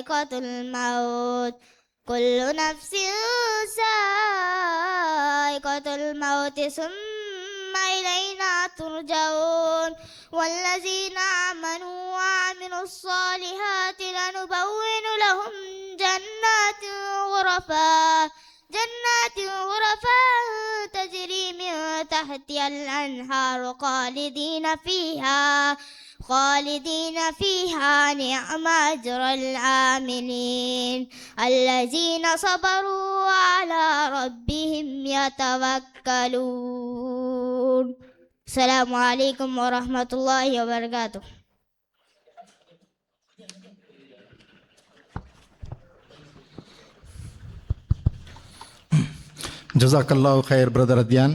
ذائقة الموت كل نفس ذائقة الموت ثم إلينا ترجعون والذين آمنوا وعملوا الصالحات لنبوئن لهم جنات غرفا تجري من تحتها الأنهار خالدين فيها نعم أجر العاملين الذين صبروا على ربهم يتوكلون. السلام عليكم ورحمة الله وبركاته. ಜಜಾಕಲ್ಲಾಹು ಖೈರ್ brother ಅದ್ಯಾನ್.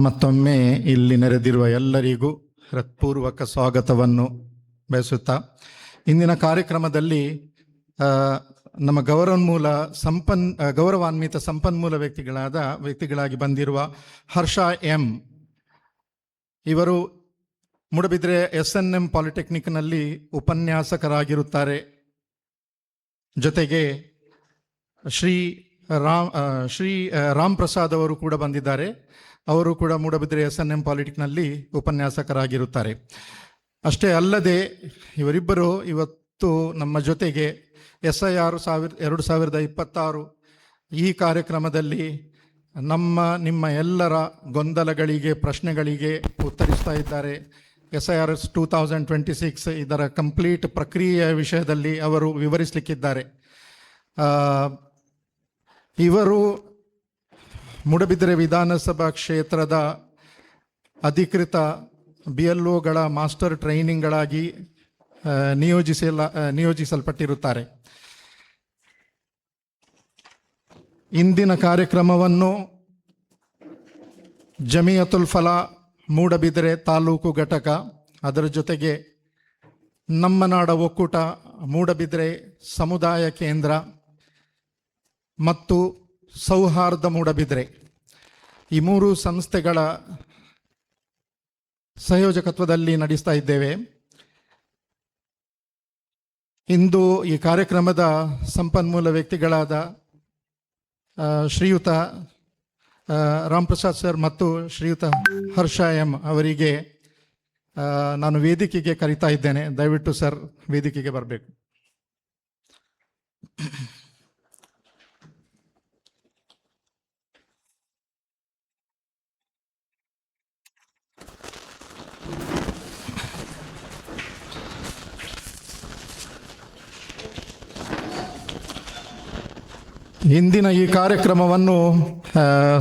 ಮತ್ತೊಮ್ಮೆ ಇಲ್ಲಿ ನೆರೆದಿರುವ ಎಲ್ಲರಿಗೂ ಹೃತ್ಪೂರ್ವಕ ಸ್ವಾಗತವನ್ನು ಬಯಸುತ್ತಾ ಇಂದಿನ ಕಾರ್ಯಕ್ರಮದಲ್ಲಿ ನಮ್ಮ ಗೌರವಾನ್ವಿತ ಸಂಪನ್ಮೂಲ ವ್ಯಕ್ತಿಗಳಾಗಿ ಬಂದಿರುವ ಹರ್ಷ ಎಂ ಇವರು ಮೂಡಬಿದ್ರೆ SNM ಪಾಲಿಟೆಕ್ನಿಕ್ನಲ್ಲಿ ಉಪನ್ಯಾಸಕರಾಗಿರುತ್ತಾರೆ. ಜೊತೆಗೆ ಶ್ರೀ ರಾಮ್ ಪ್ರಸಾದ್ ಅವರು ಕೂಡ ಬಂದಿದ್ದಾರೆ. ಅವರು ಕೂಡ ಮೂಡಬಿದ್ರೆ SNM ಪಾಲಿಟೆಕ್ನಲ್ಲಿ ಉಪನ್ಯಾಸಕರಾಗಿರುತ್ತಾರೆ. ಅಷ್ಟೇ ಅಲ್ಲದೆ ಇವರಿಬ್ಬರು ಇವತ್ತು ನಮ್ಮ ಜೊತೆಗೆ SIR 2026 ಈ ಕಾರ್ಯಕ್ರಮದಲ್ಲಿ ನಿಮ್ಮ ಎಲ್ಲರ ಗೊಂದಲಗಳಿಗೆ ಪ್ರಶ್ನೆಗಳಿಗೆ ಉತ್ತರಿಸ್ತಾ ಇದ್ದಾರೆ. SIR 2026 ಇದರ ಕಂಪ್ಲೀಟ್ ಪ್ರಕ್ರಿಯೆಯ ವಿಷಯದಲ್ಲಿ ಅವರು ವಿವರಿಸಲಿಕ್ಕಿದ್ದಾರೆ. ಇವರು ಮೂಡಬಿದ್ರೆ ವಿಧಾನಸಭಾ ಕ್ಷೇತ್ರದ ಅಧಿಕೃತ BLOಗಳ ಮಾಸ್ಟರ್ ಟ್ರೈನಿಂಗ್ಗಳಾಗಿ ನಿಯೋಜಿಸಲ್ಪಟ್ಟಿರುತ್ತಾರೆ. ಇಂದಿನ ಕಾರ್ಯಕ್ರಮವನ್ನು ಜಮಿಯತುಲ್ ಫಲಾ ಮೂಡಬಿದ್ರೆ ತಾಲೂಕು ಘಟಕ, ಅದರ ಜೊತೆಗೆ ನಮ್ಮ ನಾಡ ಒಕ್ಕೂಟ ಮೂಡಬಿದ್ರೆ ಸಮುದಾಯ ಕೇಂದ್ರ ಮತ್ತು ಸೌಹಾರ್ದ ಮೂಡಬಿದ್ರೆ ಈ ಮೂರು ಸಂಸ್ಥೆಗಳ ಸಹಯೋಜಕತ್ವದಲ್ಲಿ ನಡೆಸ್ತಾ ಇದ್ದೇವೆ. ಇಂದು ಈ ಕಾರ್ಯಕ್ರಮದ ಸಂಪನ್ಮೂಲ ವ್ಯಕ್ತಿಗಳಾದ ಶ್ರೀಯುತ ರಾಮ್ ಪ್ರಸಾದ್ ಸರ್ ಮತ್ತು ಶ್ರೀಯುತ ಹರ್ಷ ಎಂ ಅವರಿಗೆ ನಾನು ವೇದಿಕೆಗೆ ಕರೀತಾ ಇದ್ದೇನೆ. ದಯವಿಟ್ಟು ಸರ್ ವೇದಿಕೆಗೆ ಬರಬೇಕು. ಇಂದಿನ ಈ ಕಾರ್ಯಕ್ರಮವನ್ನು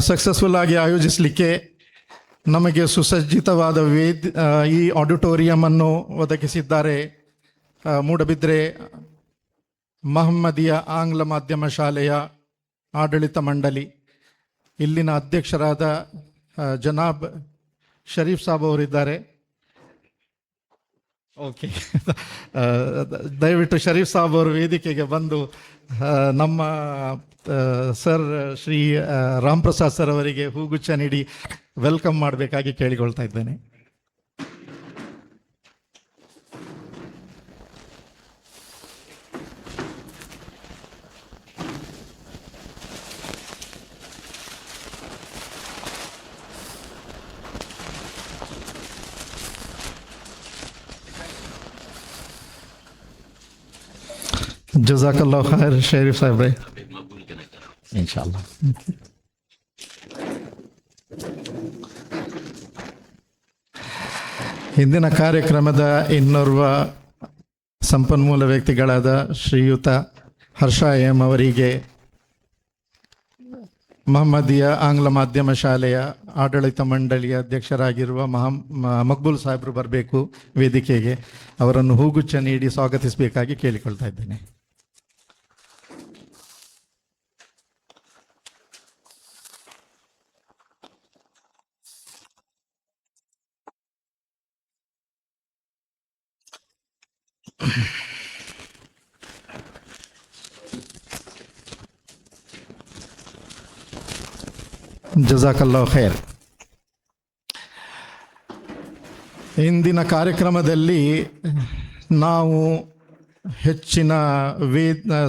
ಸಕ್ಸಸ್ಫುಲ್ ಆಗಿ ಆಯೋಜಿಸಲಿಕ್ಕೆ ನಮಗೆ ಸುಸಜ್ಜಿತವಾದ ಈ ಆಡಿಟೋರಿಯಂ ಅನ್ನು ಒದಗಿಸಿದ್ದಾರೆ ಮೂಡಬಿದ್ರೆ ಮಹಮ್ಮದಿಯ ಆಂಗ್ಲ ಮಾಧ್ಯಮ ಶಾಲೆಯ ಆಡಳಿತ ಮಂಡಳಿ. ಇಲ್ಲಿನ ಅಧ್ಯಕ್ಷರಾದ ಜನಾಬ್ ಶರೀಫ್ ಸಾಬ್ ಅವರಿದ್ದಾರೆ. ಓಕೆ, ದಯವಿಟ್ಟು ಶರೀಫ್ ಸಾಬ್ ಅವರು ವೇದಿಕೆಗೆ ಬಂದು ನಮ್ಮ ಸರ್ ಶ್ರೀ ರಾಮ್ ಪ್ರಸಾದ್ ಸರ್ ಅವರಿಗೆ ಹೂಗುಚ್ಛ ನೀಡಿ ವೆಲ್ಕಮ್ ಮಾಡಬೇಕಾಗಿ ಕೇಳಿಕೊಳ್ತಾ ಇದ್ದೇನೆ. ಜಜಾಕಲ್ಲಾಹು ಖೈರ್ ಶರೀಫ್ ಸಾಹೇಬ್ರೆ, ಇನ್ಶಾಅಲ್ಲಾ. ಇಂದಿನ ಕಾರ್ಯಕ್ರಮದ ಇನ್ನೋರ್ವ ಸಂಪನ್ಮೂಲ ವ್ಯಕ್ತಿಗಳಾದ ಶ್ರೀಯುತ ಹರ್ಷ ಎಂ ಅವರಿಗೆ ಮಹಮ್ಮದಿಯ ಆಂಗ್ಲ ಮಾಧ್ಯಮ ಶಾಲೆಯ ಆಡಳಿತ ಮಂಡಳಿಯ ಅಧ್ಯಕ್ಷರಾಗಿರುವ ಮಕ್ಬೂಲ್ ಸಾಹೇಬರು ಬರಬೇಕು ವೇದಿಕೆಗೆ. ಅವರನ್ನು ಹೂಗುಚ್ಛ ನೀಡಿ ಸ್ವಾಗತಿಸಬೇಕಾಗಿ ಕೇಳಿಕೊಳ್ತಾ ಇದ್ದೇನೆ. ಜಜಾಕಲ್ಲಾಹು ಖೈರ್. ಇಂದಿನ ಕಾರ್ಯಕ್ರಮದಲ್ಲಿ ನಾವು ಹೆಚ್ಚಿನ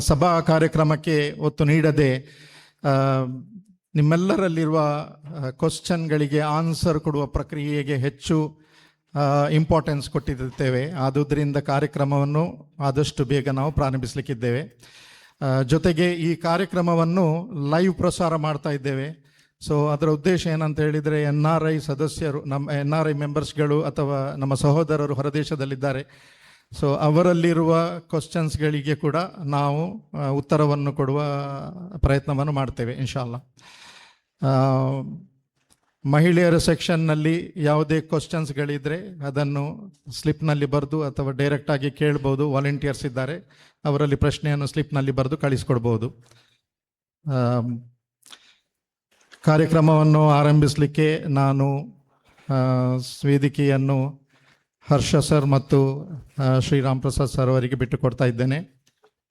ಸಭಾ ಕಾರ್ಯಕ್ರಮಕ್ಕೆ ಒತ್ತು ನೀಡದೆ ನಿಮ್ಮೆಲ್ಲರಲ್ಲಿರುವ ಕ್ವಶನ್ಗಳಿಗೆ ಆನ್ಸರ್ ಕೊಡುವ ಪ್ರಕ್ರಿಯೆಗೆ ಹೆಚ್ಚು ಇಂಪಾರ್ಟೆನ್ಸ್ ಕೊಟ್ಟಿರುತ್ತೇವೆ. ಆದುದರಿಂದ ಕಾರ್ಯಕ್ರಮವನ್ನು ಆದಷ್ಟು ಬೇಗ ನಾವು ಪ್ರಾರಂಭಿಸಲಿಕ್ಕಿದ್ದೇವೆ. ಜೊತೆಗೆ ಈ ಕಾರ್ಯಕ್ರಮವನ್ನು ಲೈವ್ ಪ್ರಸಾರ ಮಾಡ್ತಾ ಇದ್ದೇವೆ. ಸೊ ಅದರ ಉದ್ದೇಶ ಏನಂತ ಹೇಳಿದರೆ NRI ಸದಸ್ಯರು, ನಮ್ಮ NRI ಮೆಂಬರ್ಸ್ಗಳು ಅಥವಾ ನಮ್ಮ ಸಹೋದರರು ಹೊರದೇಶದಲ್ಲಿದ್ದಾರೆ. ಸೊ ಅವರಲ್ಲಿರುವ ಕ್ವಶನ್ಸ್ಗಳಿಗೆ ಕೂಡ ನಾವು ಉತ್ತರವನ್ನು ಕೊಡುವ ಪ್ರಯತ್ನವನ್ನು ಮಾಡ್ತೇವೆ ಇನ್ಶಾಲ್ಲಾ. ಮಹಿಳೆಯರ ಸೆಕ್ಷನ್ನಲ್ಲಿ ಯಾವುದೇ ಕ್ವಶನ್ಸ್ಗಳಿದ್ದರೆ ಅದನ್ನು ಸ್ಲಿಪ್ನಲ್ಲಿ ಬರೆದು ಅಥವಾ ಡೈರೆಕ್ಟಾಗಿ ಕೇಳ್ಬೋದು. ವಾಲಂಟಿಯರ್ಸ್ ಇದ್ದಾರೆ, ಅವರಲ್ಲಿ ಪ್ರಶ್ನೆಯನ್ನು ಸ್ಲಿಪ್ನಲ್ಲಿ ಬರೆದು ಕಳಿಸ್ಕೊಡ್ಬೋದು. ಕಾರ್ಯಕ್ರಮವನ್ನು ಆರಂಭಿಸಲಿಕ್ಕೆ ನಾನು ವೇದಿಕೆಯನ್ನು ಹರ್ಷ ಸರ್ ಮತ್ತು ಶ್ರೀರಾಮ್ ಪ್ರಸಾದ್ ಸರ್ ಅವರಿಗೆ ಬಿಟ್ಟು ಕೊಡ್ತಾ ಇದ್ದೇನೆ.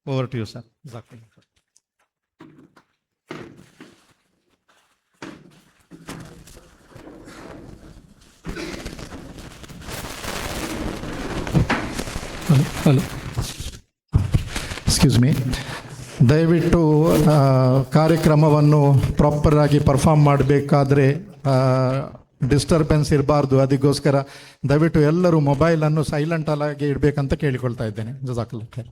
Over to you sir. Hello, excuse me, ದಯವಿಟ್ಟು ಕಾರ್ಯಕ್ರಮವನ್ನು ಪ್ರಾಪರ್ ಆಗಿ ಪರ್ಫಾರ್ಮ್ ಮಾಡಬೇಕಾದ್ರೆ ಡಿಸ್ಟರ್ಬೆನ್ಸ್ ಇರಬಾರ್ದು. ಅದಕ್ಕೋಸ್ಕರ ದಯವಿಟ್ಟು ಎಲ್ಲರೂ ಮೊಬೈಲನ್ನು ಸೈಲೆಂಟ್ ಆಗಿ ಇಡಬೇಕಂತ ಕೇಳಿಕೊಳ್ತಾ ಇದ್ದೇನೆ. ಜಜಾಕಲ್ಲಾಹ್ ಖೈರ್.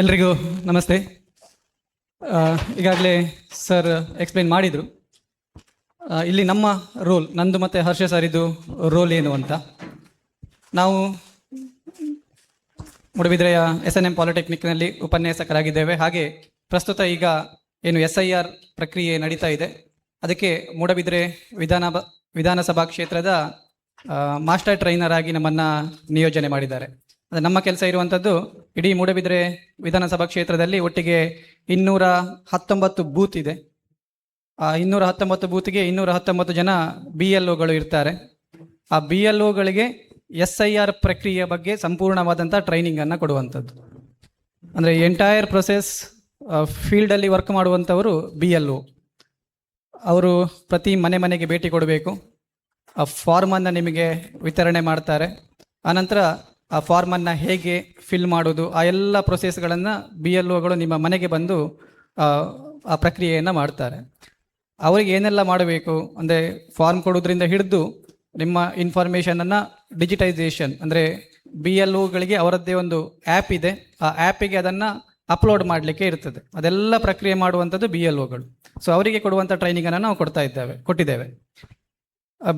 ಎಲ್ರಿಗೂ ನಮಸ್ತೆ. ಈಗಾಗಲೇ ಸರ್ ಎಕ್ಸ್ಪ್ಲೈನ್ ಮಾಡಿದರು. ಇಲ್ಲಿ ನಮ್ಮ ರೋಲ್, ನಂದು ಮತ್ತು ಹರ್ಷ ಸರಿದು ರೋಲ್ ಏನು ಅಂತ. ನಾವು ಮೂಡಬಿದ್ರೆಯ SNM ಪಾಲಿಟೆಕ್ನಿಕ್ನಲ್ಲಿ ಉಪನ್ಯಾಸಕರಾಗಿದ್ದೇವೆ. ಹಾಗೆ ಪ್ರಸ್ತುತ ಈಗ ಏನು SIR ಪ್ರಕ್ರಿಯೆ ನಡೀತಾ ಇದೆ, ಅದಕ್ಕೆ ಮೂಡಬಿದ್ರೆ ವಿಧಾನಸಭಾ ಕ್ಷೇತ್ರದ ಮಾಸ್ಟರ್ ಟ್ರೈನರ್ ಆಗಿ ನಮ್ಮನ್ನು ನಿಯೋಜನೆ ಮಾಡಿದ್ದಾರೆ. ಅದು ನಮ್ಮ ಕೆಲಸ ಇರುವಂಥದ್ದು, ಇಡೀ ಮೂಡಬಿದ್ರೆ ವಿಧಾನಸಭಾ ಕ್ಷೇತ್ರದಲ್ಲಿ ಒಟ್ಟಿಗೆ 219 ಬೂತ್ ಇದೆ. 219 ಬೂತ್ಗೆ 219 ಜನ BLOಗಳು ಇರ್ತಾರೆ. ಆ BLOಗಳಿಗೆ SIR ಪ್ರಕ್ರಿಯೆಯ ಬಗ್ಗೆ ಸಂಪೂರ್ಣವಾದಂಥ ಟ್ರೈನಿಂಗನ್ನು ಕೊಡುವಂಥದ್ದು. ಅಂದರೆ ಎಂಟೈರ್ ಪ್ರೊಸೆಸ್ ಫೀಲ್ಡಲ್ಲಿ ವರ್ಕ್ ಮಾಡುವಂಥವರು BLO. ಅವರು ಪ್ರತಿ ಮನೆಗೆ ಭೇಟಿ ಕೊಡಬೇಕು. ಆ ಫಾರ್ಮನ್ನು ನಿಮಗೆ ವಿತರಣೆ ಮಾಡ್ತಾರೆ. ಆನಂತರ ಆ ಫಾರ್ಮನ್ನು ಹೇಗೆ ಫಿಲ್ ಮಾಡೋದು, ಆ ಎಲ್ಲ ಪ್ರೊಸೆಸ್ಗಳನ್ನು BLOಗಳು ನಿಮ್ಮ ಮನೆಗೆ ಬಂದು ಆ ಪ್ರಕ್ರಿಯೆಯನ್ನು ಮಾಡ್ತಾರೆ. ಅವರಿಗೆ ಏನೆಲ್ಲ ಮಾಡಬೇಕು ಅಂದರೆ, ಫಾರ್ಮ್ ಕೊಡೋದ್ರಿಂದ ಹಿಡಿದು ನಿಮ್ಮ ಇನ್ಫಾರ್ಮೇಷನನ್ನು ಡಿಜಿಟೈಸೇಷನ್, ಅಂದರೆ BLOಗಳಿಗೆ ಅವರದ್ದೇ ಒಂದು ಆ್ಯಪ್ ಇದೆ, ಆ ಆ್ಯಪಿಗೆ ಅದನ್ನು ಅಪ್ಲೋಡ್ ಮಾಡಲಿಕ್ಕೆ ಇರ್ತದೆ. ಅದೆಲ್ಲ ಪ್ರಕ್ರಿಯೆ ಮಾಡುವಂಥದ್ದು BLOಗಳು. ಸೊ ಅವರಿಗೆ ಕೊಡುವಂಥ ಟ್ರೈನಿಂಗನ್ನು ನಾವು ಕೊಟ್ಟಿದ್ದೇವೆ.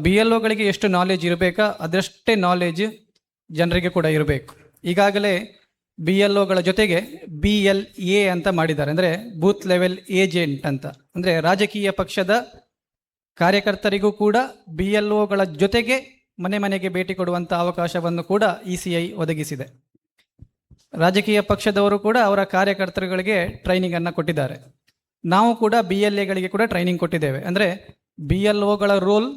BLOಗಳಿಗೆ ಎಷ್ಟು ನಾಲೆಜ್ ಇರಬೇಕಾ ಅದರಷ್ಟೇ ನಾಲೆಜ್ ಜನರಿಗೆ ಕೂಡ ಇರಬೇಕು. ಈಗಾಗಲೇ BLOಗಳ ಜೊತೆಗೆ BLA ಅಂತ ಮಾಡಿದ್ದಾರೆ, ಅಂದರೆ ಬೂತ್ ಲೆವೆಲ್ ಏಜೆಂಟ್ ಅಂತ. ಅಂದರೆ ರಾಜಕೀಯ ಪಕ್ಷದ ಕಾರ್ಯಕರ್ತರಿಗೂ ಕೂಡ BLOಗಳ ಜೊತೆಗೆ ಮನೆಗೆ ಭೇಟಿ ಕೊಡುವಂಥ ಅವಕಾಶವನ್ನು ಕೂಡ ECI ಒದಗಿಸಿದೆ. ರಾಜಕೀಯ ಪಕ್ಷದವರು ಕೂಡ ಅವರ ಕಾರ್ಯಕರ್ತರುಗಳಿಗೆ ಟ್ರೈನಿಂಗನ್ನು ಕೊಟ್ಟಿದ್ದಾರೆ. ನಾವು ಕೂಡ BLAಗಳಿಗೆ ಕೂಡ ಟ್ರೈನಿಂಗ್ ಕೊಟ್ಟಿದ್ದೇವೆ. ಅಂದರೆ BLOಗಳ ರೋಲ್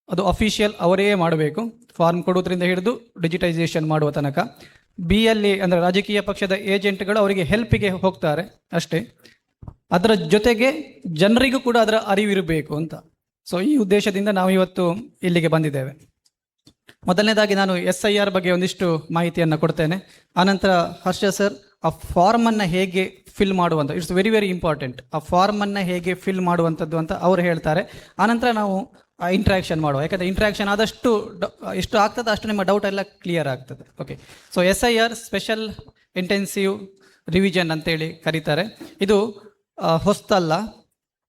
ಅದು ಅಫಿಷಿಯಲ್ ಅವರೇ ಮಾಡಬೇಕು, ಫಾರ್ಮ್ ಕೊಡೋದ್ರಿಂದ ಹಿಡಿದು ಡಿಜಿಟೈಸೇಷನ್ ಮಾಡುವ ತನಕ. BLA ಅಂದರೆ ರಾಜಕೀಯ ಪಕ್ಷದ ಏಜೆಂಟ್ಗಳು ಅವರಿಗೆ ಹೆಲ್ಪಿಗೆ ಹೋಗ್ತಾರೆ ಅಷ್ಟೇ. ಅದರ ಜೊತೆಗೆ ಜನರಿಗೂ ಕೂಡ ಅದರ ಅರಿವಿರಬೇಕು ಅಂತ. ಸೊ ಈ ಉದ್ದೇಶದಿಂದ ನಾವು ಇವತ್ತು ಇಲ್ಲಿಗೆ ಬಂದಿದ್ದೇವೆ. ಮೊದಲನೇದಾಗಿ ನಾನು SIR ಬಗ್ಗೆ ಒಂದಿಷ್ಟು ಮಾಹಿತಿಯನ್ನು ಕೊಡ್ತೇನೆ. ಆನಂತರ ಹರ್ಷ ಸರ್ ಆ ಫಾರ್ಮನ್ನು ಹೇಗೆ ಫಿಲ್ ಮಾಡುವಂಥ, ಇಟ್ಸ್ ವೆರಿ ವೆರಿ ಇಂಪಾರ್ಟೆಂಟ್, ಆ ಫಾರ್ಮನ್ನು ಹೇಗೆ ಫಿಲ್ ಮಾಡುವಂಥದ್ದು ಅಂತ ಅವರು ಹೇಳ್ತಾರೆ. ಆನಂತರ ನಾವು ಇಂಟ್ರಾಕ್ಷನ್ ಮಾಡುವ, ಯಾಕಂದರೆ ಇಂಟ್ರಾಕ್ಷನ್ ಆದಷ್ಟು ಎಷ್ಟು ಆಗ್ತದೆ ಅಷ್ಟು ನಿಮ್ಮ ಡೌಟ್ ಎಲ್ಲ ಕ್ಲಿಯರ್ ಆಗ್ತದೆ. Okay, so SIR special intensive revision ಅಂತೇಳಿ ಕರೀತಾರೆ. ಇದು ಹೊಸ್ತಲ್ಲ,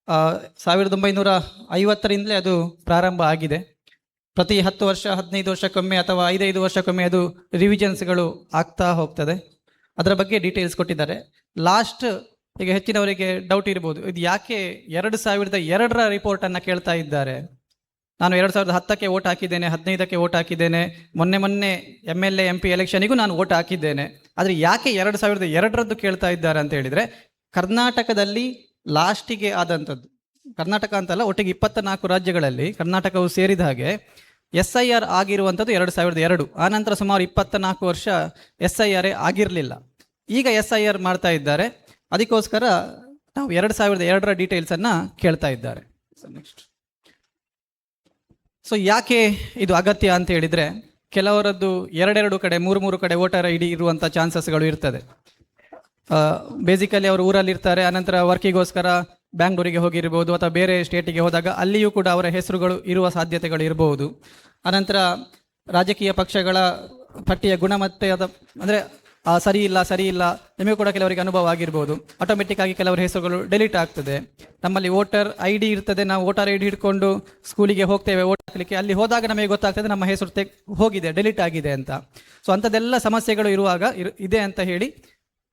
1950ರಿಂದಲೇ ಅದು ಪ್ರಾರಂಭ ಆಗಿದೆ. ಪ್ರತಿ 10 ವರ್ಷ 15 ವರ್ಷಕ್ಕೊಮ್ಮೆ ಅಥವಾ 5 ವರ್ಷಕ್ಕೊಮ್ಮೆ ಅದು ರಿವಿಷನ್ಸ್ಗಳು ಆಗ್ತಾ ಹೋಗ್ತದೆ. ಅದರ ಬಗ್ಗೆ ಡೀಟೇಲ್ಸ್ ಕೊಟ್ಟಿದ್ದಾರೆ. ಲಾಸ್ಟ್ ಈಗ ಹೆಚ್ಚಿನವರಿಗೆ ಡೌಟ್ ಇರ್ಬೋದು, ಇದು ಯಾಕೆ 2002ರ ರಿಪೋರ್ಟನ್ನು ಕೇಳ್ತಾ ಇದ್ದಾರೆ. ನಾನು 2010ಕ್ಕೆ ವೋಟ್ ಹಾಕಿದ್ದೇನೆ, 15ಕ್ಕೆ ವೋಟ್ ಹಾಕಿದ್ದೇನೆ, ಮೊನ್ನೆ MLA MP ಎಲೆಕ್ಷನಿಗೂ ನಾನು ವೋಟ್ ಹಾಕಿದ್ದೇನೆ. ಆದರೆ ಯಾಕೆ 2002ರದ್ದು ಕೇಳ್ತಾ ಇದ್ದಾರೆ ಅಂತ ಹೇಳಿದರೆ, ಕರ್ನಾಟಕದಲ್ಲಿ ಲಾಸ್ಟಿಗೆ ಆದಂಥದ್ದು, ಕರ್ನಾಟಕ ಅಂತಲ್ಲ ಒಟ್ಟಿಗೆ 24 ರಾಜ್ಯಗಳಲ್ಲಿ ಕರ್ನಾಟಕವು ಸೇರಿದ ಹಾಗೆ SIR ಆಗಿರುವಂಥದ್ದು 2002. ಆನಂತರ ಸುಮಾರು 24 ವರ್ಷ SIR ಆಗಿರಲಿಲ್ಲ. ಈಗ SIR ಮಾಡ್ತಾ ಇದ್ದಾರೆ. ಅದಕ್ಕೋಸ್ಕರ ನಾವು 2002ರ ಡೀಟೇಲ್ಸನ್ನು ಕೇಳ್ತಾ ಇದ್ದಾರೆ. ನೆಕ್ಸ್ಟ್ ಸೊ ಯಾಕೆ ಇದು ಅಗತ್ಯ ಅಂತ ಹೇಳಿದರೆ, ಕೆಲವರದ್ದು ಎರಡೆರಡು ಕಡೆ ಮೂರು ಕಡೆ ವೋಟರ್ ಐ ಡಿ ಇರುವಂಥ ಚಾನ್ಸಸ್ಗಳು ಇರ್ತದೆ. ಬೇಸಿಕಲಿ ಅವರು ಊರಲ್ಲಿರ್ತಾರೆ, ಅನಂತರ ವರ್ಕಿಗೋಸ್ಕರ ಬ್ಯಾಂಗ್ಳೂರಿಗೆ ಹೋಗಿರ್ಬೋದು ಅಥವಾ ಬೇರೆ ಸ್ಟೇಟಿಗೆ ಹೋದಾಗ ಅಲ್ಲಿಯೂ ಕೂಡ ಅವರ ಹೆಸರುಗಳು ಇರುವ ಸಾಧ್ಯತೆಗಳು ಇರಬಹುದು. ಅನಂತರ ರಾಜಕೀಯ ಪಕ್ಷಗಳ ಪಟ್ಟಿಯ ಗುಣಮಟ್ಟದ ಅಂದರೆ ಸರಿ ಇಲ್ಲ ನಿಮಗೆ ಕೂಡ ಕೆಲವರಿಗೆ ಅನುಭವ ಆಗಿರ್ಬೋದು. ಆಟೋಮೆಟಿಕ್ ಆಗಿ ಕೆಲವರ ಹೆಸರುಗಳು ಡೆಲೀಟ್ ಆಗ್ತದೆ. ನಮ್ಮಲ್ಲಿ ವೋಟರ್ ಐ ಡಿ ಇರ್ತದೆ, ನಾವು ವೋಟರ್ ಐ ಡಿ ಹಿಡ್ಕೊಂಡು ಸ್ಕೂಲಿಗೆ ಹೋಗ್ತೇವೆ ವೋಟ್ ಹಾಕಲಿಕ್ಕೆ, ಅಲ್ಲಿ ಹೋದಾಗ ನಮಗೆ ಗೊತ್ತಾಗ್ತದೆ ನಮ್ಮ ಹೆಸರು ಹೋಗಿದೆ, ಡೆಲೀಟ್ ಆಗಿದೆ ಅಂತ. ಸೊ ಅಂಥದ್ದೆಲ್ಲ ಸಮಸ್ಯೆಗಳು ಇರುವಾಗ ಇದೆ ಅಂತ ಹೇಳಿ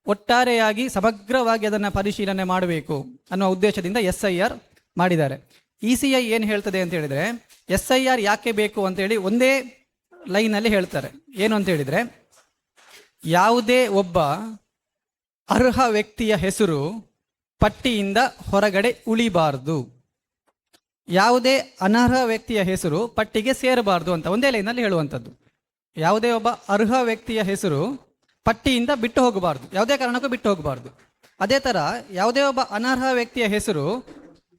ಒಟ್ಟಾರೆಯಾಗಿ ಸಮಗ್ರವಾಗಿ ಅದನ್ನು ಪರಿಶೀಲನೆ ಮಾಡಬೇಕು ಅನ್ನುವ ಉದ್ದೇಶದಿಂದ SIR ಮಾಡಿದ್ದಾರೆ. ECI ಏನು ಹೇಳ್ತದೆ ಅಂತ ಹೇಳಿದರೆ, SIR ಯಾಕೆ ಬೇಕು ಅಂತೇಳಿ ಒಂದೇ ಲೈನಲ್ಲಿ ಹೇಳ್ತಾರೆ. ಏನು ಅಂತ ಹೇಳಿದರೆ, ಯಾವುದೇ ಒಬ್ಬ ಅರ್ಹ ವ್ಯಕ್ತಿಯ ಹೆಸರು ಪಟ್ಟಿಯಿಂದ ಹೊರಗಡೆ ಉಳಿಬಾರ್ದು, ಯಾವುದೇ ಅನರ್ಹ ವ್ಯಕ್ತಿಯ ಹೆಸರು ಪಟ್ಟಿಗೆ ಸೇರಬಾರ್ದು ಅಂತ ಒಂದೇ ಲೈನಲ್ಲಿ ಹೇಳುವಂಥದ್ದು. ಯಾವುದೇ ಒಬ್ಬ ಅರ್ಹ ವ್ಯಕ್ತಿಯ ಹೆಸರು ಪಟ್ಟಿಯಿಂದ ಬಿಟ್ಟು ಹೋಗಬಾರ್ದು, ಯಾವುದೇ ಕಾರಣಕ್ಕೂ ಬಿಟ್ಟು ಹೋಗಬಾರ್ದು. ಅದೇ ಥರ ಯಾವುದೇ ಒಬ್ಬ ಅನರ್ಹ ವ್ಯಕ್ತಿಯ ಹೆಸರು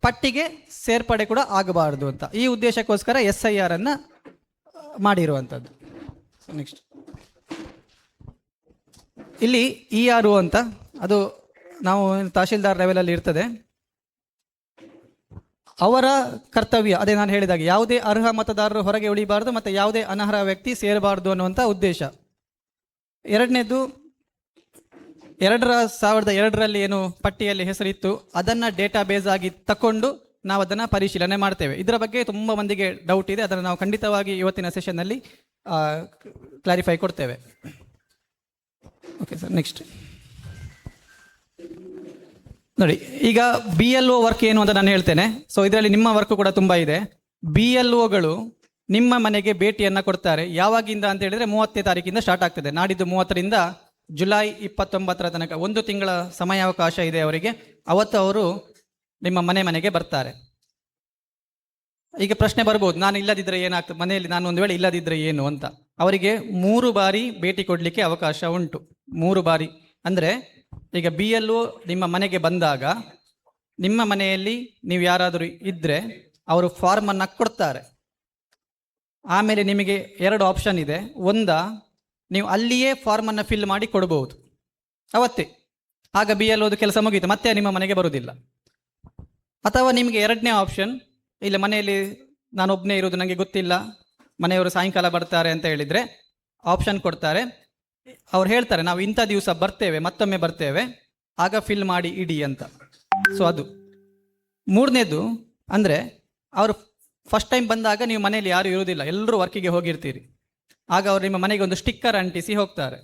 ಪಟ್ಟಿಗೆ ಸೇರ್ಪಡೆ ಕೂಡ ಆಗಬಾರ್ದು ಅಂತ ಈ ಉದ್ದೇಶಕ್ಕೋಸ್ಕರ SIR ಅನ್ನು ಮಾಡಿರುವಂಥದ್ದು. ನೆಕ್ಸ್ಟ್ ಇಲ್ಲಿ ERO ಅಂತ, ಅದು ನಾವು ತಹಶೀಲ್ದಾರ್ ಲೆವೆಲಲ್ಲಿ ಇರ್ತದೆ. ಅವರ ಕರ್ತವ್ಯ ಅದೇ ನಾನು ಹೇಳಿದಾಗ ಯಾವುದೇ ಅರ್ಹ ಮತದಾರರು ಹೊರಗೆ ಉಳಿಬಾರ್ದು ಮತ್ತು ಯಾವುದೇ ಅನರ್ಹ ವ್ಯಕ್ತಿ ಸೇರಬಾರ್ದು ಅನ್ನುವಂಥ ಉದ್ದೇಶ. ಎರಡನೇದು 2002ರಲ್ಲಿ ಏನು ಪಟ್ಟಿಯಲ್ಲಿ ಹೆಸರಿತ್ತು ಅದನ್ನು ಡೇಟಾ ಬೇಸ್ ಆಗಿ ತಕೊಂಡು ನಾವು ಅದನ್ನು ಪರಿಶೀಲನೆ ಮಾಡ್ತೇವೆ. ಇದರ ಬಗ್ಗೆ ತುಂಬ ಮಂದಿಗೆ ಡೌಟ್ ಇದೆ, ಅದನ್ನು ನಾವು ಖಂಡಿತವಾಗಿ ಇವತ್ತಿನ ಸೆಷನ್ನಲ್ಲಿ ಕ್ಲಾರಿಫೈ ಕೊಡ್ತೇವೆ. ಓಕೆ ಸರ್, ನೆಕ್ಸ್ಟ್ ನೋಡಿ, ಈಗ BLO ವರ್ಕ್ ಏನು ಅಂತ ನಾನು ಹೇಳ್ತೇನೆ. ಸೊ ಇದರಲ್ಲಿ ನಿಮ್ಮ ವರ್ಕ್ ಕೂಡ ತುಂಬ ಇದೆ. BLOಗಳು ನಿಮ್ಮ ಮನೆಗೆ ಭೇಟಿಯನ್ನು ಕೊಡ್ತಾರೆ. ಯಾವಾಗಿಂದ ಅಂತ ಹೇಳಿದರೆ 30ನೇ ತಾರೀಕಿಂದ ಸ್ಟಾರ್ಟ್ ಆಗ್ತದೆ. ನಾಡಿದ್ದು 30ರಿಂದ ಜುಲೈ 29ರ ತನಕ 1 ತಿಂಗಳ ಸಮಯಾವಕಾಶ ಇದೆ ಅವರಿಗೆ. ಅವತ್ತು ಅವರು ನಿಮ್ಮ ಮನೆಗೆ ಬರ್ತಾರೆ. ಈಗ ಪ್ರಶ್ನೆ ಬರ್ಬೋದು, ನಾನು ಇಲ್ಲದಿದ್ದರೆ ಏನಾಗ್ತದೆ, ಮನೆಯಲ್ಲಿ ನಾನು ಒಂದು ವೇಳೆ ಇಲ್ಲದಿದ್ದರೆ ಏನು ಅಂತ. ಅವರಿಗೆ 3 ಬಾರಿ ಭೇಟಿ ಕೊಡಲಿಕ್ಕೆ ಅವಕಾಶ ಉಂಟು. 3 ಬಾರಿ ಅಂದರೆ ಈಗ BLO ನಿಮ್ಮ ಮನೆಗೆ ಬಂದಾಗ ನಿಮ್ಮ ಮನೆಯಲ್ಲಿ ನೀವು ಯಾರಾದರೂ ಇದ್ದರೆ ಅವರು ಫಾರ್ಮನ್ನು ಕೊಡ್ತಾರೆ. ಆಮೇಲೆ ನಿಮಗೆ 2 ಆಪ್ಷನ್ ಇದೆ. ನೀವು ಅಲ್ಲಿಯೇ ಫಾರ್ಮನ್ನು ಫಿಲ್ ಮಾಡಿ ಕೊಡ್ಬೋದು ಅವತ್ತೇ, ಆಗ BLOದು ಕೆಲಸ ಮುಗೀತು, ಮತ್ತೆ ನಿಮ್ಮ ಮನೆಗೆ ಬರೋದಿಲ್ಲ. ಅಥವಾ ನಿಮಗೆ 2ನೇ ಆಪ್ಷನ್, ಇಲ್ಲ ಮನೆಯಲ್ಲಿ ನಾನು ಒಬ್ಬನೇ ಇರೋದು, ನನಗೆ ಗೊತ್ತಿಲ್ಲ, ಮನೆಯವರು ಸಾಯಂಕಾಲ ಬರ್ತಾರೆ ಅಂತ ಹೇಳಿದರೆ ಆಪ್ಷನ್ ಕೊಡ್ತಾರೆ. ಅವ್ರು ಹೇಳ್ತಾರೆ ನಾವು ಇಂಥ ದಿವಸ ಬರ್ತೇವೆ, ಮತ್ತೊಮ್ಮೆ ಬರ್ತೇವೆ, ಆಗ ಫಿಲ್ ಮಾಡಿ ಇಡಿ ಅಂತ. ಸೊ ಅದು 3ನೇದು ಅಂದರೆ ಅವರು ಫಸ್ಟ್ ಟೈಮ್ ಬಂದಾಗ ನೀವು ಮನೆಯಲ್ಲಿ ಯಾರು ಇರೋದಿಲ್ಲ, ಎಲ್ಲರೂ ವರ್ಕಿಗೆ ಹೋಗಿರ್ತೀರಿ. ಆಗ ಅವರು ನಿಮ್ಮ ಮನೆಗೆ ಒಂದು ಸ್ಟಿಕ್ಕರ್ ಅಂಟಿಸಿ ಹೋಗ್ತಾರೆ,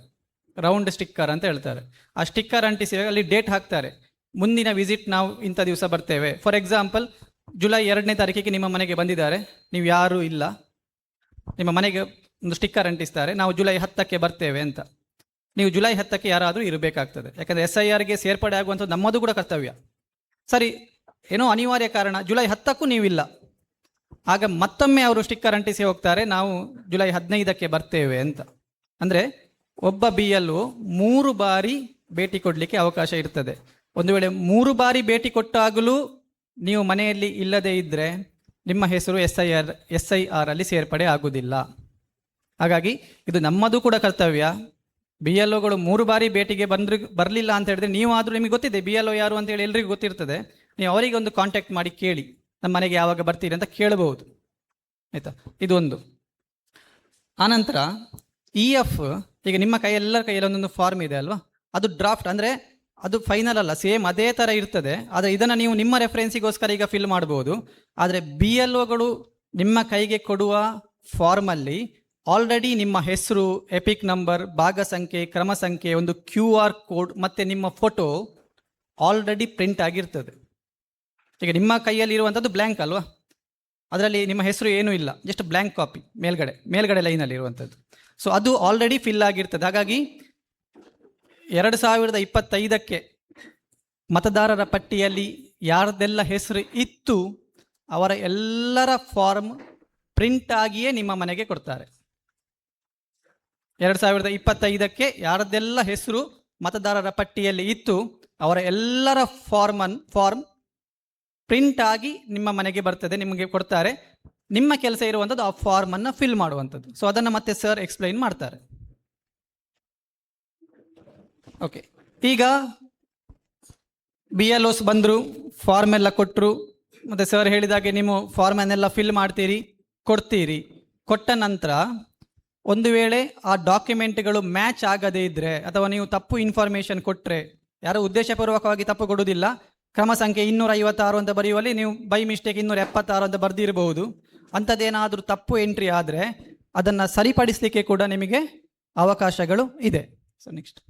ರೌಂಡ್ ಸ್ಟಿಕ್ಕರ್ ಅಂತ ಹೇಳ್ತಾರೆ. ಆ ಸ್ಟಿಕ್ಕರ್ ಅಂಟಿಸಿ ಅಲ್ಲಿ ಡೇಟ್ ಹಾಕ್ತಾರೆ, ಮುಂದಿನ ವಿಸಿಟ್ ನಾವು ಇಂಥ ದಿವಸ ಬರ್ತೇವೆ. ಫಾರ್ ಎಕ್ಸಾಂಪಲ್ ಜುಲೈ 2ನೇ ತಾರೀಕಿಗೆ ನಿಮ್ಮ ಮನೆಗೆ ಬಂದಿದ್ದಾರೆ, ನೀವು ಯಾರೂ ಇಲ್ಲ, ನಿಮ್ಮ ಮನೆಗೆ ಒಂದು ಸ್ಟಿಕ್ಕರ್ ಅಂಟಿಸ್ತಾರೆ, ನಾವು ಜುಲೈ 10ಕ್ಕೆ ಬರ್ತೇವೆ ಅಂತ. ನೀವು ಜುಲೈ 10ಕ್ಕೆ ಯಾರಾದರೂ ಇರಬೇಕಾಗ್ತದೆ, ಯಾಕಂದರೆ SIRಗೆ ಸೇರ್ಪಡೆ ಆಗುವಂಥದ್ದು ನಮ್ಮದು ಕೂಡ ಕರ್ತವ್ಯ. ಸರಿ, ಏನೋ ಅನಿವಾರ್ಯ ಕಾರಣ ಜುಲೈ 10ಕ್ಕೂ ನೀವಿಲ್ಲ, ಆಗ ಮತ್ತೊಮ್ಮೆ ಅವರು ಸ್ಟಿಕ್ಕರ್ ಅಂಟಿಸಿ ಹೋಗ್ತಾರೆ, ನಾವು ಜುಲೈ 15ಕ್ಕೆ ಬರ್ತೇವೆ ಅಂತ. ಅಂದರೆ ಒಬ್ಬ BLO 3 ಬಾರಿ ಭೇಟಿ ಕೊಡಲಿಕ್ಕೆ ಅವಕಾಶ ಇರ್ತದೆ. ಒಂದು ವೇಳೆ 3 ಬಾರಿ ಭೇಟಿ ಕೊಟ್ಟಾಗಲೂ ನೀವು ಮನೆಯಲ್ಲಿ ಇಲ್ಲದೇ ಇದ್ದರೆ ನಿಮ್ಮ ಹೆಸರು SIR ಅಲ್ಲಿ ಸೇರ್ಪಡೆ ಆಗುವುದಿಲ್ಲ. ಹಾಗಾಗಿ ಇದು ನಮ್ಮದು ಕೂಡ ಕರ್ತವ್ಯ. BLOಗಳು 3 ಬಾರಿ ಭೇಟಿಗೆ ಬರಲಿಲ್ಲ ಅಂತ ಹೇಳಿದ್ರೆ, ನೀವಾದರೂ ನಿಮಗೆ ಗೊತ್ತಿದೆ BLO ಯಾರು ಅಂತೇಳಿ ಎಲ್ರಿಗೂ ಗೊತ್ತಿರ್ತದೆ, ನೀವು ಅವರಿಗೆ ಒಂದು ಕಾಂಟ್ಯಾಕ್ಟ್ ಮಾಡಿ ಕೇಳಿ, ನಮ್ಮ ಮನೆಗೆ ಯಾವಾಗ ಬರ್ತೀರಿ ಅಂತ ಕೇಳಬಹುದು, ಆಯಿತಾ. ಇದೊಂದು. ಆನಂತರ EF, ಈಗ ನಿಮ್ಮ ಎಲ್ಲರ ಕೈಯಲ್ಲಿ ಒಂದೊಂದು ಫಾರ್ಮ್ ಇದೆ ಅಲ್ವಾ, ಅದು ಡ್ರಾಫ್ಟ್, ಅಂದರೆ ಅದು ಫೈನಲ್ ಅಲ್ಲ, ಸೇಮ್ ಅದೇ ಥರ ಇರ್ತದೆ. ಆದರೆ ಇದನ್ನು ನೀವು ನಿಮ್ಮ ರೆಫರೆನ್ಸಿಗೋಸ್ಕರ ಈಗ ಫಿಲ್ ಮಾಡ್ಬೋದು. ಆದರೆ BLOಗಳು ನಿಮ್ಮ ಕೈಗೆ ಕೊಡುವ ಫಾರ್ಮಲ್ಲಿ ಆಲ್ರೆಡಿ ನಿಮ್ಮ ಹೆಸರು, ಎಪಿಕ್ ನಂಬರ್, ಭಾಗ ಸಂಖ್ಯೆ, ಕ್ರಮ ಸಂಖ್ಯೆ, ಒಂದು QR ಕೋಡ್ ಮತ್ತು ನಿಮ್ಮ ಫೋಟೋ ಆಲ್ರೆಡಿ ಪ್ರಿಂಟ್ ಆಗಿರ್ತದೆ. ಈಗ ನಿಮ್ಮ ಕೈಯಲ್ಲಿ ಇರುವಂಥದ್ದು ಬ್ಲ್ಯಾಂಕ್ ಅಲ್ವಾ, ಅದರಲ್ಲಿ ನಿಮ್ಮ ಹೆಸರು ಏನೂ ಇಲ್ಲ, ಜಸ್ಟ್ ಬ್ಲ್ಯಾಂಕ್ ಕಾಪಿ ಮೇಲ್ಗಡೆ ಲೈನಲ್ಲಿ ಇರುವಂಥದ್ದು. ಸೊ ಅದು ಆಲ್ರೆಡಿ ಫಿಲ್ ಆಗಿರ್ತದೆ. ಹಾಗಾಗಿ 2025ಕ್ಕೆ ಮತದಾರರ ಪಟ್ಟಿಯಲ್ಲಿ ಯಾರದೆಲ್ಲ ಹೆಸರು ಇತ್ತು ಅವರ ಎಲ್ಲರ ಫಾರ್ಮ್ ಪ್ರಿಂಟ್ ಆಗಿಯೇ ನಿಮ್ಮ ಮನೆಗೆ ಕೊಡ್ತಾರೆ. 2025ಕ್ಕೆ ಯಾರದೆಲ್ಲ ಹೆಸರು ಮತದಾರರ ಪಟ್ಟಿಯಲ್ಲಿ ಇತ್ತು ಅವರ ಎಲ್ಲರ ಫಾರ್ಮ್ ಪ್ರಿಂಟ್ ಆಗಿ ನಿಮ್ಮ ಮನೆಗೆ ಬರ್ತದೆ, ನಿಮಗೆ ಕೊಡ್ತಾರೆ. ನಿಮ್ಮ ಕೆಲಸ ಇರುವಂಥದ್ದು ಆ ಫಾರ್ಮನ್ನು ಫಿಲ್ ಮಾಡುವಂಥದ್ದು. ಸೊ ಅದನ್ನು ಮತ್ತೆ ಸರ್ ಎಕ್ಸ್ಪ್ಲೈನ್ ಮಾಡ್ತಾರೆ. ಓಕೆ, ಈಗ BLOs ಬಂದರು, ಫಾರ್ಮ್ ಎಲ್ಲ ಕೊಟ್ಟರು, ಮತ್ತು ಸರ್ ಹೇಳಿದಾಗೆ ನೀವು ಫಾರ್ಮನ್ನೆಲ್ಲ ಫಿಲ್ ಮಾಡ್ತೀರಿ, ಕೊಡ್ತೀರಿ. ಕೊಟ್ಟ ನಂತರ ಒಂದು ವೇಳೆ ಆ ಡಾಕ್ಯುಮೆಂಟ್ಗಳು ಮ್ಯಾಚ್ ಆಗದೇ ಇದ್ದರೆ ಅಥವಾ ನೀವು ತಪ್ಪು ಇನ್ಫಾರ್ಮೇಷನ್ ಕೊಟ್ಟರೆ, ಯಾರೂ ಉದ್ದೇಶಪೂರ್ವಕವಾಗಿ ತಪ್ಪು ಕೊಡೋದಿಲ್ಲ, ಕ್ರಮ ಸಂಖ್ಯೆ 256 ಅಂತ ಬರೆಯುವಲ್ಲಿ ನೀವು ಬೈ ಮಿಸ್ಟೇಕ್ 276 ಅಂತ ಬರೆದಿರಬಹುದು. ಅಂಥದ್ದೇನಾದರೂ ತಪ್ಪು ಎಂಟ್ರಿ ಆದರೆ ಅದನ್ನು ಸರಿಪಡಿಸಲಿಕ್ಕೆ ಕೂಡ ನಿಮಗೆ ಅವಕಾಶಗಳು ಇದೆ. ಸೊ ನೆಕ್ಸ್ಟ್,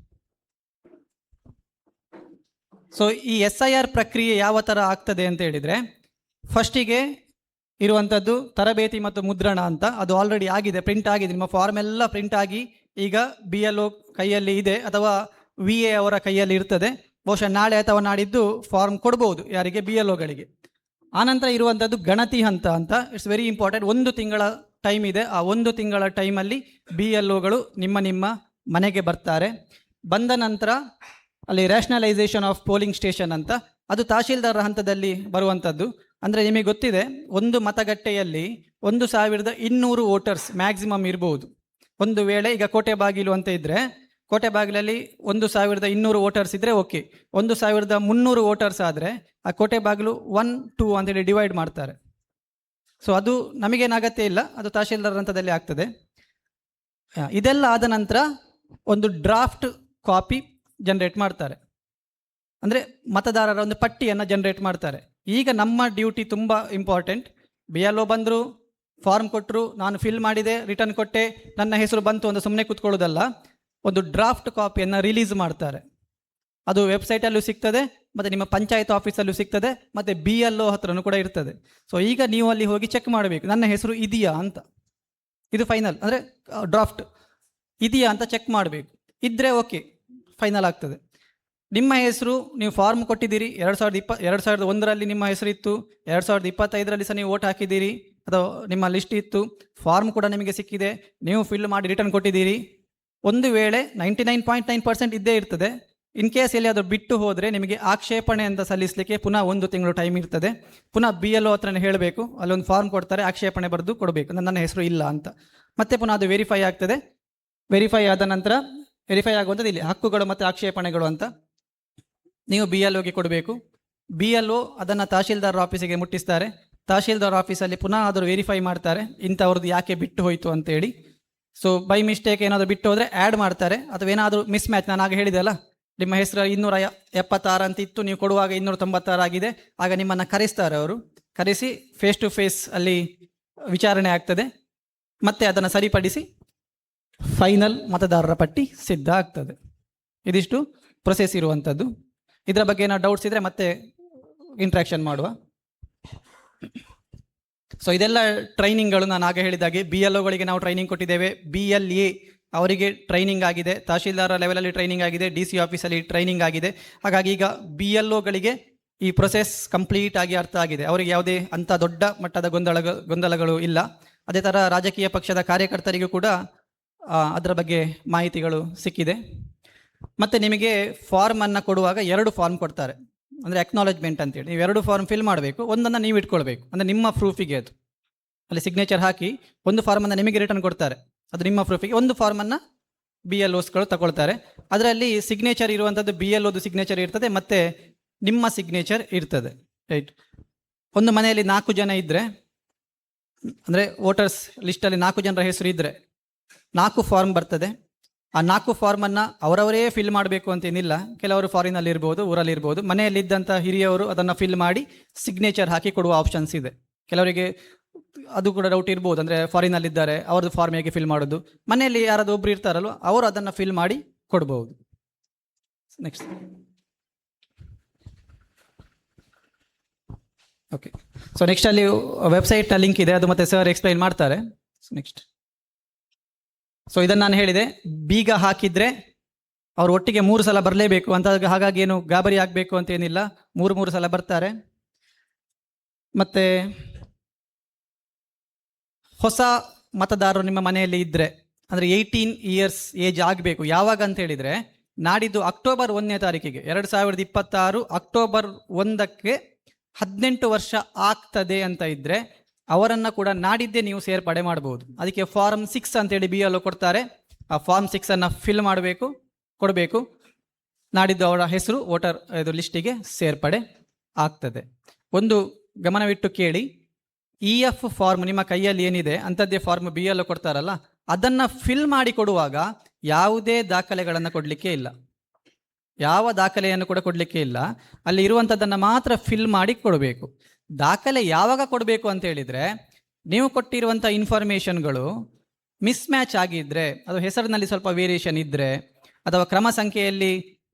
ಸೊ ಈ SIR ಪ್ರಕ್ರಿಯೆ ಯಾವ ಥರ ಆಗ್ತದೆ ಅಂತ ಹೇಳಿದರೆ, ಫಸ್ಟಿಗೆ ಇರುವಂಥದ್ದು ತರಬೇತಿ ಮತ್ತು ಮುದ್ರಣ ಅಂತ. ಅದು ಆಲ್ರೆಡಿ ಆಗಿದೆ, ಪ್ರಿಂಟ್ ಆಗಿದೆ, ನಿಮ್ಮ ಫಾರ್ಮ್ ಎಲ್ಲ ಪ್ರಿಂಟ್ ಆಗಿ ಈಗ BLO ಕೈಯಲ್ಲಿ ಇದೆ ಅಥವಾ VA ಅವರ ಕೈಯಲ್ಲಿ ಇರ್ತದೆ. ಬಹುಶಃ ನಾಳೆ ಅಥವಾ ನಾಡಿದ್ದು ಫಾರ್ಮ್ ಕೊಡ್ಬೋದು ಯಾರಿಗೆ, BLOಗಳಿಗೆ. ಆನಂತರ ಇರುವಂಥದ್ದು ಗಣತಿ ಹಂತ ಅಂತ. It's very important. 1 ತಿಂಗಳ ಟೈಮ್ ಇದೆ. ಆ 1 ತಿಂಗಳ ಟೈಮಲ್ಲಿ BLOಗಳು ನಿಮ್ಮ ಮನೆಗೆ ಬರ್ತಾರೆ. ಬಂದ ನಂತರ ಅಲ್ಲಿ ರ್ಯಾಷನಲೈಸೇಷನ್ ಆಫ್ ಪೋಲಿಂಗ್ ಸ್ಟೇಷನ್ ಅಂತ, ಅದು ತಹಶೀಲ್ದಾರರ ಹಂತದಲ್ಲಿ ಬರುವಂಥದ್ದು. ಅಂದರೆ ನಿಮಗೆ ಗೊತ್ತಿದೆ, ಒಂದು ಮತಗಟ್ಟೆಯಲ್ಲಿ 1200 ವೋಟರ್ಸ್ ಮ್ಯಾಕ್ಸಿಮಮ್ ಇರ್ಬೋದು. ಒಂದು ವೇಳೆ ಈಗ ಕೋಟೆಬಾಗಿಲು ಅಂತ ಇದ್ದರೆ, ಕೋಟೆಬಾಗಿಲಲ್ಲಿ 1200 ವೋಟರ್ಸ್ ಇದ್ದರೆ ಓಕೆ. 1300 ವೋಟರ್ಸ್ ಆದರೆ ಆ ಕೋಟೆಬಾಗಿಲು 1, 2 ಅಂತೇಳಿ ಡಿವೈಡ್ ಮಾಡ್ತಾರೆ. ಸೊ ಅದು ನಮಗೇನು ಅಗತ್ಯ ಇಲ್ಲ, ಅದು ತಹಶೀಲ್ದಾರ್ ಹಂತದಲ್ಲಿ ಆಗ್ತದೆ. ಇದೆಲ್ಲ ಆದ ನಂತರ ಒಂದು ಡ್ರಾಫ್ಟ್ ಕಾಪಿ ಜನರೇಟ್ ಮಾಡ್ತಾರೆ, ಅಂದರೆ ಮತದಾರರ ಒಂದು ಪಟ್ಟಿಯನ್ನು ಜನರೇಟ್ ಮಾಡ್ತಾರೆ. ಈಗ ನಮ್ಮ ಡ್ಯೂಟಿ ತುಂಬ ಇಂಪಾರ್ಟೆಂಟ್. BLO ಬಂದರು, ಫಾರ್ಮ್ ಕೊಟ್ಟರು, ನಾನು ಫಿಲ್ ಮಾಡಿದೆ, ರಿಟರ್ನ್ ಕೊಟ್ಟೆ, ನನ್ನ ಹೆಸರು ಬಂತು ಅಂತ ಸುಮ್ಮನೆ ಕೂತ್ಕೊಳ್ಳೋದಲ್ಲ. ಒಂದು ಡ್ರಾಫ್ಟ್ ಕಾಪಿಯನ್ನು ರಿಲೀಸ್ ಮಾಡ್ತಾರೆ. ಅದು ವೆಬ್ಸೈಟಲ್ಲೂ ಸಿಗ್ತದೆ, ಮತ್ತು ನಿಮ್ಮ ಪಂಚಾಯತ್ ಆಫೀಸಲ್ಲೂ ಸಿಗ್ತದೆ, ಮತ್ತು BLO ಹತ್ರನೂ ಕೂಡ ಇರ್ತದೆ. ಸೊ ಈಗ ನೀವು ಅಲ್ಲಿ ಹೋಗಿ ಚೆಕ್ ಮಾಡಬೇಕು, ನನ್ನ ಹೆಸರು ಇದೆಯಾ ಅಂತ. ಇದು ಫೈನಲ್, ಅಂದರೆ ಡ್ರಾಫ್ಟ್ ಇದೆಯಾ ಅಂತ ಚೆಕ್ ಮಾಡಬೇಕು. ಇದ್ದರೆ ಓಕೆ, ಫೈನಲ್ ಆಗ್ತದೆ. ನಿಮ್ಮ ಹೆಸರು, ನೀವು ಫಾರ್ಮ್ ಕೊಟ್ಟಿದ್ದೀರಿ, 2001ರಲ್ಲಿ ನಿಮ್ಮ ಹೆಸರು ಇತ್ತು, 2025ರಲ್ಲಿ ಸಹ ನೀವು ವೋಟ್ ಹಾಕಿದ್ದೀರಿ ಅಥವಾ ನಿಮ್ಮ ಲಿಸ್ಟ್ ಇತ್ತು, ಫಾರ್ಮ್ ಕೂಡ ನಿಮಗೆ ಸಿಕ್ಕಿದೆ, ನೀವು ಫಿಲ್ ಮಾಡಿ ರಿಟರ್ನ್ ಕೊಟ್ಟಿದ್ದೀರಿ. ಒಂದು ವೇಳೆ 99.9% ಇದ್ದೇ ಇರ್ತದೆ. ಇನ್ ಕೇಸ್ ಎಲ್ಲಿ ಅದು ಬಿಟ್ಟು ಹೋದರೆ ನಿಮಗೆ ಆಕ್ಷೇಪಣೆ ಅಂತ ಸಲ್ಲಿಸಲಿಕ್ಕೆ ಪುನಃ 1 ತಿಂಗಳು ಟೈಮ್ ಇರ್ತದೆ. ಪುನಃ BLO ಹತ್ರನೇ ಹೇಳಬೇಕು, ಅಲ್ಲೊಂದು ಫಾರ್ಮ್ ಕೊಡ್ತಾರೆ, ಆಕ್ಷೇಪಣೆ ಬರೆದು ಕೊಡಬೇಕು, ನನ್ನ ಹೆಸರು ಇಲ್ಲ ಅಂತ. ಮತ್ತೆ ಪುನಃ ಅದು ವೆರಿಫೈ ಆಗ್ತದೆ. ವೆರಿಫೈ ಆದ ನಂತರ, ವೆರಿಫೈ ಆಗುವಂಥದ್ದು ಇಲ್ಲಿ ಹಕ್ಕುಗಳು ಮತ್ತು ಆಕ್ಷೇಪಣೆಗಳು ಅಂತ ನೀವು BLOಗೆ ಕೊಡಬೇಕು. BLO ಅದನ್ನು ತಹಶೀಲ್ದಾರ್ ಆಫೀಸಿಗೆ ಮುಟ್ಟಿಸ್ತಾರೆ. ತಹಶೀಲ್ದಾರ್ ಆಫೀಸಲ್ಲಿ ಪುನಃ ಆದರೂ ವೆರಿಫೈ ಮಾಡ್ತಾರೆ, ಇಂಥವ್ರದ್ದು ಯಾಕೆ ಬಿಟ್ಟು ಹೋಯಿತು ಅಂತೇಳಿ. ಸೊ ಬೈ ಮಿಸ್ಟೇಕ್ ಏನಾದರೂ ಬಿಟ್ಟು ಹೋದರೆ ಆ್ಯಡ್ ಮಾಡ್ತಾರೆ, ಅಥವಾ ಏನಾದರೂ ಮಿಸ್ ಮ್ಯಾಚ್, ನಾನು ಆಗ ಹೇಳಿದೆ ಅಲ್ಲ, ನಿಮ್ಮ ಹೆಸರು 276 ಅಂತ ಇತ್ತು, ನೀವು ಕೊಡುವಾಗ 296 ಆಗಿದೆ, ಆಗ ನಿಮ್ಮನ್ನು ಕರೆಸ್ತಾರೆ. ಅವರು ಕರೆಸಿ ಫೇಸ್ ಟು ಫೇಸ್ ಅಲ್ಲಿ ವಿಚಾರಣೆ ಆಗ್ತದೆ, ಮತ್ತೆ ಅದನ್ನು ಸರಿಪಡಿಸಿ ಫೈನಲ್ ಮತದಾರರ ಪಟ್ಟಿ ಸಿದ್ಧ ಆಗ್ತದೆ. ಇದಿಷ್ಟು ಪ್ರೊಸೆಸ್ ಇರುವಂಥದ್ದು. ಇದರ ಬಗ್ಗೆ ಏನಾದ್ರು ಡೌಟ್ಸ್ ಇದ್ದರೆ ಮತ್ತೆ ಇಂಟ್ರಾಕ್ಷನ್ ಮಾಡುವ. ಸೊ ಇದೆಲ್ಲ ಟ್ರೈನಿಂಗ್ಗಳು ನಾನು ಆಗ ಹೇಳಿದಾಗೆ BLOಗಳಿಗೆ ನಾವು ಟ್ರೈನಿಂಗ್ ಕೊಟ್ಟಿದ್ದೇವೆ. BLA ಅವರಿಗೆ ಟ್ರೈನಿಂಗ್ ಆಗಿದೆ, ತಹಶೀಲ್ದಾರ ಲೆವೆಲಲ್ಲಿ ಟ್ರೈನಿಂಗ್ ಆಗಿದೆ, DC ಆಫೀಸಲ್ಲಿ ಟ್ರೈನಿಂಗ್ ಆಗಿದೆ. ಹಾಗಾಗಿ ಈಗ BLOಗಳಿಗೆ ಈ ಪ್ರೊಸೆಸ್ ಕಂಪ್ಲೀಟ್ ಆಗಿ ಅರ್ಥ ಆಗಿದೆ. ಅವರಿಗೆ ಯಾವುದೇ ಅಂಥ ದೊಡ್ಡ ಮಟ್ಟದ ಗೊಂದಲಗಳು ಇಲ್ಲ. ಅದೇ ಥರ ರಾಜಕೀಯ ಪಕ್ಷದ ಕಾರ್ಯಕರ್ತರಿಗೂ ಕೂಡ ಅದರ ಬಗ್ಗೆ ಮಾಹಿತಿಗಳು ಸಿಕ್ಕಿದೆ. ಮತ್ತು ನಿಮಗೆ ಫಾರ್ಮನ್ನು ಕೊಡುವಾಗ 2 ಫಾರ್ಮ್ ಕೊಡ್ತಾರೆ, ಅಂದರೆ ಅಕ್ನಾಲೆಜ್ಮೆಂಟ್ ಅಂತೇಳಿ. ನೀವು 2 ಫಾರ್ಮ್ ಫಿಲ್ ಮಾಡಬೇಕು, ಒಂದನ್ನು ನೀವು ಇಟ್ಕೊಳ್ಬೇಕು, ಅಂದರೆ ನಿಮ್ಮ ಪ್ರೂಫಿಗೆ. ಅದು ಅಲ್ಲಿ ಸಿಗ್ನೇಚರ್ ಹಾಕಿ ಒಂದು ಫಾರ್ಮನ್ನು ನಿಮಗೆ ರಿಟರ್ನ್ ಕೊಡ್ತಾರೆ, ಅದು ನಿಮ್ಮ ಪ್ರೂಫಿಗೆ. ಒಂದು ಫಾರ್ಮನ್ನು BLOಸ್ಗಳು ತಗೊಳ್ತಾರೆ. ಅದರಲ್ಲಿ ಸಿಗ್ನೇಚರ್ ಇರುವಂಥದ್ದು BLOದು ಸಿಗ್ನೇಚರ್ ಇರ್ತದೆ, ಮತ್ತು ನಿಮ್ಮ ಸಿಗ್ನೇಚರ್ ಇರ್ತದೆ, ರೈಟ್. ಒಂದು ಮನೆಯಲ್ಲಿ 4 ಜನ ಇದ್ದರೆ, ಅಂದರೆ ವೋಟರ್ಸ್ ಲಿಸ್ಟಲ್ಲಿ 4 ಜನರ ಹೆಸರು ಇದ್ದರೆ 4 ಫಾರ್ಮ್ ಬರ್ತದೆ. ಆ 4 ಫಾರ್ಮನ್ನು ಅವರವರೇ ಫಿಲ್ ಮಾಡಬೇಕು ಅಂತೇನಿಲ್ಲ. ಕೆಲವರು ಫಾರಿನಲ್ಲಿ ಇರ್ಬೋದು, ಊರಲ್ಲಿ ಇರ್ಬೋದು, ಮನೆಯಲ್ಲಿದ್ದಂಥ ಹಿರಿಯವರು ಅದನ್ನು ಫಿಲ್ ಮಾಡಿ ಸಿಗ್ನೇಚರ್ ಹಾಕಿ ಕೊಡುವ ಆಪ್ಷನ್ಸ್ ಇದೆ. ಕೆಲವರಿಗೆ ಅದು ಕೂಡ ಡೌಟ್ ಇರ್ಬೋದು, ಅಂದರೆ ಫಾರಿನಲ್ಲಿದ್ದಾರೆ, ಅವ್ರದ್ದು ಫಾರ್ಮ್ ಹೇಗೆ ಫಿಲ್ ಮಾಡೋದು. ಮನೆಯಲ್ಲಿ ಯಾರಾದರೂ ಒಬ್ರು ಇರ್ತಾರಲ್ವ, ಅವರು ಅದನ್ನು ಫಿಲ್ ಮಾಡಿ ಕೊಡ್ಬೋದು. Next, okay. ಸೊ ನೆಕ್ಸ್ಟ್ ಅಲ್ಲಿ ವೆಬ್ಸೈಟ್ನ ಲಿಂಕ್ ಇದೆ, ಅದು ಮತ್ತೆ ಸರ್ ಎಕ್ಸ್ಪ್ಲೈನ್ ಮಾಡ್ತಾರೆ. ನೆಕ್ಸ್ಟ್, ಸೊ ಇದನ್ನು ನಾನು ಹೇಳಿದೆ, ಬೀಗ ಹಾಕಿದರೆ ಅವರು ಒಟ್ಟಿಗೆ 3 ಸಲ ಬರಲೇಬೇಕು ಅಂತ. ಹಾಗಾಗಿ ಏನು ಗಾಬರಿ ಆಗಬೇಕು ಅಂತ ಏನಿಲ್ಲ, 3 ಸಲ ಬರ್ತಾರೆ. ಮತ್ತು ಹೊಸ ಮತದಾರರು ನಿಮ್ಮ ಮನೆಯಲ್ಲಿ ಇದ್ದರೆ, ಅಂದರೆ 18 ಇಯರ್ಸ್ ಏಜ್ ಆಗಬೇಕು. ಯಾವಾಗ ಅಂತ ಹೇಳಿದರೆ, ನಾಡಿದ್ದು ಅಕ್ಟೋಬರ್ 1ನೇ ತಾರೀಕಿಗೆ 2026 ಅಕ್ಟೋಬರ್ 1ಕ್ಕೆ 18 ವರ್ಷ ಆಗ್ತದೆ ಅಂತ ಇದ್ದರೆ ಅವರನ್ನು ಕೂಡ ನಾಡಿದ್ದೇ ನೀವು ಸೇರ್ಪಡೆ ಮಾಡ್ಬೋದು. ಅದಕ್ಕೆ ಫಾರ್ಮ್ 6 ಅಂತೇಳಿ BLO ಕೊಡ್ತಾರೆ. ಆ ಫಾರ್ಮ್ 6 ಫಿಲ್ ಮಾಡಬೇಕು, ಕೊಡಬೇಕು. ನಾಡಿದ್ದು ಅವರ ಹೆಸರು ವೋಟರ್ ಇದು ಲಿಸ್ಟಿಗೆ ಸೇರ್ಪಡೆ ಆಗ್ತದೆ. ಒಂದು ಗಮನವಿಟ್ಟು ಕೇಳಿ, EF ಫಾರ್ಮ್ ನಿಮ್ಮ ಕೈಯಲ್ಲಿ ಏನಿದೆ ಅಂಥದ್ದೇ ಫಾರ್ಮ್ BLO ಕೊಡ್ತಾರಲ್ಲ, ಅದನ್ನು ಫಿಲ್ ಮಾಡಿ ಕೊಡುವಾಗ ಯಾವುದೇ ದಾಖಲೆಗಳನ್ನು ಕೊಡಲಿಕ್ಕೆ ಇಲ್ಲ, ಯಾವ ದಾಖಲೆಯನ್ನು ಕೂಡ ಕೊಡಲಿಕ್ಕೆ ಇಲ್ಲ. ಅಲ್ಲಿ ಇರುವಂಥದ್ದನ್ನು ಮಾತ್ರ ಫಿಲ್ ಮಾಡಿ ಕೊಡಬೇಕು. ದಾಖಲೆ ಯಾವಾಗ ಕೊಡಬೇಕು ಅಂತ ಹೇಳಿದರೆ, ನೀವು ಕೊಟ್ಟಿರುವಂಥ ಇನ್ಫಾರ್ಮೇಷನ್ಗಳು ಮಿಸ್ ಮ್ಯಾಚ್ ಆಗಿದ್ದರೆ, ಅದು ಹೆಸರಿನಲ್ಲಿ ಸ್ವಲ್ಪ ವೇರಿಯೇಷನ್ ಇದ್ದರೆ ಅಥವಾ ಕ್ರಮ ಸಂಖ್ಯೆಯಲ್ಲಿ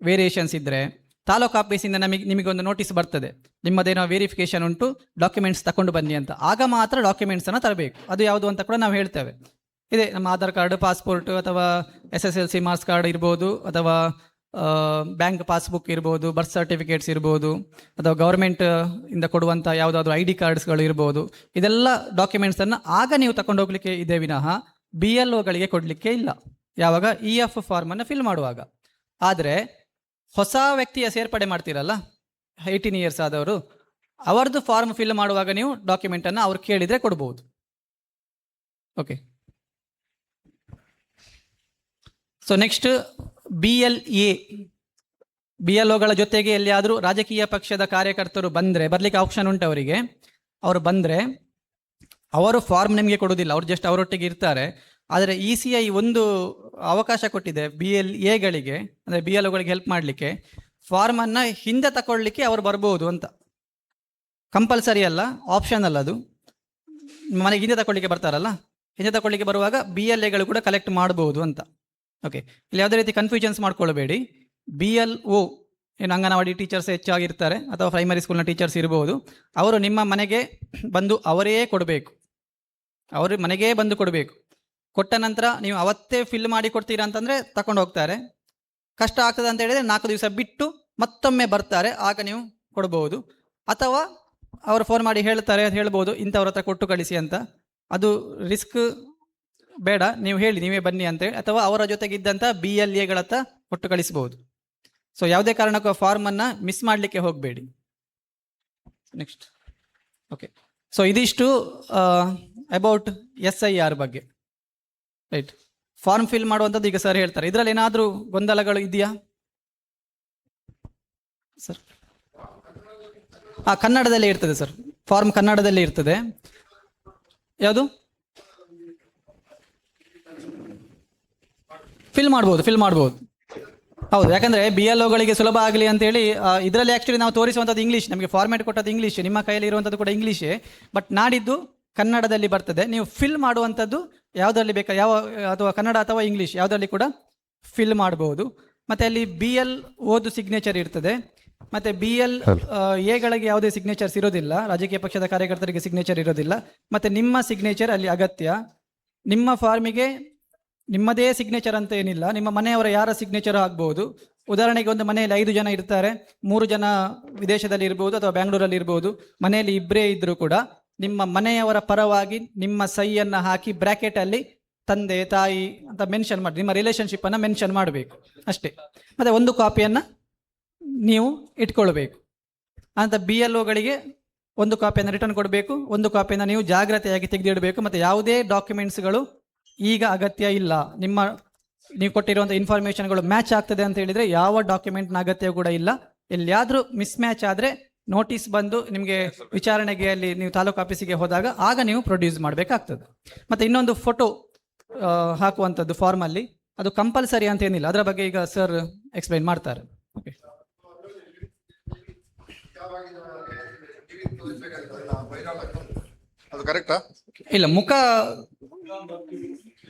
ವೇರಿಯೇಷನ್ಸ್ ಇದ್ದರೆ, ತಾಲೂಕು ಆಫೀಸಿಂದ ನಿಮಗೊಂದು ನೋಟಿಸ್ ಬರ್ತದೆ, ನಿಮ್ಮದೇನೋ ವೆರಿಫಿಕೇಶನ್ ಉಂಟು, ಡಾಕ್ಯುಮೆಂಟ್ಸ್ ತಗೊಂಡು ಬನ್ನಿ ಅಂತ. ಆಗ ಮಾತ್ರ ಡಾಕ್ಯುಮೆಂಟ್ಸನ್ನು ತರಬೇಕು. ಅದು ಯಾವುದು ಅಂತ ಕೂಡ ನಾವು ಹೇಳ್ತೇವೆ. ಇದೆ ನಮ್ಮ ಆಧಾರ್ ಕಾರ್ಡ್, ಪಾಸ್ಪೋರ್ಟ್ ಅಥವಾ SSLC ಮಾರ್ಕ್ಸ್ ಕಾರ್ಡ್ ಇರ್ಬೋದು, ಅಥವಾ ಬ್ಯಾಂಕ್ ಪಾಸ್ಬುಕ್ ಇರ್ಬೋದು, ಬರ್ತ್ ಸರ್ಟಿಫಿಕೇಟ್ಸ್ ಇರ್ಬೋದು, ಅಥವಾ ಗೌರ್ಮೆಂಟ್ ಇಂದ ಕೊಡುವಂಥ ಯಾವುದಾದ್ರೂ ID ಕಾರ್ಡ್ಸ್ಗಳು ಇರ್ಬೋದು. ಇದೆಲ್ಲ ಡಾಕ್ಯುಮೆಂಟ್ಸನ್ನು ಆಗ ನೀವು ತಗೊಂಡು ಹೋಗ್ಲಿಕ್ಕೆ ಇದೆ ವಿನಃ BLOಗಳಿಗೆ ಕೊಡಲಿಕ್ಕೆ ಇಲ್ಲ, ಯಾವಾಗ EF ಫಾರ್ಮನ್ನು ಫಿಲ್ ಮಾಡುವಾಗ. ಆದರೆ ಹೊಸ ವ್ಯಕ್ತಿಯ ಸೇರ್ಪಡೆ ಮಾಡ್ತೀರಲ್ಲ, 18 ಇಯರ್ಸ್ ಆದವರು, ಅವರದ್ದು ಫಾರ್ಮ್ ಫಿಲ್ ಮಾಡುವಾಗ ನೀವು ಡಾಕ್ಯುಮೆಂಟನ್ನು ಅವ್ರು ಕೇಳಿದರೆ ಕೊಡ್ಬೋದು. ಓಕೆ. So next BLA. BLOಗಳ ಜೊತೆಗೆ ಎಲ್ಲಿಯಾದರೂ ರಾಜಕೀಯ ಪಕ್ಷದ ಕಾರ್ಯಕರ್ತರು ಬರಲಿಕ್ಕೆ ಆಪ್ಷನ್ ಉಂಟು ಅವರಿಗೆ. ಅವರು ಬಂದರೆ ಅವರು ಫಾರ್ಮ್ ನಿಮಗೆ ಕೊಡೋದಿಲ್ಲ, ಅವ್ರು ಜಸ್ಟ್ ಅವರೊಟ್ಟಿಗೆ ಇರ್ತಾರೆ. ಆದರೆ ECI ಒಂದು ಅವಕಾಶ ಕೊಟ್ಟಿದೆ BLAಗಳಿಗೆ, ಅಂದರೆ BLOಗಳಿಗೆ ಹೆಲ್ಪ್ ಮಾಡಲಿಕ್ಕೆ. ಫಾರ್ಮನ್ನು ಹಿಂದೆ ತಗೊಳ್ಳಿಕ್ಕೆ ಅವರು ಬರ್ಬೋದು ಅಂತ. ಕಂಪಲ್ಸರಿ ಅಲ್ಲ, ಆಪ್ಷನಲ್ ಅದು. ಮನೆಗೆ ಹಿಂದೆ ತಗೊಳ್ಳಿಕ್ಕೆ ಬರ್ತಾರಲ್ಲ, ಹಿಂದೆ ತಗೊಳ್ಳಿಕ್ಕೆ ಬರುವಾಗ BLAಗಳು ಕೂಡ ಕಲೆಕ್ಟ್ ಮಾಡ್ಬೋದು ಅಂತ. ಓಕೆ. ಇಲ್ಲಿ ಯಾವುದೇ ರೀತಿ ಕನ್ಫ್ಯೂಷನ್ಸ್ ಮಾಡ್ಕೊಳ್ಬೇಡಿ. BLO ಏನು ಅಂಗನವಾಡಿ ಟೀಚರ್ಸ್ ಹೆಚ್ಚಾಗಿರ್ತಾರೆ, ಅಥವಾ ಪ್ರೈಮರಿ ಸ್ಕೂಲ್ನ ಟೀಚರ್ಸ್ ಇರ್ಬೋದು, ಅವರು ನಿಮ್ಮ ಮನೆಗೆ ಬಂದು ಅವರೇ ಕೊಡಬೇಕು, ಅವರು ಮನೆಗೇ ಬಂದು ಕೊಡಬೇಕು. ಕೊಟ್ಟ ನಂತರ ನೀವು ಅವತ್ತೇ ಫಿಲ್ ಮಾಡಿ ಕೊಡ್ತೀರಾ ಅಂತಂದರೆ ತಗೊಂಡು ಹೋಗ್ತಾರೆ. ಕಷ್ಟ ಆಗ್ತದೆ ಅಂತ ಹೇಳಿದರೆ 4 ದಿವಸ ಬಿಟ್ಟು ಮತ್ತೊಮ್ಮೆ ಬರ್ತಾರೆ, ಆಗ ನೀವು ಕೊಡ್ಬೋದು. ಅಥವಾ ಅವರು ಫೋನ್ ಮಾಡಿ ಹೇಳ್ಬೋದು ಇಂಥವ್ರ ಹತ್ರ ಕೊಟ್ಟು ಕಳಿಸಿ ಅಂತ. ಅದು ರಿಸ್ಕ್ ಬೇಡ, ನೀವು ಹೇಳಿ ನೀವೇ ಬನ್ನಿ ಅಂತೇಳಿ, ಅಥವಾ ಅವರ ಜೊತೆಗಿದ್ದಂಥ BLAಗಳ ಹತ್ರ ಕೊಟ್ಟು ಕಳಿಸ್ಬೋದು. ಸೊ ಯಾವುದೇ ಕಾರಣಕ್ಕೂ ಫಾರ್ಮನ್ನು ಮಿಸ್ ಮಾಡಲಿಕ್ಕೆ ಹೋಗಬೇಡಿ. ನೆಕ್ಸ್ಟ್. ಓಕೆ. ಸೊ ಇದಿಷ್ಟು ಅಬೌಟ್ SIR ಬಗ್ಗೆ. ರೈಟ್. ಫಾರ್ಮ್ ಫಿಲ್ ಮಾಡುವಂಥದ್ದು ಈಗ ಸರ್ ಹೇಳ್ತಾರೆ. ಇದರಲ್ಲಿ ಏನಾದರೂ ಗೊಂದಲಗಳು ಇದೆಯಾ ಸರ್? ಕನ್ನಡದಲ್ಲೇ ಇರ್ತದೆ ಸರ್, ಫಾರ್ಮ್ ಕನ್ನಡದಲ್ಲೇ ಇರ್ತದೆ. ಯಾವುದು ಫಿಲ್ ಮಾಡ್ಬೋದು. ಹೌದು, ಯಾಕಂದರೆ BLOಗಳಿಗೆ ಸುಲಭ ಆಗಲಿ ಅಂತೇಳಿ ಇದರಲ್ಲಿ ಆ್ಯಕ್ಚುಲಿ ನಾವು ತೋರಿಸುವಂಥದ್ದು ಇಂಗ್ಲೀಷ್, ನಮಗೆ ಫಾರ್ಮ್ಯಾಟ್ ಕೊಟ್ಟದ್ದು ಇಂಗ್ಲೀಷ್, ನಿಮ್ಮ ಕೈಯಲ್ಲಿ ಇರುವಂಥದ್ದು ಕೂಡ ಇಂಗ್ಲೀಷೇ. ಬಟ್ ನಾಡಿದ್ದು ಕನ್ನಡದಲ್ಲಿ ಬರ್ತದೆ. ನೀವು ಫಿಲ್ ಮಾಡುವಂಥದ್ದು ಯಾವುದರಲ್ಲಿ ಬೇಕಾ, ಅಥವಾ ಕನ್ನಡ ಅಥವಾ ಇಂಗ್ಲೀಷ್ ಯಾವುದರಲ್ಲಿ ಕೂಡ ಫಿಲ್ ಮಾಡ್ಬೋದು. ಮತ್ತು ಅಲ್ಲಿ BLOದು ಸಿಗ್ನೇಚರ್ ಇರ್ತದೆ. ಮತ್ತು BLAಗಳಿಗೆ ಯಾವುದೇ ಸಿಗ್ನೇಚರ್ಸ್ ಇರೋದಿಲ್ಲ, ರಾಜಕೀಯ ಪಕ್ಷದ ಕಾರ್ಯಕರ್ತರಿಗೆ ಸಿಗ್ನೇಚರ್ ಇರೋದಿಲ್ಲ. ಮತ್ತು ನಿಮ್ಮ ಸಿಗ್ನೇಚರ್ ಅಲ್ಲಿ ಅಗತ್ಯ. ನಿಮ್ಮ ಫಾರ್ಮಿಗೆ ನಿಮ್ಮದೇ ಸಿಗ್ನೇಚರ್ ಅಂತ ಏನಿಲ್ಲ, ನಿಮ್ಮ ಮನೆಯವರ ಯಾರ ಸಿಗ್ನೇಚರ್ ಆಗ್ಬೋದು. ಉದಾಹರಣೆಗೆ ಒಂದು ಮನೆಯಲ್ಲಿ 5 ಜನ ಇರ್ತಾರೆ, 3 ಜನ ವಿದೇಶದಲ್ಲಿ ಇರ್ಬೋದು ಅಥವಾ ಬ್ಯಾಂಗ್ಳೂರಲ್ಲಿ ಇರ್ಬೋದು. ಮನೆಯಲ್ಲಿ ಇಬ್ಬರೇ ಇದ್ದರೂ ಕೂಡ ನಿಮ್ಮ ಮನೆಯವರ ಪರವಾಗಿ ನಿಮ್ಮ ಸಹಿಯನ್ನು ಹಾಕಿ ಬ್ರ್ಯಾಕೆಟಲ್ಲಿ ತಂದೆ ತಾಯಿ ಅಂತ ಮೆನ್ಷನ್ ಮಾಡಿ, ನಿಮ್ಮ ರಿಲೇಷನ್ಶಿಪ್ಪನ್ನು ಮೆನ್ಷನ್ ಮಾಡಬೇಕು ಅಷ್ಟೇ. ಮತ್ತು ಒಂದು ಕಾಪಿಯನ್ನು ನೀವು ಇಟ್ಕೊಳ್ಬೇಕು ಅಂತ. BLOಗಳಿಗೆ ಒಂದು ಕಾಪಿಯನ್ನು ರಿಟರ್ನ್ ಕೊಡಬೇಕು, ಒಂದು ಕಾಪಿಯನ್ನು ನೀವು ಜಾಗ್ರತೆಯಾಗಿ ತೆಗೆದಿಡಬೇಕು. ಮತ್ತು ಯಾವುದೇ ಡಾಕ್ಯುಮೆಂಟ್ಸ್ಗಳು ಈಗ ಅಗತ್ಯ ಇಲ್ಲ. ನೀವು ಕೊಟ್ಟಿರುವಂಥ ಇನ್ಫಾರ್ಮೇಷನ್ಗಳು ಮ್ಯಾಚ್ ಆಗ್ತದೆ ಅಂತ ಹೇಳಿದರೆ ಯಾವ ಡಾಕ್ಯುಮೆಂಟ್ನ ಅಗತ್ಯ ಕೂಡ ಇಲ್ಲ. ಎಲ್ಲಿಯಾದರೂ ಮಿಸ್ ಮ್ಯಾಚ್ ಆದರೆ ನೋಟಿಸ್ ಬಂದು ನಿಮಗೆ ವಿಚಾರಣೆಗೆ ಅಲ್ಲಿ ನೀವು ತಾಲೂಕು ಆಫೀಸಿಗೆ ಹೋದಾಗ ಆಗ ನೀವು ಪ್ರೊಡ್ಯೂಸ್ ಮಾಡಬೇಕಾಗ್ತದೆ. ಮತ್ತು ಇನ್ನೊಂದು ಫೋಟೋ ಹಾಕುವಂಥದ್ದು ಫಾರ್ಮಲ್ಲಿ, ಅದು ಕಂಪಲ್ಸರಿ ಅಂತ ಏನಿಲ್ಲ. ಅದರ ಬಗ್ಗೆ ಈಗ ಸರ್ ಎಕ್ಸ್ಪ್ಲೈನ್ ಮಾಡ್ತಾರೆ. ಓಕೆ. ಅದು ಕರೆಕ್ಟಾ? ಇಲ್ಲ, ಮುಖ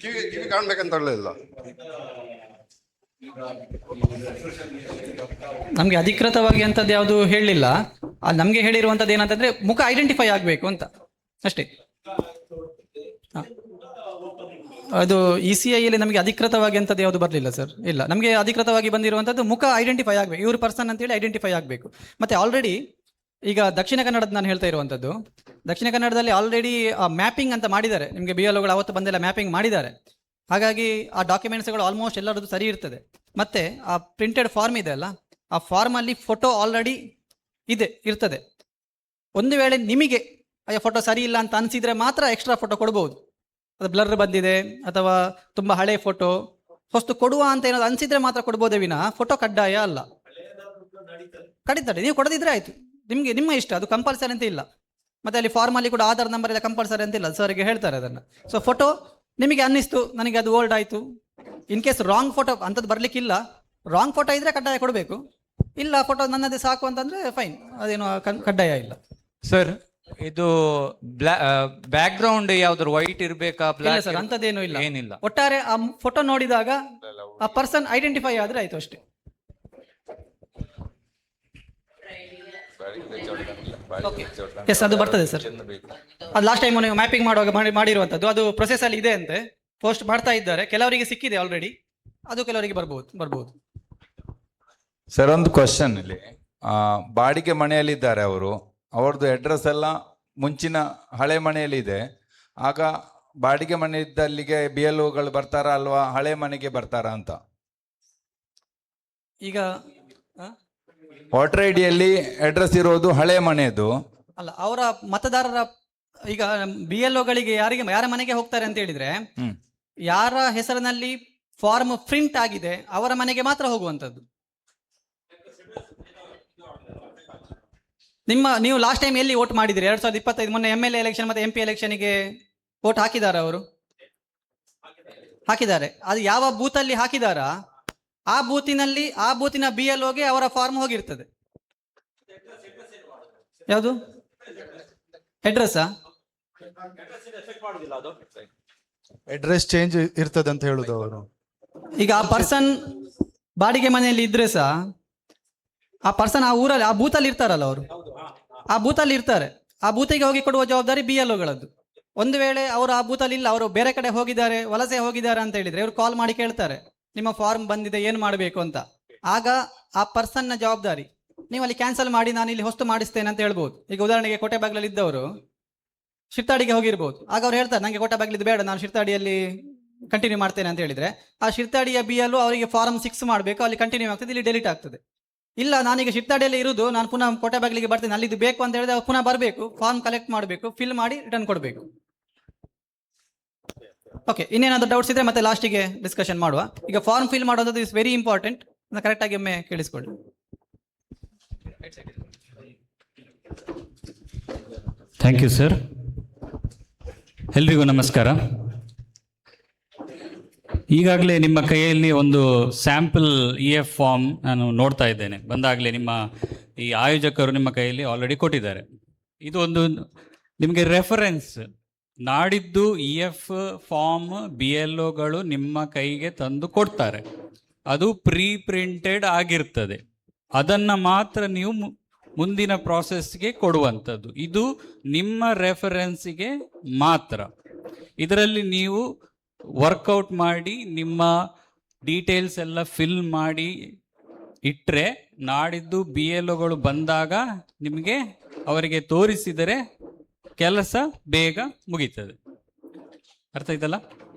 ಕಿವಿ ಕಾಣ್ಬೇಕಂತ ಇಲ್ಲ. ನಮಗೆ ಅಧಿಕೃತವಾಗಿ ಅಂತದ್ದು ಯಾವುದು ಹೇಳಲಿಲ್ಲ. ನಮಗೆ ಹೇಳಿರುವಂಥದ್ದು ಏನಂತಂದ್ರೆ ಮುಖ ಐಡೆಂಟಿಫೈ ಆಗಬೇಕು ಅಂತ ಅಷ್ಟೇ. ಅದು ECIಯಲ್ಲಿ ನಮಗೆ ಅಧಿಕೃತವಾಗಿ ಅಂತದ್ದು ಯಾವುದು ಬರಲಿಲ್ಲ ಸರ್. ಇಲ್ಲ, ನಮಗೆ ಅಧಿಕೃತವಾಗಿ ಬಂದಿರುವಂಥದ್ದು ಮುಖ ಐಡೆಂಟಿಫೈ ಆಗಬೇಕು, ಇವ್ರ ಪರ್ಸನ್ ಅಂತೇಳಿ ಐಡೆಂಟಿಫೈ ಆಗಬೇಕು. ಮತ್ತು ಆಲ್ರೆಡಿ ಈಗ ದಕ್ಷಿಣ ಕನ್ನಡದ ನಾನು ಹೇಳ್ತಾ ಇರುವಂಥದ್ದು, ದಕ್ಷಿಣ ಕನ್ನಡದಲ್ಲಿ ಆಲ್ರೆಡಿ ಮ್ಯಾಪಿಂಗ್ ಅಂತ ಮಾಡಿದ್ದಾರೆ. ನಿಮಗೆ BLOಗಳು ಅವತ್ತು ಬಂದೆಲ್ಲ ಮ್ಯಾಪಿಂಗ್ ಮಾಡಿದ್ದಾರೆ. ಹಾಗಾಗಿ ಆ ಡಾಕ್ಯುಮೆಂಟ್ಸ್ಗಳು ಆಲ್ಮೋಸ್ಟ್ ಎಲ್ಲರದ್ದು ಸರಿ ಇರ್ತದೆ. ಮತ್ತು ಆ ಪ್ರಿಂಟೆಡ್ ಫಾರ್ಮ್ ಇದೆ ಅಲ್ಲ, ಆ ಫಾರ್ಮಲ್ಲಿ ಫೋಟೋ ಆಲ್ರೆಡಿ ಇರ್ತದೆ. ಒಂದು ವೇಳೆ ನಿಮಗೆ ಅಯ್ಯೋ ಫೋಟೋ ಸರಿ ಇಲ್ಲ ಅಂತ ಅನಿಸಿದರೆ ಮಾತ್ರ ಎಕ್ಸ್ಟ್ರಾ ಫೋಟೋ ಕೊಡ್ಬೋದು. ಅದು ಬ್ಲರ್ ಬಂದಿದೆ ಅಥವಾ ತುಂಬ ಹಳೆ ಫೋಟೋ ಹೊಸ್ತು ಕೊಡುವ ಅಂತ ಏನಾದ್ರು ಅನಿಸಿದರೆ ಮಾತ್ರ ಕೊಡ್ಬೋದೇ ವಿನಃ ಫೋಟೋ ಕಡ್ಡಾಯ ಅಲ್ಲ. ಕಡಿತಾರೆ, ನೀವು ಕೊಡದಿದ್ರೆ ಆಯಿತು, ನಿಮಗೆ ನಿಮ್ಮ ಇಷ್ಟ, ಅದು ಕಂಪಲ್ಸರಿ ಅಂತ ಇಲ್ಲ. ಮತ್ತು ಅಲ್ಲಿ ಫಾರ್ಮಲ್ಲಿ ಕೂಡ ಆಧಾರ್ ನಂಬರ್ ಎಲ್ಲ ಕಂಪಲ್ಸರಿ ಅಂತ ಇಲ್ಲ, ಸರ್ಗೆ ಹೇಳ್ತಾರೆ ಅದನ್ನು. ಸೊ ಫೋಟೋ ನಿಮಗೆ ಅನ್ನಿಸ್ತು ನನಗೆ ಅದು ಓಲ್ಡ್ ಆಯಿತು, ಇನ್ ಕೇಸ್ ರಾಂಗ್ ಫೋಟೋ ಅಂಥದ್ದು ಬರಲಿಕ್ಕಿಲ್ಲ, ರಾಂಗ್ ಫೋಟೋ ಇದ್ದರೆ ಕಡ್ಡಾಯ ಕೊಡಬೇಕು, ಇಲ್ಲ ಫೋಟೋ ನನ್ನದೇ ಸಾಕು ಅಂತಂದರೆ ಫೈನ್, ಅದೇನು ಕಡ್ಡಾಯ ಇಲ್ಲ. ಸರ್ ಇದು ಬ್ಯಾಕ್ ಗ್ರೌಂಡ್ ಯಾವ್ದಾದ್ರು ವೈಟ್ ಇರ್ಬೇಕಾ? ಬ್ಲಾಕ್ ಸರ್ ಅಂಥದ್ದೇನು ಇಲ್ಲ, ಏನಿಲ್ಲ. ಒಟ್ಟಾರೆ ಆ ಫೋಟೋ ನೋಡಿದಾಗ ಆ ಪರ್ಸನ್ ಐಡೆಂಟಿಫೈ ಆದರೆ ಆಯಿತು ಅಷ್ಟೇ. ಎಸ್, ಅದು ಬರ್ತದೆ ಸರ್. ಅದು ಲಾಸ್ಟ್ ಟೈಮ್ ನೀವು ಮ್ಯಾಪಿಂಗ್ ಮಾಡುವಾಗ ಮಾಡಿರುವಂಥದ್ದು, ಅದು ಪ್ರೊಸೆಸ್ ಅಲ್ಲಿ ಇದೆ ಅಂತೆ, ಪೋಸ್ಟ್ ಮಾಡ್ತಾ ಇದ್ದಾರೆ, ಕೆಲವರಿಗೆ ಸಿಕ್ಕಿದೆ ಆಲ್ರೆಡಿ, ಅದು ಕೆಲವರಿಗೆ ಬರ್ಬೋದು. ಸರ್ ಒಂದು ಕ್ವಶನ್ ಇಲ್ಲಿ, ಬಾಡಿಗೆ ಮನೆಯಲ್ಲಿದ್ದಾರೆ ಅವರು, ಅವ್ರದ್ದು ಅಡ್ರೆಸ್ ಎಲ್ಲ ಮುಂಚಿನ ಹಳೆ ಮನೆಯಲ್ಲಿದೆ, ಆಗ ಬಾಡಿಗೆ ಮನೆ ಇದ್ದಲ್ಲಿಗೆ BLOಗಳು ಬರ್ತಾರಾ ಅಲ್ವಾ ಹಳೆ ಮನೆಗೆ ಬರ್ತಾರಾ ಅಂತ? ಈಗ ವೋಟರ್ ಐಡಿಯಲ್ಲಿ ಅಡ್ರೆಸ್ ಇರೋದು ಹಳೆ ಮನೆಯದು ಅಲ್ಲ, ಅವರ ಮತದಾರರ ಈಗ BLOಗಳಿಗೆ ಯಾರ ಮನೆಗೆ ಹೋಗ್ತಾರೆ ಅಂತ ಹೇಳಿದ್ರೆ, ಯಾರ ಹೆಸರಿನಲ್ಲಿ ಫಾರ್ಮ್ ಪ್ರಿಂಟ್ ಆಗಿದೆ ಅವರ ಮನೆಗೆ ಮಾತ್ರ ಹೋಗುವಂಥದ್ದು. ನೀವು ಲಾಸ್ಟ್ ಟೈಮ್ ಎಲ್ಲಿ ವೋಟ್ ಮಾಡಿದಿರಿ? 2025 ಮೊನ್ನೆ MLA ಎಲೆಕ್ಷನ್ ಮತ್ತೆ MP ಎಲೆಕ್ಷನ್ಗೆ ವೋಟ್ ಹಾಕಿದ್ದಾರೆ, ಅವರು ಹಾಕಿದ್ದಾರೆ. ಅದು ಯಾವ ಬೂತಲ್ಲಿ ಹಾಕಿದಾರಾ ಆ ಬೂತಿನ BLOಗೆ ಅವರ ಫಾರ್ಮ್ ಹೋಗಿರ್ತದೆ. ಯಾವುದು ಅಡ್ರೆಸ್ಸಾ? ಅಡ್ರೆಸ್ ಚೇಂಜ್ ಇರ್ತದೆ ಅಂತ ಹೇಳುದು ಅವರು. ಈಗ ಆ ಪರ್ಸನ್ ಬಾಡಿಗೆ ಮನೆಯಲ್ಲಿ ಇದ್ರೆ ಸಹ ಆ ಪರ್ಸನ್ ಆ ಊರಲ್ಲಿ ಆ ಬೂತಲ್ಲಿ ಇರ್ತಾರಲ್ಲ, ಅವರು ಆ ಬೂತಲ್ಲಿ ಇರ್ತಾರೆ, ಆ ಬೂತಿಗೆ ಹೋಗಿ ಕೊಡುವ ಜವಾಬ್ದಾರಿ BLOಗಳದ್ದು. ಒಂದು ವೇಳೆ ಅವರು ಆ ಬೂತಲ್ಲಿ ಇಲ್ಲ, ಅವರು ಬೇರೆ ಕಡೆ ಹೋಗಿದ್ದಾರೆ, ವಲಸೆ ಹೋಗಿದ್ದಾರೆ ಅಂತ ಹೇಳಿದ್ರೆ ಇವರು ಕಾಲ್ ಮಾಡಿ ಕೇಳ್ತಾರೆ, ನಿಮ್ಮ ಫಾರ್ಮ್ ಬಂದಿದೆ ಏನು ಮಾಡಬೇಕು ಅಂತ. ಆಗ ಆ ಪರ್ಸನ್ನ ಜವಾಬ್ದಾರಿ, ನೀವು ಅಲ್ಲಿ ಕ್ಯಾನ್ಸಲ್ ಮಾಡಿ ನಾನು ಇಲ್ಲಿ ಹೊಸ್ತು ಮಾಡಿಸ್ತೇನೆ ಅಂತ ಹೇಳ್ಬೋದು. ಈಗ ಉದಾಹರಣೆಗೆ ಕೋಟೆಬಾಗ್ಲಲ್ಲಿ ಇದ್ದವರು ಶಿರ್ತಾಡಿಗೆ ಹೋಗಿರ್ಬೋದು, ಆಗ ಅವ್ರು ಹೇಳ್ತಾರೆ ನನಗೆ ಕೋಟೆಬಾಗ್ಲಿದ್ದು ಬೇಡ, ನಾನು ಶಿರ್ತಾಡಿಯಲ್ಲಿ ಕಂಟಿನ್ಯೂ ಮಾಡ್ತೇನೆ ಅಂತ ಹೇಳಿದ್ರೆ ಆ ಶಿರ್ತಾಡಿಯ BLO ಅವರಿಗೆ ಫಾರ್ಮ್ 6 ಮಾಡಬೇಕು, ಅಲ್ಲಿ ಕಂಟಿನ್ಯೂ ಆಗ್ತದೆ, ಇಲ್ಲಿ ಡೆಲಿಟ್ ಆಗ್ತದೆ. ಇಲ್ಲ ನಾನೀಗ ಶಿರ್ತಾಡಿಯಲ್ಲಿ ಇರುವುದು, ನಾನು ಪುನಃ ಕೋಟೆಬಾಗ್ಲಿಗೆ ಬರ್ತೇನೆ, ಅಲ್ಲಿದ್ದು ಬೇಕು ಅಂತ ಹೇಳಿದ್ರೆ ಅವ್ರು ಪುನಃ ಬರಬೇಕು, ಫಾರ್ಮ್ ಕಲೆಕ್ಟ್ ಮಾಡಬೇಕು, ಫಿಲ್ ಮಾಡಿ ರಿಟರ್ನ್ ಕೊಡಬೇಕು. ಓಕೆ, ಇನ್ನೇನಾದರೂ ಡೌಟ್ಸ್ ಇದ್ರೆ ಮತ್ತೆ ಲಾಸ್ಟಿಗೆ ಡಿಸ್ಕಷನ್ ಮಾಡುವ. ಈಗ ಫಾರ್ಮ್ ಫಿಲ್ ಮಾಡೋದು ಇಸ್ ವೆರಿ ಇಂಪಾರ್ಟೆಂಟ್, ಕರೆಕ್ಟಾಗಿ ಒಮ್ಮೆ ಕೇಳಿಸ್ಕೊಳ್ಳಿ. Thank you sir. ಎಲ್ರಿಗೂ ನಮಸ್ಕಾರ. ಈಗಾಗಲೇ ನಿಮ್ಮ ಕೈಯಲ್ಲಿ ಒಂದು ಸ್ಯಾಂಪಲ್ EF ಫಾರ್ಮ್ ನಾನು ನೋಡ್ತಾ ಇದ್ದೇನೆ, ಬಂದಾಗಲೇ ನಿಮ್ಮ ಈ ಆಯೋಜಕರು ನಿಮ್ಮ ಕೈಯಲ್ಲಿ ಆಲ್ರೆಡಿ ಕೊಟ್ಟಿದ್ದಾರೆ. ಇದು ಒಂದು ನಿಮಗೆ ರೆಫರೆನ್ಸ್, ನಾಡಿದ್ದು EF ಫಾರ್ಮ್ BLOಗಳು ನಿಮ್ಮ ಕೈಗೆ ತಂದು ಕೊಡ್ತಾರೆ, ಅದು ಪ್ರಿಂಟೆಡ್ ಆಗಿರ್ತದೆ, ಅದನ್ನು ಮಾತ್ರ ನೀವು ಮುಂದಿನ ಪ್ರಾಸೆಸ್ಗೆ ಕೊಡುವಂಥದ್ದು. ಇದು ನಿಮ್ಮ ರೆಫರೆನ್ಸಿಗೆ ಮಾತ್ರ. ಇದರಲ್ಲಿ ನೀವು ವರ್ಕೌಟ್ ಮಾಡಿ ನಿಮ್ಮ ಡೀಟೇಲ್ಸ್ ಎಲ್ಲ ಫಿಲ್ ಮಾಡಿ ಇಟ್ಟರೆ ನಾಡಿದ್ದು BLOಗಳು ಬಂದಾಗ ನಿಮಗೆ ಅವರಿಗೆ ತೋರಿಸಿದರೆ ಕೆಲಸ ಬೇಗ ಮುಗೀತದೆ. ಅರ್ಥ ಆಯ್ತಲ್ಲ?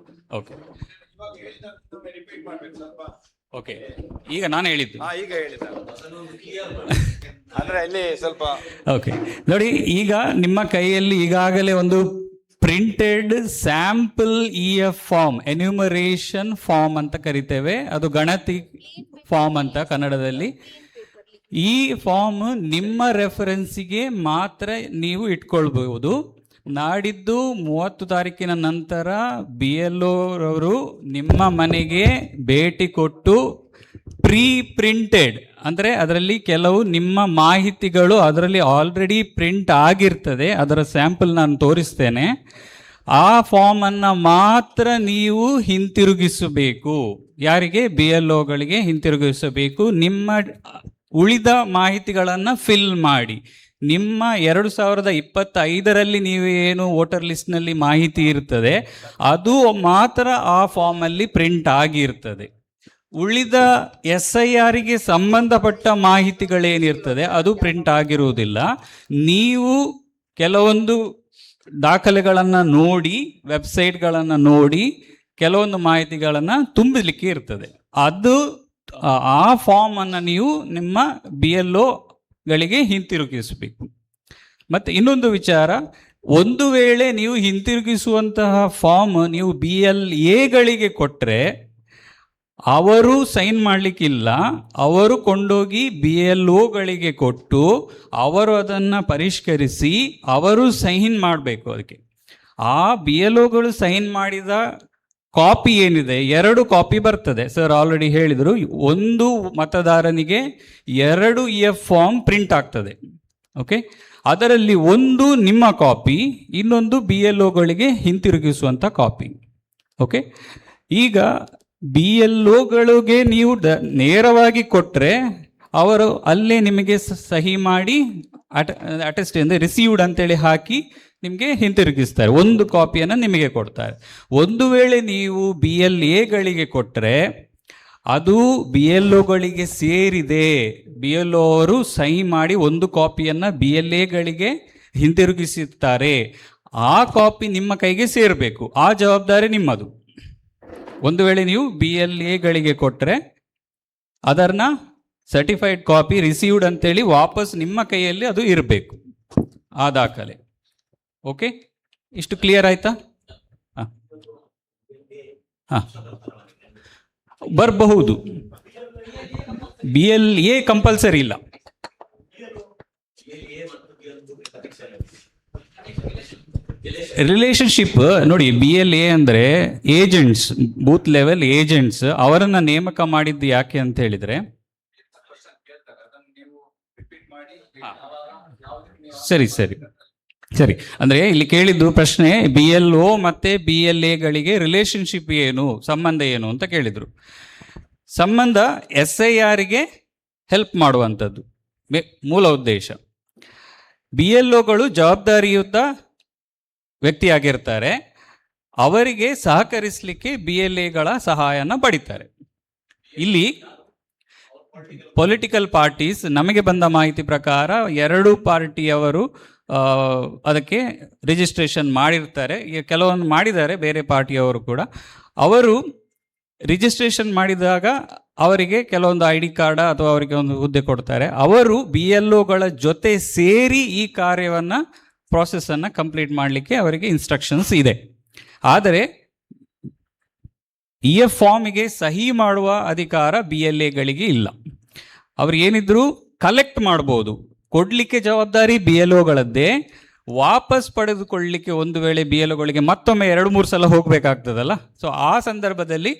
ಓಕೆ ಓಕೆ, ಈಗ ನಾನು ಹೇಳಿದ್ದು ಅಂದ್ರೆ ಇಲ್ಲಿ ಸ್ವಲ್ಪ ಓಕೆ ನೋಡಿ, ಈಗ ನಿಮ್ಮ ಕೈಯಲ್ಲಿ ಈಗಾಗಲೇ ಒಂದು printed sample EF form, enumeration form ಅಂತ ಕರಿತೇವೆ, ಅದು ಗಣತಿ ಫಾರ್ಮ್ ಅಂತ ಕನ್ನಡದಲ್ಲಿ. ಈ ಫಾರ್ಮ್ ನಿಮ್ಮ ರೆಫರೆನ್ಸಿಗೆ ಮಾತ್ರ ನೀವು ಇಟ್ಕೊಳ್ಬಹುದು. ನಾಡಿದ್ದು 30 ತಾರೀಕಿನ ನಂತರ BLOರವರು ನಿಮ್ಮ ಮನೆಗೆ ಭೇಟಿ ಕೊಟ್ಟು ಪ್ರಿಂಟೆಡ್ ಅಂದರೆ ಅದರಲ್ಲಿ ಕೆಲವು ನಿಮ್ಮ ಮಾಹಿತಿಗಳು ಅದರಲ್ಲಿ ಆಲ್ರೆಡಿ ಪ್ರಿಂಟ್ ಆಗಿರ್ತದೆ, ಅದರ ಸ್ಯಾಂಪಲ್ ನಾನು ತೋರಿಸ್ತೇನೆ. ಆ ಫಾರ್ಮನ್ನು ಮಾತ್ರ ನೀವು ಹಿಂತಿರುಗಿಸಬೇಕು. ಯಾರಿಗೆ? BLOಗಳಿಗೆ ಹಿಂತಿರುಗಿಸಬೇಕು. ನಿಮ್ಮ ಉಳಿದ ಮಾಹಿತಿಗಳನ್ನು ಫಿಲ್ ಮಾಡಿ. ನಿಮ್ಮ 2025ರಲ್ಲಿ ನೀವು ಏನು ವೋಟರ್ ಲಿಸ್ಟ್ನಲ್ಲಿ ಮಾಹಿತಿ ಇರ್ತದೆ ಅದು ಮಾತ್ರ ಆ ಫಾರ್ಮಲ್ಲಿ ಪ್ರಿಂಟ್ ಆಗಿರ್ತದೆ. ಉಳಿದ SIRಗೆ ಸಂಬಂಧಪಟ್ಟ ಮಾಹಿತಿಗಳೇನಿರ್ತದೆ ಅದು ಪ್ರಿಂಟ್ ಆಗಿರುವುದಿಲ್ಲ. ನೀವು ಕೆಲವೊಂದು ದಾಖಲೆಗಳನ್ನು ನೋಡಿ, ವೆಬ್ಸೈಟ್ಗಳನ್ನು ನೋಡಿ ಕೆಲವೊಂದು ಮಾಹಿತಿಗಳನ್ನು ತುಂಬಲಿಕ್ಕೆ ಇರ್ತದೆ. ಅದು ಆ ಫಾರ್ಮನ್ನು ನೀವು ನಿಮ್ಮ BLOಗಳಿಗೆ ಹಿಂತಿರುಗಿಸಬೇಕು. ಮತ್ತು ಇನ್ನೊಂದು ವಿಚಾರ, ಒಂದು ವೇಳೆ ನೀವು ಹಿಂತಿರುಗಿಸುವಂತಹ ಫಾರ್ಮ್ ನೀವು BLAಗಳಿಗೆ ಕೊಟ್ಟರೆ ಅವರು ಸೈನ್ ಮಾಡಲಿಕ್ಕಿಲ್ಲ, ಅವರು ಕೊಂಡೋಗಿ BLOಗಳಿಗೆ ಕೊಟ್ಟು ಅವರು ಅದನ್ನು ಪರಿಷ್ಕರಿಸಿ ಅವರು ಸೈನ್ ಮಾಡಬೇಕು. ಅದಕ್ಕೆ ಆ BLOಗಳು ಸೈನ್ ಮಾಡಿದ ಕಾಪಿ ಏನಿದೆ 2 ಕಾಪಿ ಬರ್ತದೆ. ಸರ್ ಆಲ್ರೆಡಿ ಹೇಳಿದರು, ಒಂದು ಮತದಾರನಿಗೆ 2 EF ಫಾರ್ಮ್ ಪ್ರಿಂಟ್ ಆಗ್ತದೆ. ಓಕೆ, ಅದರಲ್ಲಿ ಒಂದು ನಿಮ್ಮ ಕಾಪಿ, ಇನ್ನೊಂದು BLOಗಳಿಗೆ ಹಿಂತಿರುಗಿಸುವಂಥ ಕಾಪಿ. ಓಕೆ, ಈಗ BLOಗಳಿಗೆ ನೀವು ನೇರವಾಗಿ ಕೊಟ್ಟರೆ ಅವರು ಅಲ್ಲೇ ನಿಮಗೆ ಸಹಿ ಮಾಡಿ ಅಟೆಸ್ಟ್ ಅಂದರೆ ರಿಸೀವ್ಡ್ ಅಂತೇಳಿ ಹಾಕಿ ನಿಮಗೆ ಹಿಂತಿರುಗಿಸ್ತಾರೆ, ಒಂದು ಕಾಪಿಯನ್ನು ನಿಮಗೆ ಕೊಡ್ತಾರೆ. ಒಂದು ವೇಳೆ ನೀವು BLAಗಳಿಗೆ ಕೊಟ್ಟರೆ ಅದು BLOಗಳಿಗೆ ಸೇರಿದೆ, BLO ಅವರು ಸಹಿ ಮಾಡಿ ಒಂದು ಕಾಪಿಯನ್ನು BLAಗಳಿಗೆ ಹಿಂತಿರುಗಿಸುತ್ತಾರೆ, ಆ ಕಾಪಿ ನಿಮ್ಮ ಕೈಗೆ ಸೇರಬೇಕು, ಆ ಜವಾಬ್ದಾರಿ ನಿಮ್ಮದು. ಒಂದು ವೇಳೆ ನೀವು BLAಗಳಿಗೆ ಕೊಟ್ಟರೆ ಅದನ್ನ ಸರ್ಟಿಫೈಡ್ ಕಾಪಿ ರಿಸೀವ್ಡ್ ಅಂತೇಳಿ ವಾಪಸ್ ನಿಮ್ಮ ಕೈಯಲ್ಲಿ ಅದು ಇರಬೇಕು, ಆ ದಾಖಲೆ. ಓಕೆ, ಇಷ್ಟು ಕ್ಲಿಯರ್ ಆಯ್ತಾ? ಹಾಂ, ಬರಬಹುದು. BLA ಕಂಪಲ್ಸರಿ ಇಲ್ಲ. ರಿಲೇಶನ್ಶಿಪ್ ನೋಡಿ, BLA ಅಂದರೆ ಏಜೆಂಟ್ಸ್, ಬೂತ್ ಲೆವೆಲ್ ಏಜೆಂಟ್ಸ್, ಅವರನ್ನು ನೇಮಕ ಮಾಡಿದ್ದು ಯಾಕೆ ಅಂತ ಹೇಳಿದರೆ, ಸರಿ ಸರಿ ಸರಿ ಅಂದರೆ ಇಲ್ಲಿ ಕೇಳಿದ್ದು ಪ್ರಶ್ನೆ BLO ಮತ್ತು BLAಗಳಿಗೆ ರಿಲೇಶನ್ಶಿಪ್ ಏನು, ಸಂಬಂಧ ಏನು ಅಂತ ಕೇಳಿದರು. ಸಂಬಂಧ SIRಗೆ ಹೆಲ್ಪ್ ಮಾಡುವಂಥದ್ದು ಮೂಲ ಉದ್ದೇಶ. BLOಗಳು ಜವಾಬ್ದಾರಿಯುತ ವ್ಯಕ್ತಿಯಾಗಿರ್ತಾರೆ, ಅವರಿಗೆ ಸಹಕರಿಸಲಿಕ್ಕೆ BLAಗಳ ಸಹಾಯನ ಪಡಿತಾರೆ. ಇಲ್ಲಿ ಪೊಲಿಟಿಕಲ್ ಪಾರ್ಟೀಸ್, ನಮಗೆ ಬಂದ ಮಾಹಿತಿ ಪ್ರಕಾರ 2 ಪಾರ್ಟಿಯವರು ಅದಕ್ಕೆ ರಿಜಿಸ್ಟ್ರೇಷನ್ ಮಾಡಿರ್ತಾರೆ, ಕೆಲವೊಂದು ಮಾಡಿದ್ದಾರೆ ಬೇರೆ ಪಾರ್ಟಿಯವರು ಕೂಡ. ಅವರು ರಿಜಿಸ್ಟ್ರೇಷನ್ ಮಾಡಿದಾಗ ಅವರಿಗೆ ಕೆಲವೊಂದು ID ಕಾರ್ಡ್ ಅಥವಾ ಅವರಿಗೆ ಒಂದು ಹುದ್ದೆ ಕೊಡ್ತಾರೆ. ಅವರು BLOಗಳ ಜೊತೆ ಸೇರಿ ಈ ಕಾರ್ಯವನ್ನು ಪ್ರಾಸೆಸ್ಸನ್ನು ಕಂಪ್ಲೀಟ್ ಮಾಡಲಿಕ್ಕೆ ಅವರಿಗೆ ಇನ್ಸ್ಟ್ರಕ್ಷನ್ಸ್ ಇದೆ. ಆದರೆ EF ಫಾರ್ಮಿಗೆ ಸಹಿ ಮಾಡುವ ಅಧಿಕಾರ BLAಗಳಿಗೆ ಇಲ್ಲ. ಅವ್ರು ಏನಿದ್ರು ಕಲೆಕ್ಟ್ ಮಾಡ್ಬೋದು, ಕೊಡಲಿಕ್ಕೆ ಜವಾಬ್ದಾರಿ BLOಗಳದ್ದೇ, ವಾಪಸ್ ಪಡೆದುಕೊಳ್ಳಲಿಕ್ಕೆ ಒಂದು ವೇಳೆ BLOಗಳಿಗೆ ಮತ್ತೊಮ್ಮೆ 2-3 ಸಲ ಹೋಗಬೇಕಾಗ್ತದಲ್ಲ, ಸೊ ಆ ಸಂದರ್ಭದಲ್ಲಿ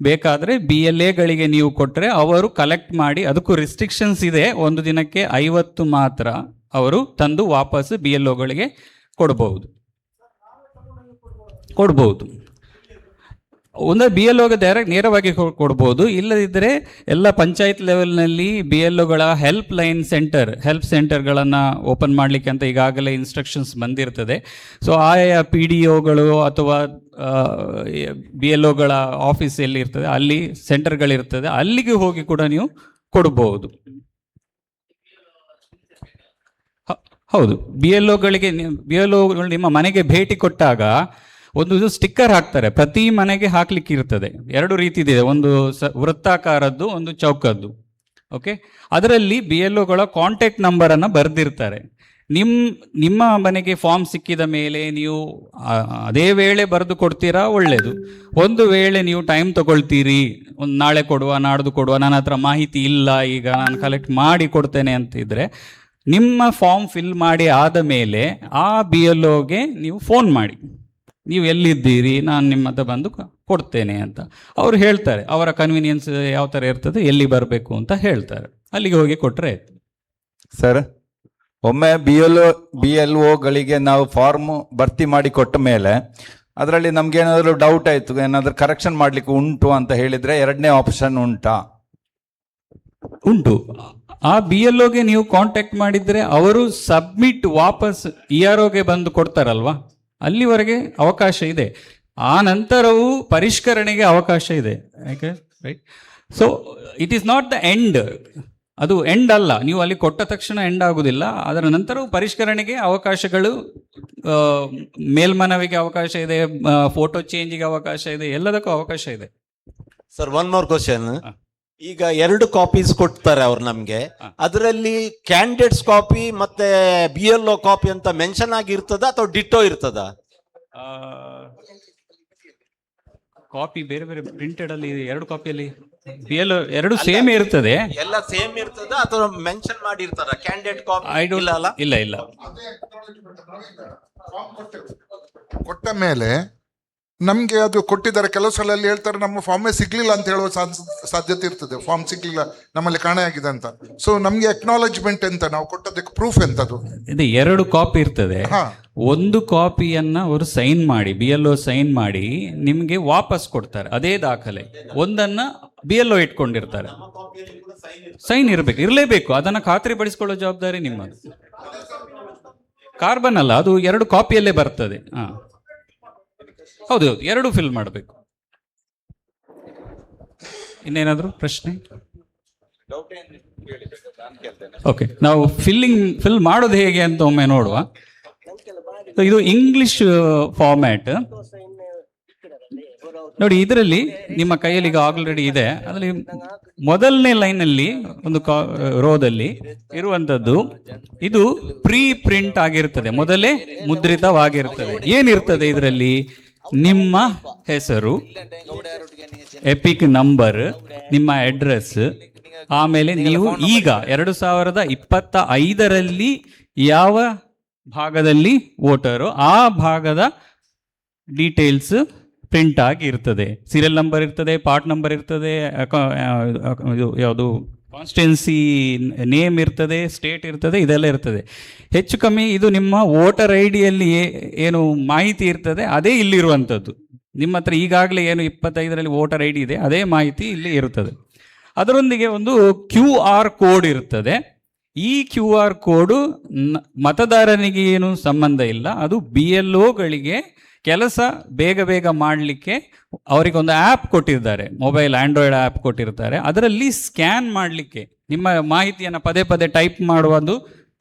ಬೇಕಾದರೆ BLAಗಳಿಗೆ ನೀವು ಕೊಟ್ಟರೆ ಅವರು ಕಲೆಕ್ಟ್ ಮಾಡಿ, ಅದಕ್ಕೂ ರಿಸ್ಟ್ರಿಕ್ಷನ್ಸ್ ಇದೆ, ಒಂದು ದಿನಕ್ಕೆ 50 ಮಾತ್ರ ಅವರು ತಂದು ವಾಪಸ್ BLOಗಳಿಗೆ ಕೊಡ್ಬೋದು. ಒಂದು BLOಗೆ ಡೈರೆಕ್ಟ್ ನೇರವಾಗಿ ಕೊಡ್ಬೋದು, ಇಲ್ಲದಿದ್ದರೆ ಎಲ್ಲ ಪಂಚಾಯತ್ ಲೆವೆಲ್ನಲ್ಲಿ BLOಗಳ ಹೆಲ್ಪ್ ಸೆಂಟರ್ಗಳನ್ನು ಓಪನ್ ಮಾಡಲಿಕ್ಕೆ ಅಂತ ಈಗಾಗಲೇ ಇನ್ಸ್ಟ್ರಕ್ಷನ್ಸ್ ಬಂದಿರ್ತದೆ. ಸೊ ಆಯಾ PDOಗಳು ಅಥವಾ BLOಗಳ ಆಫೀಸ್ ಎಲ್ಲಿ ಇರ್ತದೆ ಅಲ್ಲಿ ಸೆಂಟರ್ಗಳಿರ್ತದೆ, ಅಲ್ಲಿಗೆ ಹೋಗಿ ಕೂಡ ನೀವು ಕೊಡ್ಬೋದು. ಹೌದು, BLOಗಳಿಗೆ ನಿಮ್ಮ ಮನೆಗೆ ಭೇಟಿ ಕೊಟ್ಟಾಗ ಒಂದು ಸ್ಟಿಕ್ಕರ್ ಹಾಕ್ತಾರೆ, ಪ್ರತಿ ಮನೆಗೆ ಹಾಕ್ಲಿಕ್ಕೆ ಇರ್ತದೆ. 2 ರೀತಿ ಇದೆ, ಒಂದು ವೃತ್ತಾಕಾರದ್ದು, ಒಂದು ಚೌಕದ್ದು. ಓಕೆ, ಅದರಲ್ಲಿ BLOಗಳ ಕಾಂಟ್ಯಾಕ್ಟ್ ನಂಬರನ್ನು ಬರೆದಿರ್ತಾರೆ. ನಿಮ್ಮ ಮನೆಗೆ ಫಾರ್ಮ್ ಸಿಕ್ಕಿದ ಮೇಲೆ ನೀವು ಅದೇ ವೇಳೆ ಬರೆದು ಕೊಡ್ತೀರಾ, ಒಳ್ಳೆಯದು. ಒಂದು ವೇಳೆ ನೀವು ಟೈಮ್ ತಗೊಳ್ತೀರಿ, ಒಂದು ನಾಳೆ ಕೊಡುವ ನಾಡ್ದು ಕೊಡುವ, ನನ್ನ ಹತ್ರ ಮಾಹಿತಿ ಇಲ್ಲ, ಈಗ ನಾನು ಕಲೆಕ್ಟ್ ಮಾಡಿ ಕೊಡ್ತೇನೆ ಅಂತಿದ್ರೆ, ನಿಮ್ಮ ಫಾರ್ಮ್ ಫಿಲ್ ಮಾಡಿ ಆದ ಮೇಲೆ ಆ BLOಗೆ ನೀವು ಫೋನ್ ಮಾಡಿ, ನೀವು ಎಲ್ಲಿದ್ದೀರಿ, ನಾನು ನಿಮ್ಮ ಹತ್ರ ಬಂದು ಕೊಡ್ತೇನೆ ಅಂತ ಅವರು ಹೇಳ್ತಾರೆ. ಅವರ ಕನ್ವೀನಿಯನ್ಸ್ ಯಾವ ಥರ ಇರ್ತದೆ, ಎಲ್ಲಿ ಬರಬೇಕು ಅಂತ ಹೇಳ್ತಾರೆ, ಅಲ್ಲಿಗೆ ಹೋಗಿ ಕೊಟ್ಟರೆ ಆಯ್ತು. ಸರ್, ಒಮ್ಮೆ BLOಗಳಿಗೆ ನಾವು ಫಾರ್ಮ್ ಭರ್ತಿ ಮಾಡಿ ಕೊಟ್ಟ ಮೇಲೆ ಅದರಲ್ಲಿ ನಮ್ಗೆ ಏನಾದರೂ ಡೌಟ್ ಆಯಿತು, ಏನಾದರೂ ಕರೆಕ್ಷನ್ ಮಾಡಲಿಕ್ಕೆ ಉಂಟು ಅಂತ ಹೇಳಿದರೆ 2ನೇ ಆಪ್ಷನ್ ಉಂಟಾ? ಉಂಟು. ಆ BLOಗೆ ನೀವು ಕಾಂಟ್ಯಾಕ್ಟ್ ಮಾಡಿದರೆ ಅವರು ಸಬ್ಮಿಟ್ ವಾಪಸ್ EROಗೆ ಬಂದು ಕೊಡ್ತಾರಲ್ವಾ, ಅಲ್ಲಿವರೆಗೆ ಅವಕಾಶ ಇದೆ. ಆ ನಂತರವೂ ಪರಿಷ್ಕರಣೆಗೆ ಅವಕಾಶ ಇದೆ, ಯಾಕೆ right? So it is not the end, ಅದು ಎಂಡ್ ಅಲ್ಲ. ನೀವು ಅಲ್ಲಿ ಕೊಟ್ಟ ತಕ್ಷಣ ಎಂಡ್ ಆಗುವುದಿಲ್ಲ, ಅದರ ನಂತರವೂ ಪರಿಷ್ಕರಣೆಗೆ ಅವಕಾಶಗಳು, ಮೇಲ್ಮನವಿಗೆ ಅವಕಾಶ ಇದೆ, ಫೋಟೋ ಚೇಂಜಿಗೆ ಅವಕಾಶ ಇದೆ, ಎಲ್ಲದಕ್ಕೂ ಅವಕಾಶ ಇದೆ. Sir, one more question. ಈಗ 2 ಕಾಪೀಸ್ ಕೊಡ್ತಾರೆ ಅವ್ರು ನಮ್ಗೆ. ಅದರಲ್ಲಿ ಕ್ಯಾಂಡಿಡೇಟ್ಸ್ ಕಾಪಿ ಮತ್ತೆ BLO ಕಾಪಿ ಅಂತ ಮೆನ್ಷನ್ ಆಗಿರ್ತದ ಅಥವಾ ಡಿಟ್ಟೋ ಇರ್ತದ? ಕಾಪಿ ಬೇರೆ ಬೇರೆ ಪ್ರಿಂಟೆಡ್ ಅಲ್ಲಿ 2 ಕಾಪಿಯಲ್ಲಿ BLO 2 ಸೇಮ್ ಇರ್ತದೆ. ಎಲ್ಲ ಸೇಮ್ ಇರ್ತದ ಅಥವಾ ಮೆನ್ಷನ್ ಮಾಡಿರ್ತಾರ ಕ್ಯಾಂಡಿಡೇಟ್ ಕಾಪಿ? ಐ ಡೋಂಟ್ ಇಲ್ಲ ಅಲ್ಲ? ಇಲ್ಲ ಕೊಟ್ಟ ಮೇಲೆ ನಮ್ಗೆ ಅದು ಕೊಟ್ಟಿದ್ದಾರೆ. ಕೆಲವು ಸಲ ಅಲ್ಲಿ ಹೇಳ್ತಾರೆ ನಮ್ಮ ಫಾರ್ಮೇ ಸಿಗ್ಲಿಲ್ಲ ಅಂತ ಹೇಳುವ ಸಾಧ್ಯತೆ ಇರ್ತದೆ. ಫಾರ್ಮ್ ಸಿಗ್ಲಿಲ್ಲ, ನಮ್ಮಲ್ಲಿ ಕಾಣೆ ಆಗಿದೆ ಅಂತ. ಸೊ ನಮ್ಗೆ ಅಕ್ನಾಲೆಜ್ಮೆಂಟ್ ಎಂತ, ನಾವು ಕೊಟ್ಟದಕ್ಕೆ ಪ್ರೂಫ್ ಎಂತದು? ಇದು 2 ಕಾಪಿ ಇರ್ತದೆ. ಒಂದು ಕಾಪಿಯನ್ನ ಅವರು ಸೈನ್ ಮಾಡಿ BLO ಸೈನ್ ಮಾಡಿ ನಿಮ್ಗೆ ವಾಪಸ್ ಕೊಡ್ತಾರೆ, ಅದೇ ದಾಖಲೆ. ಒಂದನ್ನ BLO ಇಟ್ಕೊಂಡಿರ್ತಾರೆ. ಸೈನ್ ಇರಲೇಬೇಕು. ಅದನ್ನ ಖಾತ್ರಿ ಪಡಿಸಿಕೊಳ್ಳೋ ಜವಾಬ್ದಾರಿ ನಿಮ್ಮದು. ಕಾರ್ಬನ್ ಅಲ್ಲ, ಅದು 2 ಕಾಪಿಯಲ್ಲೇ ಬರ್ತದೆ. ಹೌದು, 2 ಫಿಲ್ ಮಾಡಬೇಕು. ಇನ್ನೇನಾದ್ರು ಪ್ರಶ್ನೆ? ಓಕೆ, ನಾವು ಫಿಲ್ ಮಾಡೋದು ಹೇಗೆ ಅಂತ ಒಮ್ಮೆ ನೋಡುವ. ಇದು ಇಂಗ್ಲಿಷ್ ಫಾರ್ಮ್ಯಾಟ್ ನೋಡಿ. ಇದರಲ್ಲಿ ನಿಮ್ಮ ಕೈಯಲ್ಲಿ ಈಗ ಆಲ್ರೆಡಿ ಇದೆ. ಅದರಲ್ಲಿ ಮೊದಲನೇ ಲೈನಲ್ಲಿ ಒಂದು ರೋದಲ್ಲಿ ಇರುವಂತದ್ದು ಇದು ಪ್ರೀ ಪ್ರಿಂಟ್ ಆಗಿರ್ತದೆ, ಮೊದಲೇ ಮುದ್ರಿತವಾಗಿರ್ತದೆ. ಏನಿರ್ತದೆ ಇದರಲ್ಲಿ? ನಿಮ್ಮ ಹೆಸರು, ಎಪಿಕ್ ನಂಬರ್, ನಿಮ್ಮ ಅಡ್ರೆಸ್, ಆಮೇಲೆ ನೀವು ಈಗ 2025ರಲ್ಲಿ ಯಾವ ಭಾಗದಲ್ಲಿ ವೋಟರು ಆ ಭಾಗದ ಡೀಟೇಲ್ಸ್ ಪ್ರಿಂಟ್ ಆಗಿ ಇರ್ತದೆ. ಸೀರಿಯಲ್ ನಂಬರ್ ಇರ್ತದೆ, ಪಾರ್ಟ್ ನಂಬರ್ ಇರ್ತದೆ, ಯಾವುದು ಕಾನ್ಸ್ಟಿಟ್ಯೂನ್ಸಿ ನೇಮ್ ಇರ್ತದೆ, ಸ್ಟೇಟ್ ಇರ್ತದೆ, ಇದೆಲ್ಲ ಇರ್ತದೆ. ಹೆಚ್ಚು ಕಮ್ಮಿ ಇದು ನಿಮ್ಮ ವೋಟರ್ ID-ಯಲ್ಲಿ ಏನು ಮಾಹಿತಿ ಇರ್ತದೆ ಅದೇ ಇಲ್ಲಿರುವಂಥದ್ದು. ನಿಮ್ಮ ಹತ್ರ ಈಗಾಗಲೇ ಏನು 25ರಲ್ಲಿ ವೋಟರ್ ID ಇದೆ, ಅದೇ ಮಾಹಿತಿ ಇಲ್ಲಿ ಇರುತ್ತದೆ. ಅದರೊಂದಿಗೆ ಒಂದು QR ಕೋಡ್ ಇರ್ತದೆ. ಈ QR ಕೋಡು ಮತದಾರನಿಗೆ ಏನು ಸಂಬಂಧ ಇಲ್ಲ, ಅದು BLOಗಳಿಗೆ ಕೆಲಸ ಬೇಗ ಮಾಡಲಿಕ್ಕೆ ಅವರಿಗೊಂದು ಆ್ಯಪ್ ಕೊಟ್ಟಿದ್ದಾರೆ, ಮೊಬೈಲ್ ಆಂಡ್ರಾಯ್ಡ್ ಆ್ಯಪ್ ಕೊಟ್ಟಿರ್ತಾರೆ. ಅದರಲ್ಲಿ ಸ್ಕ್ಯಾನ್ ಮಾಡಲಿಕ್ಕೆ, ನಿಮ್ಮ ಮಾಹಿತಿಯನ್ನು ಪದೇ ಟೈಪ್ ಮಾಡುವುದು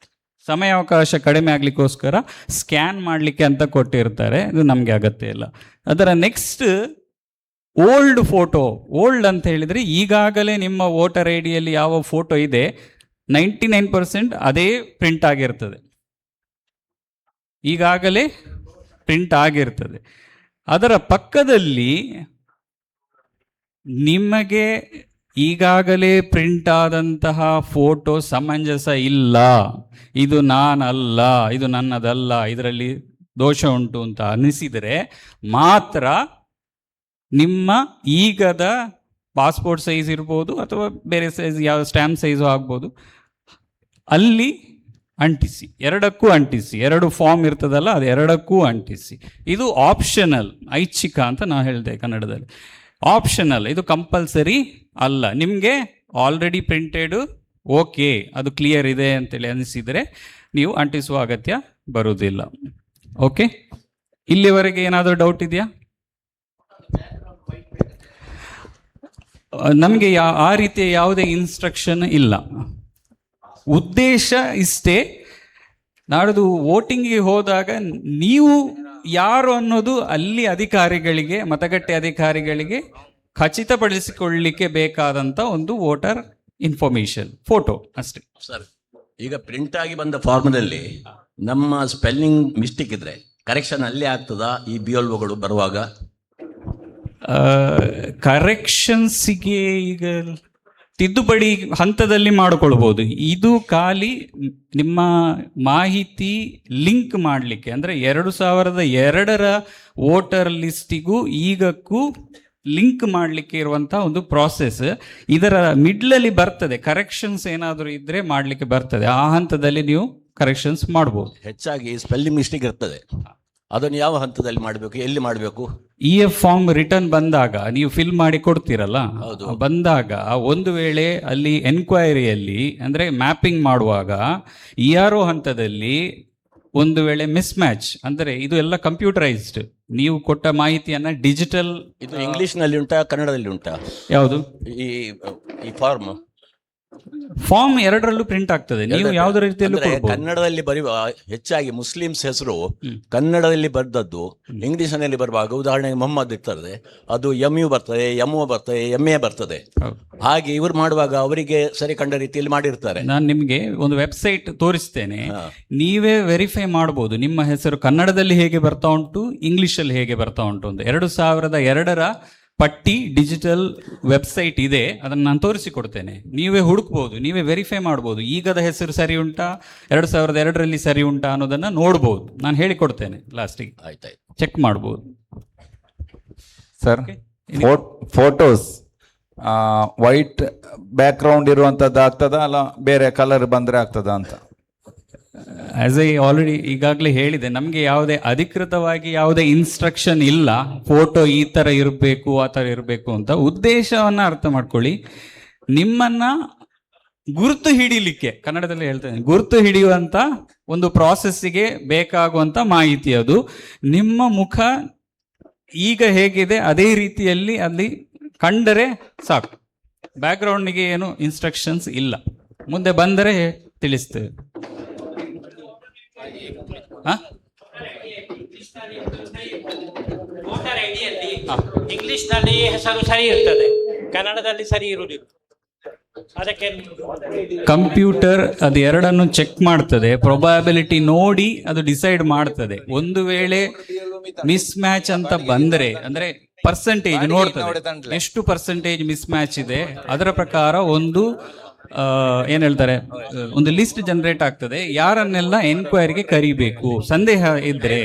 ಸಮಯಾವಕಾಶ ಕಡಿಮೆ ಆಗಲಿಕ್ಕೋಸ್ಕರ ಸ್ಕ್ಯಾನ್ ಮಾಡಲಿಕ್ಕೆ ಅಂತ ಕೊಟ್ಟಿರ್ತಾರೆ. ಇದು ನಮಗೆ ಅಗತ್ಯ ಇಲ್ಲ. ಅದರ ನೆಕ್ಸ್ಟ್ ಓಲ್ಡ್ ಫೋಟೋ. ಓಲ್ಡ್ ಅಂತ ಹೇಳಿದರೆ ಈಗಾಗಲೇ ನಿಮ್ಮ ವೋಟರ್ ID-ಯಲ್ಲಿ ಯಾವ ಫೋಟೋ ಇದೆ 99% ಅದೇ ಪ್ರಿಂಟ್ ಆಗಿರ್ತದೆ, ಈಗಾಗಲೇ ಪ್ರಿಂಟ್ ಆಗಿರ್ತದೆ. ಅದರ ಪಕ್ಕದಲ್ಲಿ ನಿಮಗೆ ಈಗಾಗಲೇ ಪ್ರಿಂಟ್ ಆದಂತಹ ಫೋಟೋ ಸಮಂಜಸ ಇಲ್ಲ, ಇದು ನಾನಲ್ಲ, ಇದು ನನ್ನದಲ್ಲ, ಇದರಲ್ಲಿ ದೋಷ ಉಂಟು ಅಂತ ಅನಿಸಿದರೆ ಮಾತ್ರ ನಿಮ್ಮ ಈಗದ ಪಾಸ್ಪೋರ್ಟ್ ಸೈಜ್ ಇರ್ಬೋದು ಅಥವಾ ಬೇರೆ ಸೈಜ್ ಯಾವ ಸ್ಟ್ಯಾಂಪ್ ಸೈಜು ಆಗ್ಬೋದು, ಅಲ್ಲಿ ಅಂಟಿಸಿ, 2ಕ್ಕೂ ಅಂಟಿಸಿ. 2 ಫಾರ್ಮ್ ಇರ್ತದಲ್ಲ, ಅದು 2ಕ್ಕೂ ಅಂಟಿಸಿ. ಇದು ಆಪ್ಷನಲ್, ಐಚ್ಛಿಕ ಅಂತ ನಾವು ಹೇಳಿದೆ ಕನ್ನಡದಲ್ಲಿ. ಆಪ್ಷನಲ್, ಇದು ಕಂಪಲ್ಸರಿ ಅಲ್ಲ. ನಿಮಗೆ ಆಲ್ರೆಡಿ ಪ್ರಿಂಟೆಡು ಓಕೆ, ಅದು ಕ್ಲಿಯರ್ ಇದೆ ಅಂತೇಳಿ ಅನಿಸಿದರೆ ನೀವು ಅಂಟಿಸುವ ಅಗತ್ಯ ಬರುವುದಿಲ್ಲ. ಓಕೆ, ಇಲ್ಲಿವರೆಗೆ ಏನಾದರೂ ಡೌಟ್ ಇದೆಯಾ? ನಮಗೆ ಆ ರೀತಿಯ ಯಾವುದೇ ಇನ್ಸ್ಟ್ರಕ್ಷನ್ ಇಲ್ಲ. ಉದ್ದೇಶ ಇಷ್ಟೇ, ನಾಡ್ದು ವೋಟಿಂಗಿಗೆ ಹೋದಾಗ ನೀವು ಯಾರು ಅನ್ನೋದು ಅಲ್ಲಿ ಅಧಿಕಾರಿಗಳಿಗೆ, ಮತಗಟ್ಟೆ ಅಧಿಕಾರಿಗಳಿಗೆ ಖಚಿತಪಡಿಸಿಕೊಳ್ಳಲಿಕ್ಕೆ ಬೇಕಾದಂಥ ಒಂದು ವೋಟರ್ ಇನ್ಫಾರ್ಮೇಶನ್ ಫೋಟೋ ಅಷ್ಟೇ. ಸರ್, ಈಗ ಪ್ರಿಂಟ್ ಆಗಿ ಬಂದ ಫಾರ್ಮ್ನಲ್ಲಿ ನಮ್ಮ ಸ್ಪೆಲ್ಲಿಂಗ್ ಮಿಸ್ಟೇಕ್ ಇದ್ರೆ ಕರೆಕ್ಷನ್ ಅಲ್ಲೇ ಆಗ್ತದಾ ಈ BLOಗಳು ಬರುವಾಗ? ಕರೆಕ್ಷನ್ಸಿಗೆ ಈಗ ತಿದ್ದುಪಡಿ ಹಂತದಲ್ಲಿ ಮಾಡಿಕೊಳ್ಬೋದು. ಇದು ಖಾಲಿ ನಿಮ್ಮ ಮಾಹಿತಿ ಲಿಂಕ್ ಮಾಡಲಿಕ್ಕೆ, ಅಂದರೆ 2002ರ ವೋಟರ್ ಲಿಸ್ಟಿಗೂ ಈಗಕ್ಕೂ ಲಿಂಕ್ ಮಾಡಲಿಕ್ಕೆ ಇರುವಂಥ ಒಂದು ಪ್ರಾಸೆಸ್. ಇದರ ಮಿಡ್ಲಲ್ಲಿ ಬರ್ತದೆ, ಕರೆಕ್ಷನ್ಸ್ ಏನಾದರೂ ಇದ್ದರೆ ಮಾಡಲಿಕ್ಕೆ ಬರ್ತದೆ. ಆ ಹಂತದಲ್ಲಿ ನೀವು ಕರೆಕ್ಷನ್ಸ್ ಮಾಡ್ಬೋದು. ಹೆಚ್ಚಾಗಿ ಸ್ಪೆಲ್ಲಿಂಗ್ ಮಿಸ್ಟೇಕ್ ಇರ್ತದೆ, ಅದನ್ನು ಯಾವ ಹಂತದಲ್ಲಿ ಮಾಡಬೇಕು, ಎಲ್ಲಿ ಮಾಡಬೇಕು? EF ಫಾರ್ಮ್ ರಿಟರ್ನ್ ಬಂದಾಗ ನೀವು ಫಿಲ್ ಮಾಡಿ ಕೊಡ್ತೀರಲ್ಲ, ಬಂದಾಗ ಒಂದು ವೇಳೆ ಅಲ್ಲಿ ಎನ್ಕ್ವೈರಿಯಲ್ಲಿ ಅಂದರೆ ಮ್ಯಾಪಿಂಗ್ ಮಾಡುವಾಗ ERO ಹಂತದಲ್ಲಿ ಒಂದು ವೇಳೆ ಮಿಸ್ ಮ್ಯಾಚ್, ಅಂದರೆ ಇದು ಎಲ್ಲ ಕಂಪ್ಯೂಟರೈಸ್ಡ್, ನೀವು ಕೊಟ್ಟ ಮಾಹಿತಿಯನ್ನ ಡಿಜಿಟಲ್. ಇದು ಇಂಗ್ಲಿಷ್ನಲ್ಲಿ ಉಂಟಾ ಕನ್ನಡದಲ್ಲಿ ಉಂಟಾ? ಯಾವುದು ಈ ಫಾರ್ಮ್? ಫಾರ್ಮ್ ಎರಡರಲ್ಲೂ ಪ್ರಿಂಟ್ ಆಗ್ತದೆ, ನೀವು ಯಾವುದೇ ರೀತಿಯಲ್ಲೂ ಅಂದ್ರೆ ಕೊಡ್ಬೋದು. ಕನ್ನಡದಲ್ಲಿ ಬರೆಯುವ ಹೆಚ್ಚಾಗಿ ಮುಸ್ಲಿಮ್ಸ್ ಹೆಸರು ಕನ್ನಡದಲ್ಲಿ ಬರ್ದದ್ದು ಇಂಗ್ಲಿಷ್ನಲ್ಲಿ ಬರುವಾಗ ಉದಾಹರಣೆಗೆ ಮೊಹಮ್ಮದ್ ಇರ್ತದೆ, ಅದು MU ಬರ್ತದೆ, MO ಬರ್ತದೆ, MA ಬರ್ತದೆ. ಹಾಗೆ ಇವರು ಮಾಡುವಾಗ ಅವರಿಗೆ ಸರಿ ಕಂಡ ರೀತಿಯಲ್ಲಿ ಮಾಡಿರ್ತಾರೆ. ನಾನು ನಿಮಗೆ ಒಂದು ವೆಬ್ಸೈಟ್ ತೋರಿಸ್ತೇನೆ, ನೀವೇ ವೆರಿಫೈ ಮಾಡ್ಬೋದು ನಿಮ್ಮ ಹೆಸರು ಕನ್ನಡದಲ್ಲಿ ಹೇಗೆ ಬರ್ತಾ ಉಂಟು, ಇಂಗ್ಲಿಷಲ್ಲಿ ಹೇಗೆ ಬರ್ತಾ ಉಂಟು ಅಂತ. 2002ರ ಪಟ್ಟಿ ಡಿಜಿಟಲ್ ವೆಬ್ಸೈಟ್ ಇದೆ, ಅದನ್ನು ನಾನು ತೋರಿಸಿಕೊಡ್ತೇನೆ. ನೀವೇ ಹುಡುಕ್ಬೋದು, ನೀವೇ ವೆರಿಫೈ ಮಾಡ್ಬೋದು, ಈಗದ ಹೆಸರು ಸರಿ ಉಂಟಾ, 2002ರಲ್ಲಿ ಸರಿ ಉಂಟಾ ಅನ್ನೋದನ್ನು ನೋಡ್ಬೋದು. ನಾನು ಹೇಳಿಕೊಡ್ತೇನೆ ಲಾಸ್ಟಿಗೆ, ಆಯ್ತಾಯ್ತು, ಚೆಕ್ ಮಾಡ್ಬೋದು. ಸರ್, ಫೋಟೋಸ್ ವೈಟ್ ಬ್ಯಾಕ್ಗ್ರೌಂಡ್ ಇರುವಂಥದ್ದು ಆಗ್ತದ ಅಲ್ಲ ಬೇರೆ ಕಲರ್ ಬಂದರೆ ಆಗ್ತದ ಅಂತ? ಆಸ್ ಐ ಆಲ್ರೆಡಿ ಈಗಾಗಲೇ ಹೇಳಿದೆ, ನಮಗೆ ಯಾವುದೇ ಅಧಿಕೃತವಾಗಿ ಯಾವುದೇ ಇನ್ಸ್ಟ್ರಕ್ಷನ್ ಇಲ್ಲ ಫೋಟೋ ಈ ಥರ ಇರಬೇಕು ಆ ಥರ ಇರಬೇಕು ಅಂತ. ಉದ್ದೇಶವನ್ನು ಅರ್ಥ ಮಾಡ್ಕೊಳ್ಳಿ, ನಿಮ್ಮನ್ನು ಗುರುತು ಹಿಡಿಲಿಕ್ಕೆ, ಕನ್ನಡದಲ್ಲಿ ಹೇಳ್ತೇನೆ, ಗುರುತು ಹಿಡಿಯುವಂಥ ಒಂದು ಪ್ರಾಸೆಸ್ಸಿಗೆ ಬೇಕಾಗುವಂಥ ಮಾಹಿತಿ ಅದು. ನಿಮ್ಮ ಮುಖ ಈಗ ಹೇಗಿದೆ ಅದೇ ರೀತಿಯಲ್ಲಿ ಅಲ್ಲಿ ಕಂಡರೆ ಸಾಕು. ಬ್ಯಾಕ್ಗ್ರೌಂಡಿಗೆ ಏನು ಇನ್ಸ್ಟ್ರಕ್ಷನ್ಸ್ ಇಲ್ಲ, ಮುಂದೆ ಬಂದರೆ ತಿಳಿಸ್ತೇವೆ. ಇಂಗ್ಲಿಷ್ ನಲ್ಲಿ ಹೆಸರು ಸರಿ ಇರ್ತದೆ, ಕನ್ನಡದಲ್ಲಿ ಸರಿ ಇರುವುದಿಲ್ಲ. ಅದಕ್ಕೆ ಕಂಪ್ಯೂಟರ್ ಅದು ಎರಡನ್ನು ಚೆಕ್ ಮಾಡ್ತದೆ, ಪ್ರೊಬಬಿಲಿಟಿ ನೋಡಿ ಅದು ಡಿಸೈಡ್ ಮಾಡ್ತದೆ. ಒಂದು ವೇಳೆ ಮಿಸ್ ಮ್ಯಾಚ್ ಅಂತ ಬಂದ್ರೆ, ಅಂದ್ರೆ ಪರ್ಸೆಂಟೇಜ್ ನೋಡ್ತದೆ, ಎಷ್ಟು ಪರ್ಸೆಂಟೇಜ್ ಮಿಸ್ ಮ್ಯಾಚ್ ಇದೆ, ಅದರ ಪ್ರಕಾರ ಒಂದು ಏನ್ ಹೇಳ್ತಾರೆ, ಒಂದು ಲಿಸ್ಟ್ ಜನರೇಟ್ ಆಗ್ತದೆ, ಯಾರನ್ನೆಲ್ಲ ಎನ್ಕ್ವೈರಿಗೆ ಕರಿಬೇಕು ಸಂದೇಹ ಇದ್ರೆ.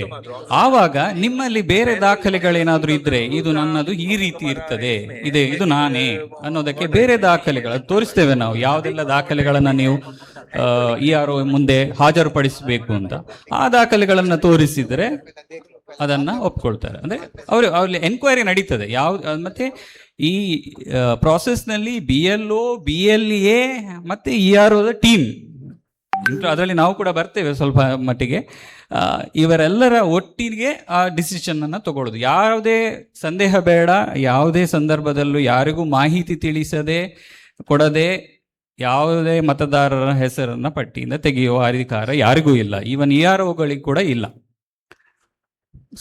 ಆವಾಗ ನಿಮ್ಮಲ್ಲಿ ಬೇರೆ ದಾಖಲೆಗಳೇನಾದ್ರೂ ಇದ್ರೆ, ಇದು ನನ್ನದು ಈ ರೀತಿ ಇರ್ತದೆ, ಇದು ನಾನೇ ಅನ್ನೋದಕ್ಕೆ ಬೇರೆ ದಾಖಲೆಗಳು ತೋರಿಸ್ತೇವೆ ನಾವು, ಯಾವುದೆಲ್ಲ ದಾಖಲೆಗಳನ್ನ ನೀವು ERO ಮುಂದೆ ಹಾಜರುಪಡಿಸಬೇಕು ಅಂತ. ಆ ದಾಖಲೆಗಳನ್ನ ತೋರಿಸಿದ್ರೆ ಅದನ್ನ ಒಪ್ಕೊಳ್ತಾರೆ. ಅಂದ್ರೆ ಅವ್ರಲ್ಲಿ ಎನ್ಕ್ವೈರಿ ನಡೀತದೆ. ಮತ್ತೆ ಈ ಪ್ರಾಸೆಸ್ನಲ್ಲಿ BLO, BLA ಮತ್ತೆ ERO ಟೀಮ್, ಅದರಲ್ಲಿ ನಾವು ಕೂಡ ಬರ್ತೇವೆ ಸ್ವಲ್ಪ ಮಟ್ಟಿಗೆ. ಇವರೆಲ್ಲರ ಒಟ್ಟಿಗೆ ಆ ಡಿಸಿಷನ್ ಅನ್ನು ತಗೊಳ್ಳೋದು. ಯಾವುದೇ ಸಂದೇಹ ಬೇಡ, ಯಾವುದೇ ಸಂದರ್ಭದಲ್ಲೂ ಯಾರಿಗೂ ಮಾಹಿತಿ ತಿಳಿಸದೆ ಕೊಡದೆ ಯಾವುದೇ ಮತದಾರರ ಹೆಸರನ್ನ ಪಟ್ಟಿಯಿಂದ ತೆಗೆಯುವ ಅಧಿಕಾರ ಯಾರಿಗೂ ಇಲ್ಲ, ಈವನ್ EROಗಳಿಗೆ ಕೂಡ ಇಲ್ಲ.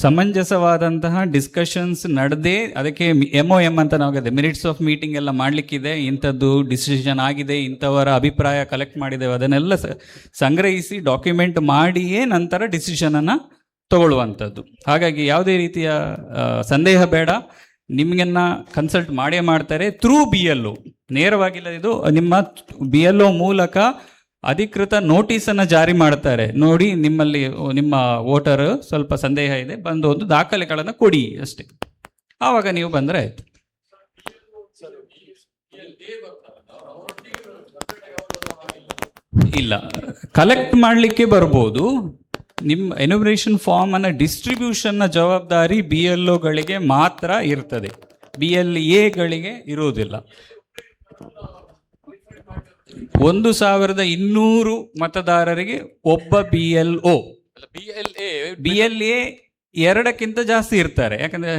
ಸಮಂಜಸವಾದಂತಹ ಡಿಸ್ಕಷನ್ಸ್ ನಡೆದೇ ಅದಕ್ಕೆ MOM ಅಂತ ನಾವು ಮಿನಿಟ್ಸ್ ಆಫ್ ಮೀಟಿಂಗ್ ಎಲ್ಲ ಮಾಡಲಿಕ್ಕಿದೆ. ಇಂಥದ್ದು ಡಿಸಿಷನ್ ಆಗಿದೆ, ಇಂಥವರ ಅಭಿಪ್ರಾಯ ಕಲೆಕ್ಟ್ ಮಾಡಿದ್ದೇವೆ, ಅದನ್ನೆಲ್ಲ ಸಂಗ್ರಹಿಸಿ ಡಾಕ್ಯುಮೆಂಟ್ ಮಾಡಿಯೇ ನಂತರ ಡಿಸಿಷನನ್ನು ತಗೊಳ್ಳುವಂಥದ್ದು. ಹಾಗಾಗಿ ಯಾವುದೇ ರೀತಿಯ ಸಂದೇಹ ಬೇಡ, ನಿಮಗನ್ನ ಕನ್ಸಲ್ಟ್ ಮಾಡೇ ಮಾಡ್ತಾರೆ ಥ್ರೂ BLO, ನೇರವಾಗಿಲ್ಲ. ಇದು ನಿಮ್ಮ BLO ಮೂಲಕ ಅಧಿಕೃತ ನೋಟಿಸನ್ನು ಜಾರಿ ಮಾಡ್ತಾರೆ. ನೋಡಿ, ನಿಮ್ಮಲ್ಲಿ ನಿಮ್ಮ ವೋಟರ್ ಸ್ವಲ್ಪ ಸಂದೇಹ ಇದೆ, ಬಂದು ಒಂದು ದಾಖಲೆಗಳನ್ನು ಕೊಡಿ ಅಷ್ಟೇ, ಆವಾಗ ನೀವು ಬಂದರೆ ಆಯ್ತು. ಇಲ್ಲ, ಕಲೆಕ್ಟ್ ಮಾಡಲಿಕ್ಕೆ ಬರ್ಬೋದು. ನಿಮ್ಮ ಎನ್ಯುಮರೇಷನ್ ಫಾರ್ಮ್ ಅನ್ನ ಡಿಸ್ಟ್ರಿಬ್ಯೂಷನ್ನ ಜವಾಬ್ದಾರಿ BLOಗಳಿಗೆ ಮಾತ್ರ ಇರ್ತದೆ, BLAಗಳಿಗೆ ಇರುವುದಿಲ್ಲ. 1200 ಮತದಾರರಿಗೆ ಒಬ್ಬ BLO. BLA 2ಕ್ಕಿಂತ ಜಾಸ್ತಿ ಇರ್ತಾರೆ, ಯಾಕಂದ್ರೆ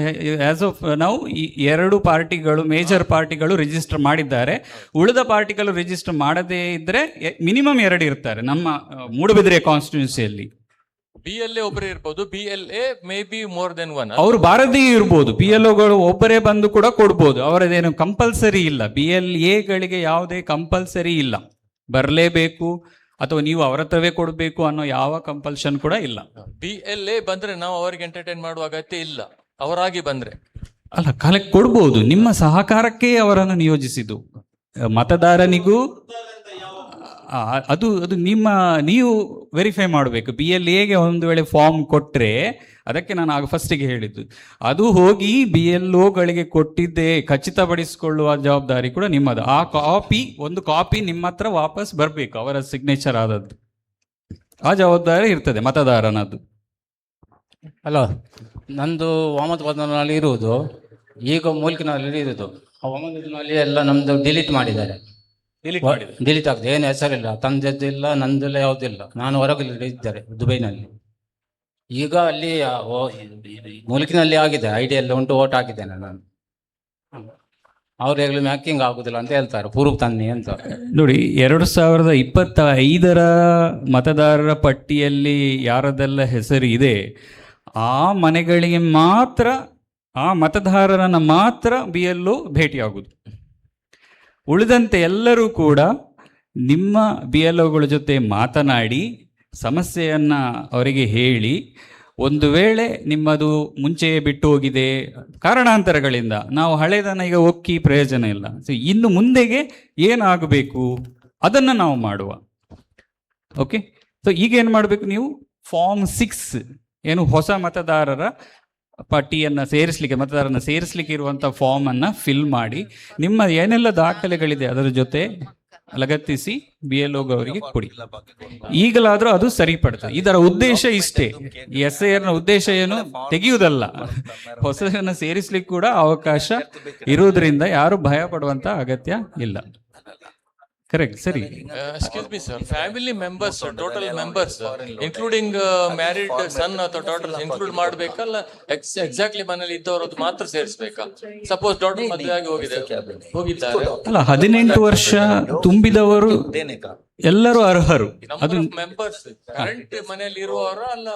ಆಸ್ ಆಫ್ ನಾವು ಈ 2 ಪಾರ್ಟಿಗಳು, ಮೇಜರ್ ಪಾರ್ಟಿಗಳು ರಿಜಿಸ್ಟರ್ ಮಾಡಿದ್ದಾರೆ. ಉಳಿದ ಪಾರ್ಟಿಗಳು ರಿಜಿಸ್ಟರ್ ಮಾಡದೇ ಇದ್ರೆ ಮಿನಿಮಮ್ 2 ಇರ್ತಾರೆ ನಮ್ಮ ಮೂಡುಬಿದಿರೆ ಕಾನ್ಸ್ಟಿಟ್ಯೂನ್ಸಿಯಲ್ಲಿ. BLA ಒಬ್ಬರೇ ಇರ್ಬೋದು, BLA may be more than one. ಅವರು ಬಾರದೇ ಇರ್ಬೋದು, BLOಗಳು ಒಬ್ಬರೇ ಬಂದು ಕೂಡ ಕೊಡ್ಬೋದು, ಅವರದೇನು ಕಂಪಲ್ಸರಿ ಇಲ್ಲ. BLAಗಳಿಗೆ ಯಾವುದೇ ಕಂಪಲ್ಸರಿ ಇಲ್ಲ, ಬರಲೇಬೇಕು ಅಥವಾ ನೀವು ಅವರ ಹತ್ರವೇ ಕೊಡಬೇಕು ಅನ್ನೋ ಯಾವ ಕಂಪಲ್ಷನ್ ಕೂಡ ಇಲ್ಲ. BLA ಬಂದ್ರೆ ನಾವು ಅವರಿಗೆ ಎಂಟರ್ಟೈನ್ ಮಾಡುವ ಅಗತ್ಯ ಇಲ್ಲ, ಅವರಾಗಿ ಬಂದ್ರೆ ಅಲ್ಲ, ಕಲೆಕ್ಟ್ ಕೊಡ್ಬೋದು. ನಿಮ್ಮ ಸಹಕಾರಕ್ಕೆ ಅವರನ್ನು ನಿಯೋಜಿಸಿದ್ದು ಮತದಾರನಿಗೂ ಅದು ನೀವು ವೆರಿಫೈ ಮಾಡಬೇಕು. BLAಗೆ ಒಂದು ವೇಳೆ ಫಾರ್ಮ್ ಕೊಟ್ಟರೆ, ಅದಕ್ಕೆ ನಾನು ಆಗ ಫಸ್ಟಿಗೆ ಹೇಳಿದ್ದು, ಅದು ಹೋಗಿ BLOಗಳಿಗೆ ಕೊಟ್ಟಿದ್ದೇ ಖಚಿತಪಡಿಸಿಕೊಳ್ಳುವ ಜವಾಬ್ದಾರಿ ಕೂಡ ನಿಮ್ಮದು. ಆ ಒಂದು ಕಾಪಿ ನಿಮ್ಮ ಹತ್ರ ವಾಪಸ್ ಬರಬೇಕು, ಅವರ ಸಿಗ್ನೇಚರ್ ಆದದ್ದು. ಆ ಜವಾಬ್ದಾರಿ ಇರ್ತದೆ ಮತದಾರನದ್ದು. ಹಲೋ, ನಂದು ವಾಮದನಲ್ಲಿ ಇರುವುದು, ಈಗ ಮೂಲ್ಕಿನಲ್ಲಿ ಇರುವುದು. ಆ ವಾಮದನಲ್ಲಿ ಎಲ್ಲ ನಮ್ದು ಡಿಲೀಟ್ ಮಾಡಿದ್ದಾರೆ. ಡಿಲೀಟ್ ಆಗಿದೆ, ಏನು ಹೆಸರಿಲ್ಲ, ತಂದೆದ್ದಿಲ್ಲ, ನಂದಿಲ್ಲ, ಯಾವುದಿಲ್ಲ. ನಾನು ಹೊರಗಡೆ ಇದ್ದಾರೆ ದುಬೈನಲ್ಲಿ. ಈಗ ಅಲ್ಲಿ ಮುಲ್ಕಿನಲ್ಲಿ ಆಗಿದೆ, ID ಎಲ್ಲ ಉಂಟು, ಓಟ್ ಹಾಕಿದ್ದೇನೆ ನಾನು. ಅವ್ರು ಹೇಳಿ ಮ್ಯಾಕಿಂಗ್ ಆಗುದಿಲ್ಲ ಅಂತ ಹೇಳ್ತಾರೆ, ಪ್ರೂಫ್ ತನ್ನಿ ಅಂತ. ನೋಡಿ, 2025 ಮತದಾರರ ಪಟ್ಟಿಯಲ್ಲಿ ಯಾರದೆಲ್ಲ ಹೆಸರು ಇದೆ ಆ ಮನೆಗಳಿಗೆ ಮಾತ್ರ, ಆ ಮತದಾರರನ್ನು ಮಾತ್ರ BLO ಭೇಟಿಯಾಗುವುದು. ಉಳಿದಂತೆ ಎಲ್ಲರೂ ಕೂಡ ನಿಮ್ಮ BLOಗಳ ಜೊತೆ ಮಾತನಾಡಿ ಸಮಸ್ಯೆಯನ್ನು ಅವರಿಗೆ ಹೇಳಿ, ಒಂದು ವೇಳೆ ನಿಮ್ಮದು ಮುಂಚೆಯೇ ಬಿಟ್ಟು ಹೋಗಿದೆ ಕಾರಣಾಂತರಗಳಿಂದ, ನಾವು ಹಳೆದನ್ನು ಈಗ ಒಕ್ಕಿ ಪ್ರಯೋಜನ ಇಲ್ಲ. ಸೊ ಇನ್ನು ಮುಂದೆಗೆ ಏನಾಗಬೇಕು ಅದನ್ನು ನಾವು ಮಾಡುವ. ಓಕೆ, ಸೊ ಈಗ ಏನು ಮಾಡಬೇಕು, ನೀವು ಫಾರ್ಮ್ 6 ಏನು ಹೊಸ ಮತದಾರರ ಪಟ್ಟಿಯನ್ನು ಸೇರಿಸಲಿಕ್ಕೆ, ಮತದಾರನ ಸೇರಿಸಲಿಕ್ಕೆ ಇರುವಂಥ ಫಾರ್ಮನ್ನು ಫಿಲ್ ಮಾಡಿ ನಿಮ್ಮ ಏನೆಲ್ಲ ದಾಖಲೆಗಳಿದೆ ಅದರ ಜೊತೆ ಲಗತ್ತಿಸಿ BLO ಅವರಿಗೆ ಕೊಡಿ. ಈಗಲಾದರೂ ಅದು ಸರಿಪಡ್ತದೆ. ಇದರ ಉದ್ದೇಶ ಇಷ್ಟೇ. ಈ SIR ನ ಉದ್ದೇಶ ಏನು, ತೆಗೆಯುವುದಲ್ಲ, ಹೊಸದನ್ನು ಸೇರಿಸ್ಲಿಕ್ಕೆ ಕೂಡ ಅವಕಾಶ ಇರುವುದರಿಂದ ಯಾರು ಭಯ ಪಡುವಂತ ಅಗತ್ಯ ಇಲ್ಲ. ಕರೆಕ್ಟ್, ಸರಿ. Excuse me, sir. Family members, total members, including married son ಅಥವಾ daughters include ಮಾಡಬೇಕಲ್ಲ? ಎಕ್ಸಾಕ್ಟ್ಲಿ ಮನೇಲಿ ಇದ್ದವರು ಮಾತ್ರ ಸೇರಿಸಬೇಕಾ? ಸಪೋಸ್ ಡಾಟರ್ ಮದುವೆ ಆಗಿ ಹೋಗಿದ್ದಾರೆ ಅಲ್ಲ, 18 ವರ್ಷ ತುಂಬಿದವರು ಎಲ್ಲರೂ ಅರ್ಹರು. ಅದು ಮೆಂಬರ್ಸ್ ಕರೆಂಟ್ ಮನೆಯಲ್ಲಿ ಇರುವವರ ಅಲ್ಲ,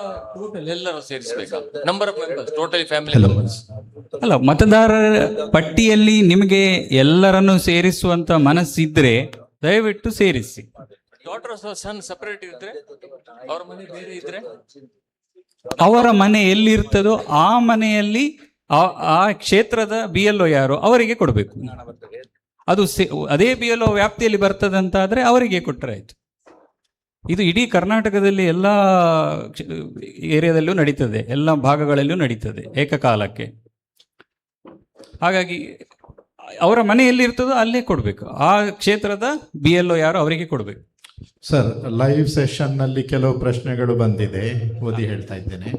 ಎಲ್ಲರೂ ಸೇರಿಸಬೇಕಾ? Number of members, total family members. ಅಲ್ಲ, ಮತದಾರರ ಪಟ್ಟಿಯಲ್ಲಿ ನಿಮಗೆ ಎಲ್ಲರನ್ನು ಸೇರಿಸುವಂತ ಮನಸ್ಸಿದ್ರೆ ದಯವಿಟ್ಟು ಸೇರಿಸಿ. ಡಾಟರ್ ಸನ್ ಸಪರೇಟ್ ಇದ್ರೆ, ಅವ್ರ ಮನೆ ಬೇರೆ ಇದ್ರೆ, ಅವರ ಮನೆ ಎಲ್ಲಿರ್ತದೋ ಆ ಮನೆಯಲ್ಲಿ ಆ ಕ್ಷೇತ್ರದ BLO ಯಾರು ಅವರಿಗೆ ಕೊಡಬೇಕು. ಅದು ಅದೇ BLO ವ್ಯಾಪ್ತಿಯಲ್ಲಿ ಬರ್ತದಂತಾದ್ರೆ ಅವರಿಗೆ ಕೊಟ್ಟರೆ ಆಯ್ತು. ಇದು ಇಡೀ ಕರ್ನಾಟಕದಲ್ಲಿ ಎಲ್ಲ ಏರಿಯಾದಲ್ಲೂ ನಡೀತದೆ, ಎಲ್ಲ ಭಾಗಗಳಲ್ಲೂ ನಡೀತದೆ ಏಕಕಾಲಕ್ಕೆ. ಹಾಗಾಗಿ ಅವರ ಮನೆ ಎಲ್ಲಿರ್ತದೋ ಅಲ್ಲೇ ಕೊಡಬೇಕು, ಆ ಕ್ಷೇತ್ರದ BLO ಯಾರು ಅವರಿಗೆ ಕೊಡಬೇಕು. ಸರ್, ಲೈವ್ ಸೆಷನ್ನಲ್ಲಿ ಕೆಲವು ಪ್ರಶ್ನೆಗಳು ಬಂದಿದೆ, ಓದಿ ಹೇಳ್ತಾ ಇದ್ದೇನೆ.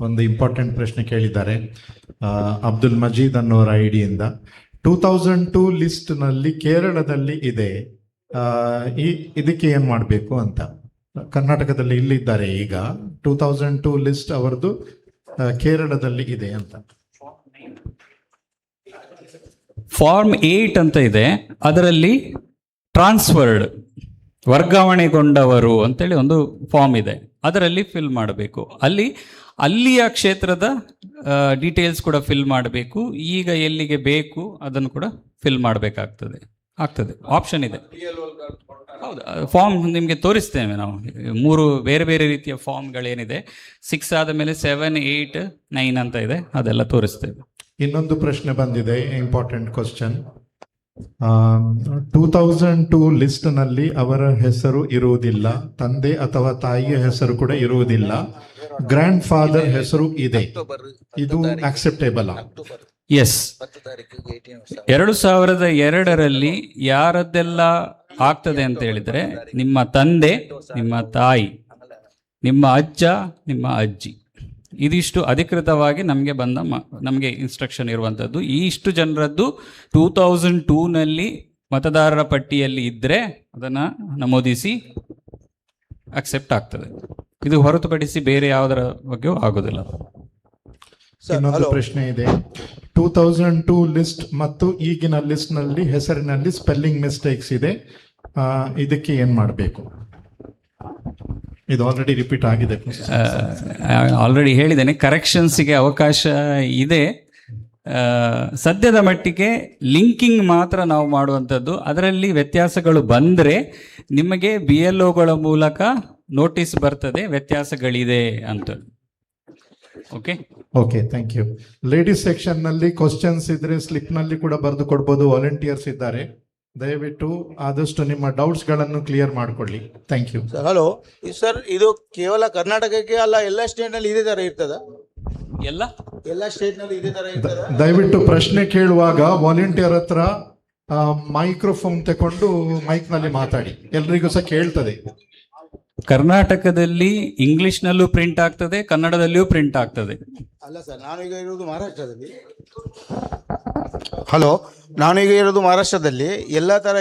ಒಂದು ಇಂಪಾರ್ಟೆಂಟ್ ಪ್ರಶ್ನೆ ಕೇಳಿದ್ದಾರೆ ಅಬ್ದುಲ್ ಮಜೀದ್ ಅನ್ನೋರ ಐಡಿಯಿಂದ. 2002 ಲಿಸ್ಟ್ನಲ್ಲಿ ಕೇರಳದಲ್ಲಿ ಇದೆ, ಇದಕ್ಕೆ ಏನು ಮಾಡಬೇಕು ಅಂತ. ಕರ್ನಾಟಕದಲ್ಲಿ ಇಲ್ಲಿದ್ದಾರೆ ಈಗ, 2002 ಲಿಸ್ಟ್ ಅವರದು ಕೇರಳದಲ್ಲಿ ಇದೆ ಅಂತ. ಫಾರ್ಮ್ 8 ಅಂತ ಇದೆ, ಅದರಲ್ಲಿ ಟ್ರಾನ್ಸ್ಫರ್ಡ್, ವರ್ಗಾವಣೆಗೊಂಡವರು ಅಂತೇಳಿ ಒಂದು ಫಾರ್ಮ್ ಇದೆ, ಅದರಲ್ಲಿ ಫಿಲ್ ಮಾಡಬೇಕು. ಅಲ್ಲಿಯ ಕ್ಷೇತ್ರದ ಡೀಟೇಲ್ಸ್ ಕೂಡ ಫಿಲ್ ಮಾಡಬೇಕು. ಈಗ ಎಲ್ಲಿಗೆ ಬೇಕು ಅದನ್ನು ಕೂಡ ಫಿಲ್ ಮಾಡಬೇಕಾಗ್ತದೆ. ಆಪ್ಷನ್ ಇದೆ. ಹೌದು, ಫಾರ್ಮ್ ನಿಮಗೆ ತೋರಿಸ್ತೇವೆ ನಾವು. 3 ಬೇರೆ ಬೇರೆ ರೀತಿಯ ಫಾರ್ಮ್ಗಳೇನಿದೆ, 6 ಆದ ಮೇಲೆ 7, 8, 9 ಅಂತ ಇದೆ, ಅದೆಲ್ಲ ತೋರಿಸ್ತೇವೆ. ಇನ್ನೊಂದು ಪ್ರಶ್ನೆ ಬಂದಿದೆ, ಇಂಪಾರ್ಟೆಂಟ್ ಕ್ವಶನ್. 2002 ಲಿಸ್ಟ್ನಲ್ಲಿ ಅವರ ಹೆಸರು ಇರುವುದಿಲ್ಲ, ತಂದೆ ಅಥವಾ ತಾಯಿಯ ಹೆಸರು ಕೂಡ ಇರುವುದಿಲ್ಲ, ಗ್ರ್ಯಾಂಡ್ ಫಾದರ್ ಹೆಸರು ಇದೆ. ಇದು ಅಕ್ಸೆಪ್ಟೇಬಲ್? ಎಸ್. 2002ರಲ್ಲಿ ಯಾರದ್ದೆಲ್ಲ ಆಗ್ತದೆ ಅಂತ ಹೇಳಿದ್ರೆ, ನಿಮ್ಮ ತಂದೆ, ನಿಮ್ಮ ತಾಯಿ, ನಿಮ್ಮ ಅಜ್ಜ, ನಿಮ್ಮ ಅಜ್ಜಿ, ಇದಿಷ್ಟು ಅಧಿಕೃತವಾಗಿ ನಮಗೆ ಇನ್ಸ್ಟ್ರಕ್ಷನ್ ಇರುವಂಥದ್ದು. ಇಷ್ಟು ಜನರದ್ದು 2002ನಲ್ಲಿ ಮತದಾರರ ಪಟ್ಟಿಯಲ್ಲಿ ಇದ್ದರೆ ಅದನ್ನು ನಮೂದಿಸಿ ಅಕ್ಸೆಪ್ಟ್ ಆಗ್ತದೆ. ಇದು ಹೊರತುಪಡಿಸಿ ಬೇರೆ ಯಾವುದರ ಬಗ್ಗೆಯೂ ಆಗೋದಿಲ್ಲ. ಇನ್ನೊಂದು ಪ್ರಶ್ನೆ ಇದೆ. 2002 ಲಿಸ್ಟ್ ಮತ್ತು ಈಗಿನ ಲಿಸ್ಟ್ನಲ್ಲಿ ಹೆಸರಿನಲ್ಲಿ ಸ್ಪೆಲ್ಲಿಂಗ್ ಮಿಸ್ಟೇಕ್ಸ್ ಇದೆ, ಇದಕ್ಕೆ ಏನು ಮಾಡಬೇಕು? ಇದು ಆಲ್ರೆಡಿ ರಿಪೀಟ್ ಆಗಿದೆ. ಆಲ್ರೆಡಿ ಹೇಳಿದ್ದೇನೆ, ಕರೆಕ್ಷನ್ಸ್ಗೆ ಅವಕಾಶ ಇದೆ. ಸದ್ಯದ ಮಟ್ಟಿಗೆ ಲಿಂಕಿಂಗ್ ಮಾತ್ರ ನಾವು ಮಾಡುವಂಥದ್ದು. ಅದರಲ್ಲಿ ವ್ಯತ್ಯಾಸಗಳು ಬಂದರೆ ನಿಮಗೆ BLOಗಳ ಮೂಲಕ ನೋಟಿಸ್ ಬರ್ತದೆ, ವ್ಯತ್ಯಾಸಗಳಿದೆ ಅಂತ. Okay, thank you. ಲೇಡೀಸ್ ಸೆಕ್ಷನ್ನಲ್ಲಿ ಕ್ವಶನ್ಸ್ ಇದ್ರೆ ಸ್ಲಿಪ್ನಲ್ಲಿ ಕೂಡ ಬರೆದು ಕೊಡ್ಬೋದು. ವಾಲಂಟಿಯರ್ಸ್ ಇದ್ದಾರೆ, ದಯವಿಟ್ಟು ಆದಷ್ಟು ನಿಮ್ಮ ಡೌಟ್ಸ್ಗಳನ್ನು ಕ್ಲಿಯರ್ ಮಾಡಿಕೊಳ್ಳಿ. Thank you. ಹಲೋ ಸರ್, ಇದು ಕೇವಲ ಕರ್ನಾಟಕಕ್ಕೆ ಅಲ್ಲ, ಎಲ್ಲ ಸ್ಟೇಟ್ನಲ್ಲಿ ಇದೇ ಥರ ಇರ್ತದ? ಎಲ್ಲ ಸ್ಟೇಟ್ನಲ್ಲಿ ಇದೇ ಥರ ಇರ್ತದ? ದಯವಿಟ್ಟು ಪ್ರಶ್ನೆ ಕೇಳುವಾಗ ವಾಲಂಟಿಯರ್ ಹತ್ರ ಮೈಕ್ರೋಫೋನ್ ತಗೊಂಡು ಮೈಕ್ನಲ್ಲಿ ಮಾತಾಡಿ, ಎಲ್ರಿಗೂ ಸಹ ಕೇಳ್ತದೆ. ಕರ್ನಾಟಕದಲ್ಲಿ ಇಂಗ್ಲಿಷ್ನಲ್ಲೂ ಪ್ರಿಂಟ್ ಆಗ್ತದೆ, ಕನ್ನಡದಲ್ಲಿಯೂ ಪ್ರಿಂಟ್ ಆಗ್ತದೆ. ಅಲ್ಲ ಸರ್, ನಾನೀಗ ಇರೋದು ಮಹಾರಾಷ್ಟ್ರದಲ್ಲಿ. ಹಲೋ, ನಾನೀಗ ಇರೋದು ಮಹಾರಾಷ್ಟ್ರದಲ್ಲಿ. ಎಲ್ಲ ಥರ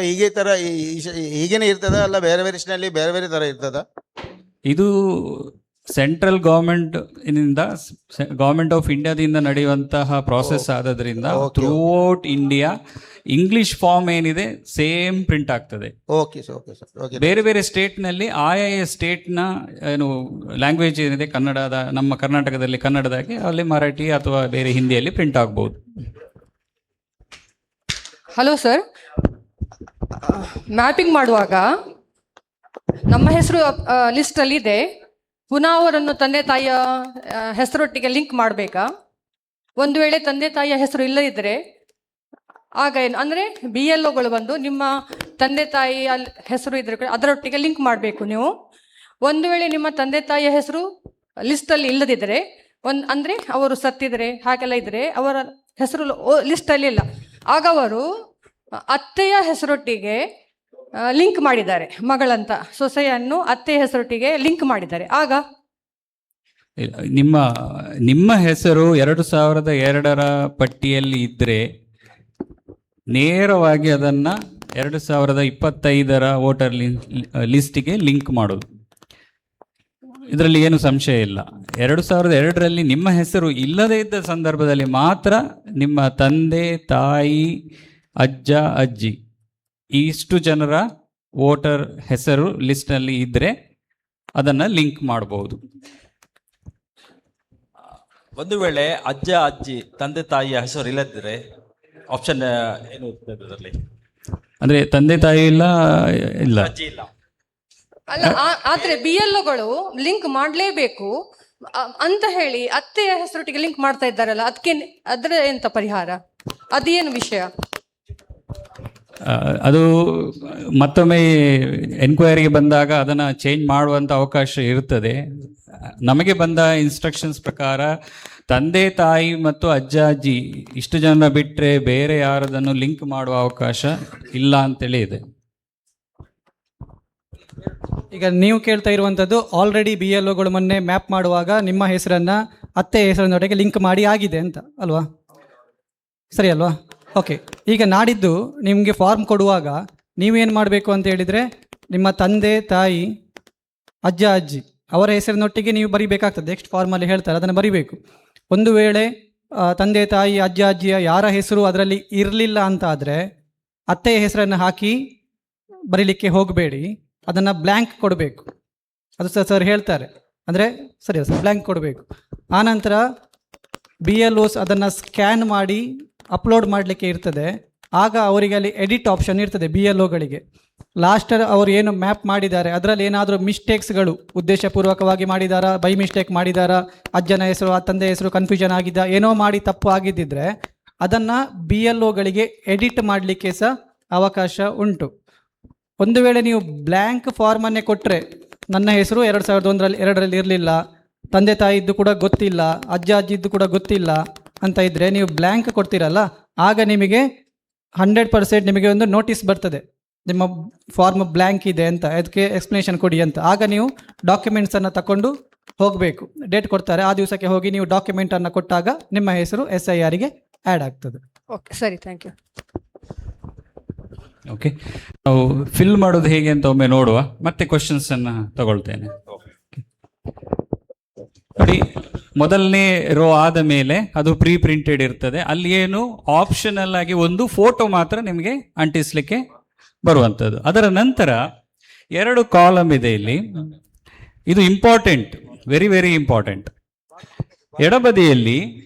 ಹೀಗೇನೆ ಇರ್ತದ, ಅಲ್ಲ ಬೇರೆ ಬೇರೆ ಸ್ಟೇಟ್ನಲ್ಲಿ ಬೇರೆ ಬೇರೆ ಥರ ಇರ್ತದ? ಇದು ಸೆಂಟ್ರಲ್ ಗೌರ್ಮೆಂಟ್ ಆಫ್ ಇಂಡಿಯಾದಿಂದ ನಡೆಯುವಂತಹ ಪ್ರಾಸೆಸ್ ಆದದ್ರಿಂದ ಥ್ರೂಔಟ್ ಇಂಡಿಯಾ ಇಂಗ್ಲಿಷ್ ಫಾರ್ಮ್ ಏನಿದೆ ಸೇಮ್ ಪ್ರಿಂಟ್ ಆಗ್ತದೆ. Okay sir, okay sir, okay. ಬೇರೆ ಬೇರೆ ಸ್ಟೇಟ್ನಲ್ಲಿ ಆಯಾಯ ಸ್ಟೇಟ್ನ ಏನು ಲ್ಯಾಂಗ್ವೇಜ್ ಏನಿದೆ ಕನ್ನಡದ, ನಮ್ಮ ಕರ್ನಾಟಕದಲ್ಲಿ ಕನ್ನಡದಾಗೆ ಅಲ್ಲಿ ಮರಾಠಿ ಅಥವಾ ಬೇರೆ ಹಿಂದಿಯಲ್ಲಿ ಪ್ರಿಂಟ್ ಆಗ್ಬೋದು. ಹಲೋ ಸರ್, ಮ್ಯಾಪಿಂಗ್ ಮಾಡುವಾಗ ನಮ್ಮ ಹೆಸರು ಲಿಸ್ಟಲ್ಲಿ ಇದೆ, ಪುನಃ ಅವರನ್ನು ತಂದೆ ತಾಯಿಯ ಹೆಸರೊಟ್ಟಿಗೆ ಲಿಂಕ್ ಮಾಡಬೇಕಾ? ಒಂದು ವೇಳೆ ತಂದೆ ತಾಯಿಯ ಹೆಸರು ಇಲ್ಲದಿದ್ದರೆ ಆಗ ಏನು ಅಂದರೆ BLOಗಳು ಬಂದು ನಿಮ್ಮ ತಂದೆ ತಾಯಿಯ ಹೆಸರು ಇದ್ರೆ ಅದರೊಟ್ಟಿಗೆ ಲಿಂಕ್ ಮಾಡಬೇಕು ನೀವು. ಒಂದು ವೇಳೆ ನಿಮ್ಮ ತಂದೆ ತಾಯಿಯ ಹೆಸರು ಲಿಸ್ಟಲ್ಲಿ ಇಲ್ಲದಿದ್ದರೆ ಅಂದರೆ ಅವರು ಸತ್ತಿದ್ರೆ ಹಾಗೆಲ್ಲ ಇದ್ದರೆ ಅವರ ಹೆಸರು ಲಿಸ್ಟಲ್ಲಿ ಇಲ್ಲ, ಆಗ ಅವರು ಅತ್ತೆಯ ಹೆಸರೊಟ್ಟಿಗೆ ಲಿಂಕ್ ಮಾಡಿದ್ದಾರೆ, ಮಗಳಂತ ಸೊಸೆಯನ್ನು ಅತ್ತೆಯ ಹೆಸರೊಟ್ಟಿಗೆ ಲಿಂಕ್ ಮಾಡಿದ್ದಾರೆ. ಆಗ ನಿಮ್ಮ ಹೆಸರು 2002 ಪಟ್ಟಿಯಲ್ಲಿ ಇದ್ದರೆ ನೇರವಾಗಿ ಅದನ್ನ 2025 ವೋಟರ್ ಲಿಸ್ಟಿಗೆ ಲಿಂಕ್ ಮಾಡೋದು. ಇದರಲ್ಲಿ ಏನು ಸಂಶಯ ಇಲ್ಲ. 2002 ನಿಮ್ಮ ಹೆಸರು ಇಲ್ಲದೇ ಇದ್ದ ಸಂದರ್ಭದಲ್ಲಿ ಮಾತ್ರ ನಿಮ್ಮ ತಂದೆ ತಾಯಿ ಅಜ್ಜ ಅಜ್ಜಿ ಇಷ್ಟು ಜನರ ವೋಟರ್ ಹೆಸರು ಲಿಸ್ಟ್ನಲ್ಲಿ ಇದ್ದರೆ ಅದನ್ನು ಲಿಂಕ್ ಮಾಡಬಹುದು. ಒಂದು ವೇಳೆ ಅಜ್ಜ ಅಜ್ಜಿ ತಂದೆ ತಾಯಿಯ ಹೆಸರು ಇಲ್ಲದಿದ್ರೆ ಆಪ್ಷನ್ ಏನು ಇದರಲ್ಲಿ? ಅಂದರೆ ತಂದೆ ತಾಯಿ ಇಲ್ಲ ಅಜ್ಜಿ ಇಲ್ಲ ಅಲ್ಲ, ಆದರೆ BLOಗಳು ಲಿಂಕ್ ಮಾಡಲೇಬೇಕು ಅಂತ ಹೇಳಿ ಅತ್ತೆಯ ಹೆಸರೊಟ್ಟಿಗೆ ಲಿಂಕ್ ಮಾಡ್ತಾ ಇದ್ದಾರಲ್ಲ, ಅದರ ಎಂತ ಪರಿಹಾರ? ಅದೇನು ವಿಷಯ? ಅದು ಮತ್ತೊಮ್ಮೆ ಎನ್ಕ್ವೈರಿಗೆ ಬಂದಾಗ ಅದನ್ನು ಚೇಂಜ್ ಮಾಡುವಂಥ ಅವಕಾಶ ಇರ್ತದೆ. ನಮಗೆ ಬಂದ ಇನ್ಸ್ಟ್ರಕ್ಷನ್ಸ್ ಪ್ರಕಾರ ತಂದೆ ತಾಯಿ ಮತ್ತು ಅಜ್ಜ ಅಜ್ಜಿ ಇಷ್ಟು ಜನ ಬಿಟ್ಟರೆ ಬೇರೆ ಯಾರದನ್ನು ಲಿಂಕ್ ಮಾಡುವ ಅವಕಾಶ ಇಲ್ಲ ಅಂತೇಳಿ ಇದೆ. ಈಗ ನೀವು ಕೇಳ್ತಾ ಇರುವಂಥದ್ದು ಆಲ್ರೆಡಿ BLOಗಳು ಮೊನ್ನೆ ಮ್ಯಾಪ್ ಮಾಡುವಾಗ ನಿಮ್ಮ ಹೆಸರನ್ನು ಅತ್ತೆ ಹೆಸರಿನೊಟ್ಟಿಗೆ ಲಿಂಕ್ ಮಾಡಿ ಆಗಿದೆ ಅಂತ ಅಲ್ವಾ? ಸರಿ ಅಲ್ವಾ? ಓಕೆ. ಈಗ ನಾಡಿದ್ದು ನಿಮಗೆ ಫಾರ್ಮ್ ಕೊಡುವಾಗ ನೀವೇನು ಮಾಡಬೇಕು ಅಂತ ಹೇಳಿದರೆ ನಿಮ್ಮ ತಂದೆ ತಾಯಿ ಅಜ್ಜ ಅಜ್ಜಿ ಅವರ ಹೆಸರಿನೊಟ್ಟಿಗೆ ನೀವು ಬರಿಬೇಕಾಗ್ತದೆ. ನೆಕ್ಸ್ಟ್ ಫಾರ್ಮಲ್ಲಿ ಹೇಳ್ತಾರೆ ಅದನ್ನು ಬರಿಬೇಕು. ಒಂದು ವೇಳೆ ತಂದೆ ತಾಯಿ ಅಜ್ಜ ಅಜ್ಜಿಯ ಯಾರ ಹೆಸರು ಅದರಲ್ಲಿ ಇರಲಿಲ್ಲ ಅಂತ ಆದರೆ ಅತ್ತೆಯ ಹೆಸರನ್ನು ಹಾಕಿ ಬರೀಲಿಕ್ಕೆ ಹೋಗಬೇಡಿ, ಅದನ್ನು ಬ್ಲ್ಯಾಂಕ್ ಕೊಡಬೇಕು. ಅದು ಸರ್ ಹೇಳ್ತಾರೆ, ಅಂದರೆ ಸರಿ ಸರ್ ಬ್ಲ್ಯಾಂಕ್ ಕೊಡಬೇಕು. ಆನಂತರ BLOs ಅದನ್ನು ಸ್ಕ್ಯಾನ್ ಮಾಡಿ ಅಪ್ಲೋಡ್ ಮಾಡಲಿಕ್ಕೆ ಇರ್ತದೆ. ಆಗ ಅವರಿಗೆ ಅಲ್ಲಿ ಎಡಿಟ್ ಆಪ್ಷನ್ ಇರ್ತದೆ BLOಗಳಿಗೆ. ಲಾಸ್ಟರ್ ಅವರು ಏನು ಮ್ಯಾಪ್ ಮಾಡಿದ್ದಾರೆ ಅದರಲ್ಲಿ ಏನಾದರೂ ಮಿಸ್ಟೇಕ್ಸ್ಗಳು ಉದ್ದೇಶಪೂರ್ವಕವಾಗಿ ಮಾಡಿದಾರಾ, ಬೈ ಮಿಸ್ಟೇಕ್ ಮಾಡಿದಾರಾ, ಅಜ್ಜನ ಹೆಸರು ಆ ತಂದೆ ಹೆಸರು ಕನ್ಫ್ಯೂಷನ್ ಆಗಿದ್ದ, ಏನೋ ಮಾಡಿ ತಪ್ಪು ಆಗಿದ್ದಿದ್ರೆ ಅದನ್ನು BLOಗಳಿಗೆ ಎಡಿಟ್ ಮಾಡಲಿಕ್ಕೆ ಸಹ ಅವಕಾಶ ಉಂಟು. ಒಂದು ವೇಳೆ ನೀವು ಬ್ಲ್ಯಾಂಕ್ ಫಾರ್ಮನ್ನೇ ಕೊಟ್ಟರೆ, ನನ್ನ ಹೆಸರು 2002 ಇರಲಿಲ್ಲ, ತಂದೆ ತಾಯಿದ್ದು ಕೂಡ ಗೊತ್ತಿಲ್ಲ, ಅಜ್ಜ ಅಜ್ಜಿದ್ದು ಕೂಡ ಗೊತ್ತಿಲ್ಲ ಅಂತ ಇದ್ದರೆ ನೀವು ಬ್ಲ್ಯಾಂಕ್ ಕೊಡ್ತೀರಲ್ಲ, ಆಗ ನಿಮಗೆ 100% ನಿಮಗೆ ಒಂದು ನೋಟಿಸ್ ಬರ್ತದೆ, ನಿಮ್ಮ ಫಾರ್ಮ್ ಬ್ಲ್ಯಾಂಕ್ ಇದೆ ಅಂತ, ಅದಕ್ಕೆ ಎಕ್ಸ್ಪ್ಲನೇಷನ್ ಕೊಡಿ ಅಂತ. ಆಗ ನೀವು ಡಾಕ್ಯುಮೆಂಟ್ಸನ್ನು ತಗೊಂಡು ಹೋಗಬೇಕು. ಡೇಟ್ ಕೊಡ್ತಾರೆ, ಆ ದಿವಸಕ್ಕೆ ಹೋಗಿ ನೀವು ಡಾಕ್ಯುಮೆಂಟನ್ನು ಕೊಟ್ಟಾಗ ನಿಮ್ಮ ಹೆಸರು SIRಗೆ ಆ್ಯಡ್ ಆಗ್ತದೆ. ಓಕೆ, ಸರಿ, ಥ್ಯಾಂಕ್ ಯು. ಓಕೆ, ನಾವು ಫಿಲ್ ಮಾಡೋದು ಹೇಗೆ ಅಂತ ಒಮ್ಮೆ ನೋಡುವ, ಮತ್ತೆ ಕ್ವಶನ್ಸನ್ನು ತಗೊಳ್ತೇನೆ. ನೋಡಿ, ಮೊದಲನೇ ರೋ ಆದ ಮೇಲೆ ಅದು ಪ್ರೀ ಪ್ರಿಂಟೆಡ್ ಇರ್ತದೆ. ಅಲ್ಲಿ ಏನು ಆಪ್ಷನಲ್ ಆಗಿ ಒಂದು ಫೋಟೋ ಮಾತ್ರ ನಿಮಗೆ ಅಂಟಿಸ್ಲಿಕ್ಕೆ ಬರುವಂಥದ್ದು. ಅದರ ನಂತರ 2 ಕಾಲಮ್ ಇದೆ ಇಲ್ಲಿ. ಇದು ಇಂಪಾರ್ಟೆಂಟ್, ವೆರಿ ವೆರಿ ಇಂಪಾರ್ಟೆಂಟ್. ಎಡಬದಿಯಲ್ಲಿ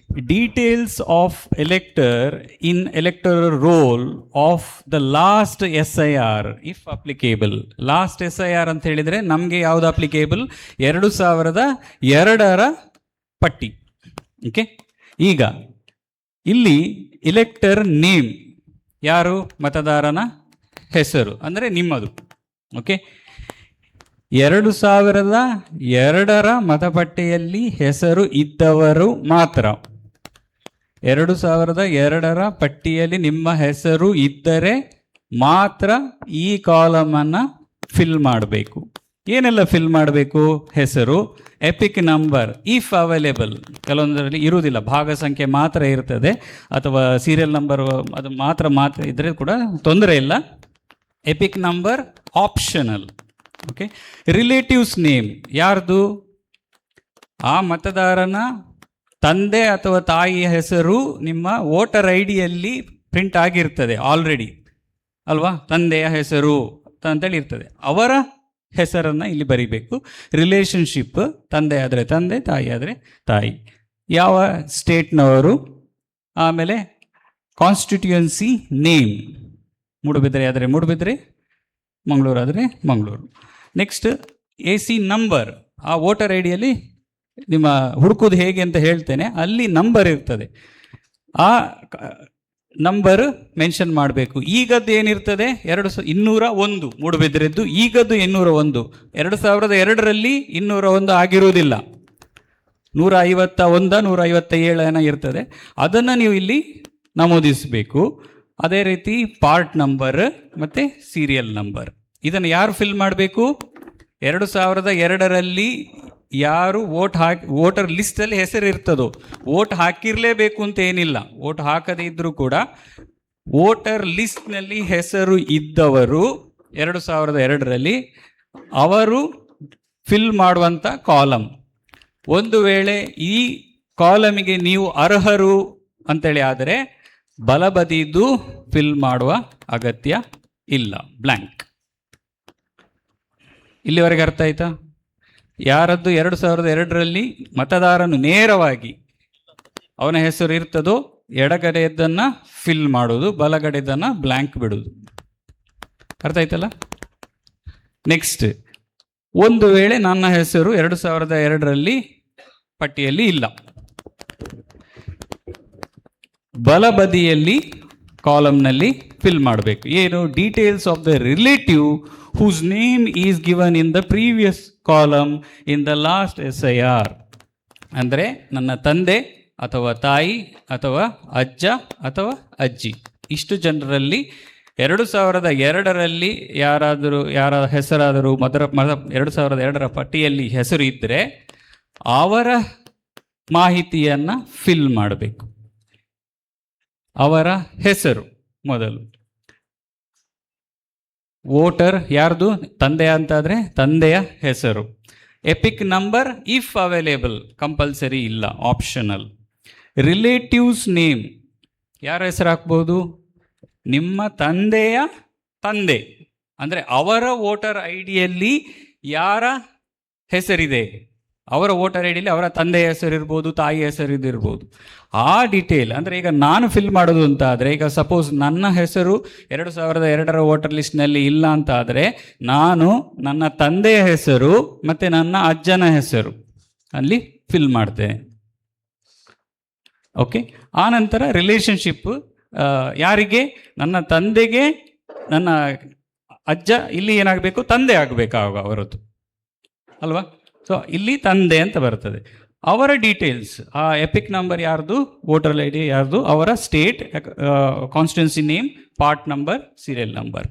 details of elector in electoral role of the last SIR if applicable. Last SIR ಅಂತ ಹೇಳಿದರೆ ನಮಗೆ ಯಾವುದು ಅಪ್ಲಿಕೇಬಲ್? 2002 ಪಟ್ಟಿ. ಓಕೆ, ಈಗ ಇಲ್ಲಿ ಇಲೆಕ್ಟರ್ ನೇಮ್, ಯಾರು? ಮತದಾರನ ಹೆಸರು, ಅಂದರೆ ನಿಮ್ಮದು. ಓಕೆ, 2002 ಮತಪಟ್ಟಿಯಲ್ಲಿ ಹೆಸರು ಇದ್ದವರು ಮಾತ್ರ. 2002 ಪಟ್ಟಿಯಲ್ಲಿ ನಿಮ್ಮ ಹೆಸರು ಇದ್ದರೆ ಮಾತ್ರ ಈ ಕಾಲಮನ್ನು ಫಿಲ್ ಮಾಡಬೇಕು. ಏನೆಲ್ಲ ಫಿಲ್ ಮಾಡಬೇಕು? ಹೆಸರು, ಎಪಿಕ್ ನಂಬರ್ ಇಫ್ ಅವೈಲೇಬಲ್, ಕೆಲವೊಂದರಲ್ಲಿ ಇರುವುದಿಲ್ಲ, ಭಾಗ ಸಂಖ್ಯೆ ಮಾತ್ರ ಇರ್ತದೆ, ಅಥವಾ ಸೀರಿಯಲ್ ನಂಬರ್ ಅದು ಮಾತ್ರ ಇದ್ದರೆ ಕೂಡ ತೊಂದರೆ ಇಲ್ಲ. EPIC number optional. Okay, relatives name, ಯಾರ್ದು? ಆ ಮತದಾರನ ತಂದೆ ಅಥವಾ ತಾಯಿಯ ಹೆಸರು ನಿಮ್ಮ ವೋಟರ್ ಐ ಡಿಯಲ್ಲಿ ಪ್ರಿಂಟ್ ಆಗಿರ್ತದೆ ಆಲ್ರೆಡಿ ಅಲ್ವಾ, ತಂದೆಯ ಹೆಸರು ಅಂತೇಳಿ ಇರ್ತದೆ. ಅವರ ಹೆಸರನ್ನು ಇಲ್ಲಿ ಬರಿಬೇಕು. ರಿಲೇಷನ್ಶಿಪ್ ತಂದೆ ಆದರೆ ತಂದೆ, ತಾಯಿ ಆದರೆ ತಾಯಿ, ಯಾವ ಸ್ಟೇಟ್ನವರು, ಆಮೇಲೆ ಕಾನ್ಸ್ಟಿಟ್ಯೂಯನ್ಸಿ ನೇಮ್, ಮೂಡುಬಿದ್ರೆ ಆದರೆ ಮೂಡುಬಿದ್ರೆ, ಮಂಗಳೂರು ಆದರೆ ಮಂಗಳೂರು. ನೆಕ್ಸ್ಟ್ AC ನಂಬರ್, ಆ ವೋಟರ್ ಐ ಡಿಯಲ್ಲಿ ನಿಮ್ಮ ಹುಡುಕೋದು ಹೇಗೆ ಅಂತ ಹೇಳ್ತೇನೆ, ಅಲ್ಲಿ ನಂಬರ್ ಇರ್ತದೆ, ಆ ನಂಬರ್ ಮೆನ್ಷನ್ ಮಾಡಬೇಕು. ಈಗದ್ದು ಏನಿರ್ತದೆ 201 ಮೂಡುಬಿದ್ರೆದ್ದು, ಈಗದ್ದು 201. 2002ರಲ್ಲಿ 201 ಆಗಿರುವುದಿಲ್ಲ, 151 157 ಏನೋ ಇರ್ತದೆ. ಅದನ್ನು ನೀವು ಇಲ್ಲಿ ನಮೂದಿಸಬೇಕು. ಅದೇ ರೀತಿ ಪಾರ್ಟ್ ನಂಬರ್ ಮತ್ತು ಸೀರಿಯಲ್ ನಂಬರ್. ಇದನ್ನು ಯಾರು ಫಿಲ್ ಮಾಡಬೇಕು? 2002ರಲ್ಲಿ ಯಾರು ವೋಟರ್ ಲಿಸ್ಟಲ್ಲಿ ಹೆಸರು ಇರ್ತದೋ, ವೋಟ್ ಹಾಕಿರಲೇಬೇಕು ಅಂತ ಏನಿಲ್ಲ, ವೋಟ್ ಹಾಕದೇ ಇದ್ದರೂ ಕೂಡ ವೋಟರ್ ಲಿಸ್ಟ್ನಲ್ಲಿ ಹೆಸರು ಇದ್ದವರು 2002ರಲ್ಲಿ ಅವರು ಫಿಲ್ ಮಾಡುವಂಥ ಕಾಲಮ್. ಒಂದು ವೇಳೆ ಈ ಕಾಲಮಿಗೆ ನೀವು ಅರ್ಹರು ಅಂತೇಳಿ ಆದರೆ ಬಲಬದಿದು ಫಿಲ್ ಮಾಡುವ ಅಗತ್ಯ ಇಲ್ಲ, ಬ್ಲ್ಯಾಂಕ್. ಇಲ್ಲಿವರೆಗೆ ಅರ್ಥ ಆಯ್ತಾ? ಯಾರದ್ದು 2002ರಲ್ಲಿ ಮತದಾರನು ನೇರವಾಗಿ ಅವನ ಹೆಸರು ಇರ್ತದೋ ಎಡಗಡೆಯದ್ದನ್ನು ಫಿಲ್ ಮಾಡೋದು, ಬಲಗಡೆದನ್ನು ಬ್ಲ್ಯಾಂಕ್ ಬಿಡೋದು. ಅರ್ಥ ಆಯ್ತಲ್ಲ? ನೆಕ್ಸ್ಟ್, ಒಂದು ವೇಳೆ ನನ್ನ ಹೆಸರು 2002ರಲ್ಲಿ ಪಟ್ಟಿಯಲ್ಲಿ ಇಲ್ಲ, ಬಲಬದಿಯಲ್ಲಿ ಕಾಲಮ್ನಲ್ಲಿ ಫಿಲ್ ಮಾಡಬೇಕು. ಏನು? Details of the relative whose name is given in the previous column in the last SIR. ಅಂದರೆ ನನ್ನ ತಂದೆ ಅಥವಾ ತಾಯಿ ಅಥವಾ ಅಜ್ಜ ಅಥವಾ ಅಜ್ಜಿ, ಇಷ್ಟು ಜನರಲ್ಲಿ 2002ರಲ್ಲಿ ಯಾರ ಹೆಸರಾದರೂ 2002ರ ಪಟ್ಟಿಯಲ್ಲಿ ಹೆಸರು ಇದ್ದರೆ ಅವರ ಮಾಹಿತಿಯನ್ನು ಫಿಲ್ ಮಾಡಬೇಕು. ಅವರ ಹೆಸರು ಮೊದಲು. ವೋಟರ್ ಯಾರ್ದು? ತಂದೆ ಅಂತಾದರೆ ತಂದೆಯ ಹೆಸರು. EPIC number if available, compulsory ಇಲ್ಲ, ಆಪ್ಷನಲ್. ರಿಲೇಟಿವ್ಸ್ ನೇಮ್, ಯಾರ ಹೆಸರು ಹಾಕ್ಬೋದು? ನಿಮ್ಮ ತಂದೆಯ ತಂದೆ, ಅಂದರೆ ಅವರ ವೋಟರ್ ಐ ಡಿಯಲ್ಲಿ ಯಾರ ಹೆಸರಿದೆ, ಅವರ ವೋಟರ್ ಐ ಡಿಯಲ್ಲಿ ಅವರ ತಂದೆಯ ಹೆಸರು ಇರ್ಬೋದು, ತಾಯಿಯ ಹೆಸರು ಇದಿರ್ಬೋದು. ಆ ಡೀಟೇಲ್ ಅಂದರೆ ಈಗ ನಾನು ಫಿಲ್ ಮಾಡೋದು ಅಂತ ಆದರೆ, ಈಗ ಸಪೋಸ್ ನನ್ನ ಹೆಸರು 2002ರ ವೋಟರ್ ಲಿಸ್ಟ್ನಲ್ಲಿ ಇಲ್ಲ ಅಂತ ಆದರೆ ನಾನು ನನ್ನ ತಂದೆಯ ಹೆಸರು ಮತ್ತು ನನ್ನ ಅಜ್ಜನ ಹೆಸರು ಅಲ್ಲಿ ಫಿಲ್ ಮಾಡ್ತೇನೆ. ಓಕೆ. ಆನಂತರ ರಿಲೇಷನ್ಶಿಪ್, ಯಾರಿಗೆ? ನನ್ನ ತಂದೆಗೆ ನನ್ನ ಅಜ್ಜ ಇಲ್ಲಿ ಏನಾಗಬೇಕು? ತಂದೆ ಆಗಬೇಕಾಗ ಅವರದ್ದು ಅಲ್ವಾ? ಸೊ ಇಲ್ಲಿ ತಂದೆ ಅಂತ ಬರ್ತದೆ. ಅವರ ಡೀಟೇಲ್ಸ್, ಆ ಎಪಿಕ್ ನಂಬರ್ ಯಾರ್ದು, ವೋಟರ್ ಐ ಡಿ ಯಾರ್ದು, ಅವರ state, constituency name, part number, serial number,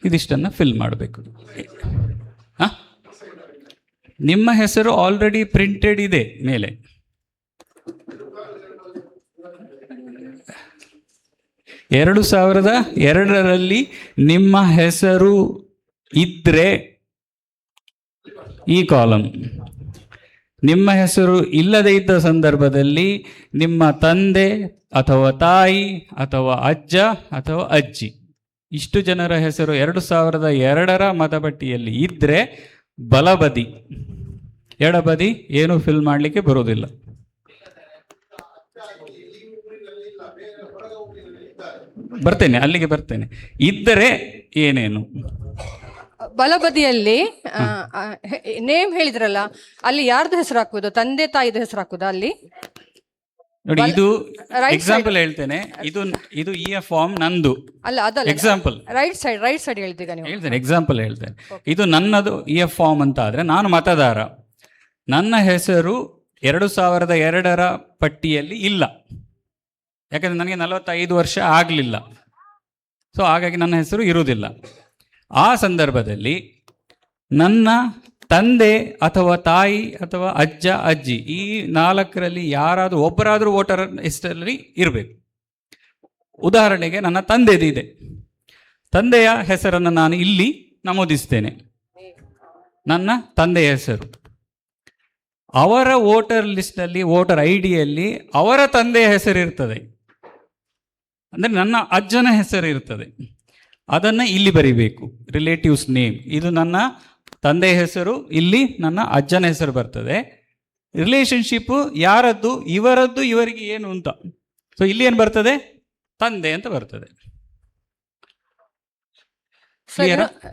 ಇದಿಷ್ಟನ್ನು ಫಿಲ್ ಮಾಡಬೇಕು. ನಿಮ್ಮ ಹೆಸರು ಆಲ್ರೆಡಿ ಪ್ರಿಂಟೆಡ್ ಇದೆ ಮೇಲೆ. ಎರಡು 2002ರಲ್ಲಿ ನಿಮ್ಮ ಹೆಸರು ಇದ್ದರೆ ಈ ಕಾಲಮ್, ನಿಮ್ಮ ಹೆಸರು ಇಲ್ಲದೇ ಇದ್ದ ಸಂದರ್ಭದಲ್ಲಿ ನಿಮ್ಮ ತಂದೆ ಅಥವಾ ತಾಯಿ ಅಥವಾ ಅಜ್ಜ ಅಥವಾ ಅಜ್ಜಿ, ಇಷ್ಟು ಜನರ ಹೆಸರು 2002ರ ಮತಪಟ್ಟಿಯಲ್ಲಿ ಇದ್ದರೆ ಬಲಬದಿ, ಎಡಬದಿ ಏನು ಫಿಲ್ ಮಾಡಲಿಕ್ಕೆ ಬರೋದಿಲ್ಲ. ಬರ್ತೇನೆ, ಅಲ್ಲಿಗೆ ಬರ್ತೇನೆ. ಇದ್ದರೆ ಏನೇನು? ಬಲಬದಿಯಲ್ಲಿ ನೇಮ್ ಹೇಳಿದ್ರಲ್ಲ, ಅಲ್ಲಿ ಯಾರ್ದು ಹೆಸರು ಹಾಕುವುದು? ತಂದೆ ತಾಯಿದ ಹೆಸರು ಹಾಕುದಾ ಅಲ್ಲಿ? ನೋಡಿ, ಇದು ಎಕ್ಸಾಂಪಲ್ ಹೇಳ್ತೇನೆ. ಇದು ಈ ಫಾರ್ಮ್ ನಂದು ಅಲ್ಲ, ಅದಲ್ಲ, ಎಕ್ಸಾಂಪಲ್. ರೈಟ್ ಸೈಡ್ ಹೇಳ್ತೀಗ ನೀವು? ಹೇಳ್ತೇನೆ, ಎಕ್ಸಾಂಪಲ್ ಹೇಳ್ತೇನೆ. ಇದು ನನ್ನದು EF ಫಾರ್ಮ್ ಅಂತ ಆದರೆ ನಾನು ಮತದಾರ, ನನ್ನ ಹೆಸರು 2002ರ ಪಟ್ಟಿಯಲ್ಲಿ ಇಲ್ಲ, ಯಾಕಂದರೆ ನನಗೆ 45 ವರ್ಷ ಆಗಲಿಲ್ಲ. ಸೊ ಹಾಗಾಗಿ ನನ್ನ ಹೆಸರು ಇರುವುದಿಲ್ಲ. ಆ ಸಂದರ್ಭದಲ್ಲಿ ನನ್ನ ತಂದೆ ಅಥವಾ ತಾಯಿ ಅಥವಾ ಅಜ್ಜ ಅಜ್ಜಿ ಈ 4ರಲ್ಲಿ ಯಾರಾದರೂ ಒಬ್ಬರಾದರೂ ವೋಟರ್ ಲಿಸ್ಟಲ್ಲಿ ಇರಬೇಕು. ಉದಾಹರಣೆಗೆ ನನ್ನ ತಂದೆದಿದೆ, ತಂದೆಯ ಹೆಸರನ್ನು ನಾನು ಇಲ್ಲಿ ನಮೂದಿಸ್ತೇನೆ, ನನ್ನ ತಂದೆಯ ಹೆಸರು. ಅವರ ವೋಟರ್ ಲಿಸ್ಟ್ನಲ್ಲಿ, ವೋಟರ್ ಐ ಡಿಯಲ್ಲಿ ಅವರ ತಂದೆಯ ಹೆಸರು ಇರ್ತದೆ, ಅಂದರೆ ನನ್ನ ಅಜ್ಜನ ಹೆಸರು ಇರ್ತದೆ. ಅದನ್ನು ಇಲ್ಲಿ ಬರಿಬೇಕು, ರಿಲೇಟಿವ್ಸ್ ನೇಮ್. ಇದು ನನ್ನ ತಂದೆಯ ಹೆಸರು, ಇಲ್ಲಿ ನನ್ನ ಅಜ್ಜನ ಹೆಸರು ಬರ್ತದೆ. ರಿಲೇಷನ್ಶಿಪ್ಪು ಯಾರದ್ದು, ಇವರದ್ದು, ಇವರಿಗೆ ಏನು ಅಂತ. ಸೊ ಇಲ್ಲಿ ಏನು ಬರ್ತದೆ, ತಂದೆ ಅಂತ ಬರ್ತದೆ.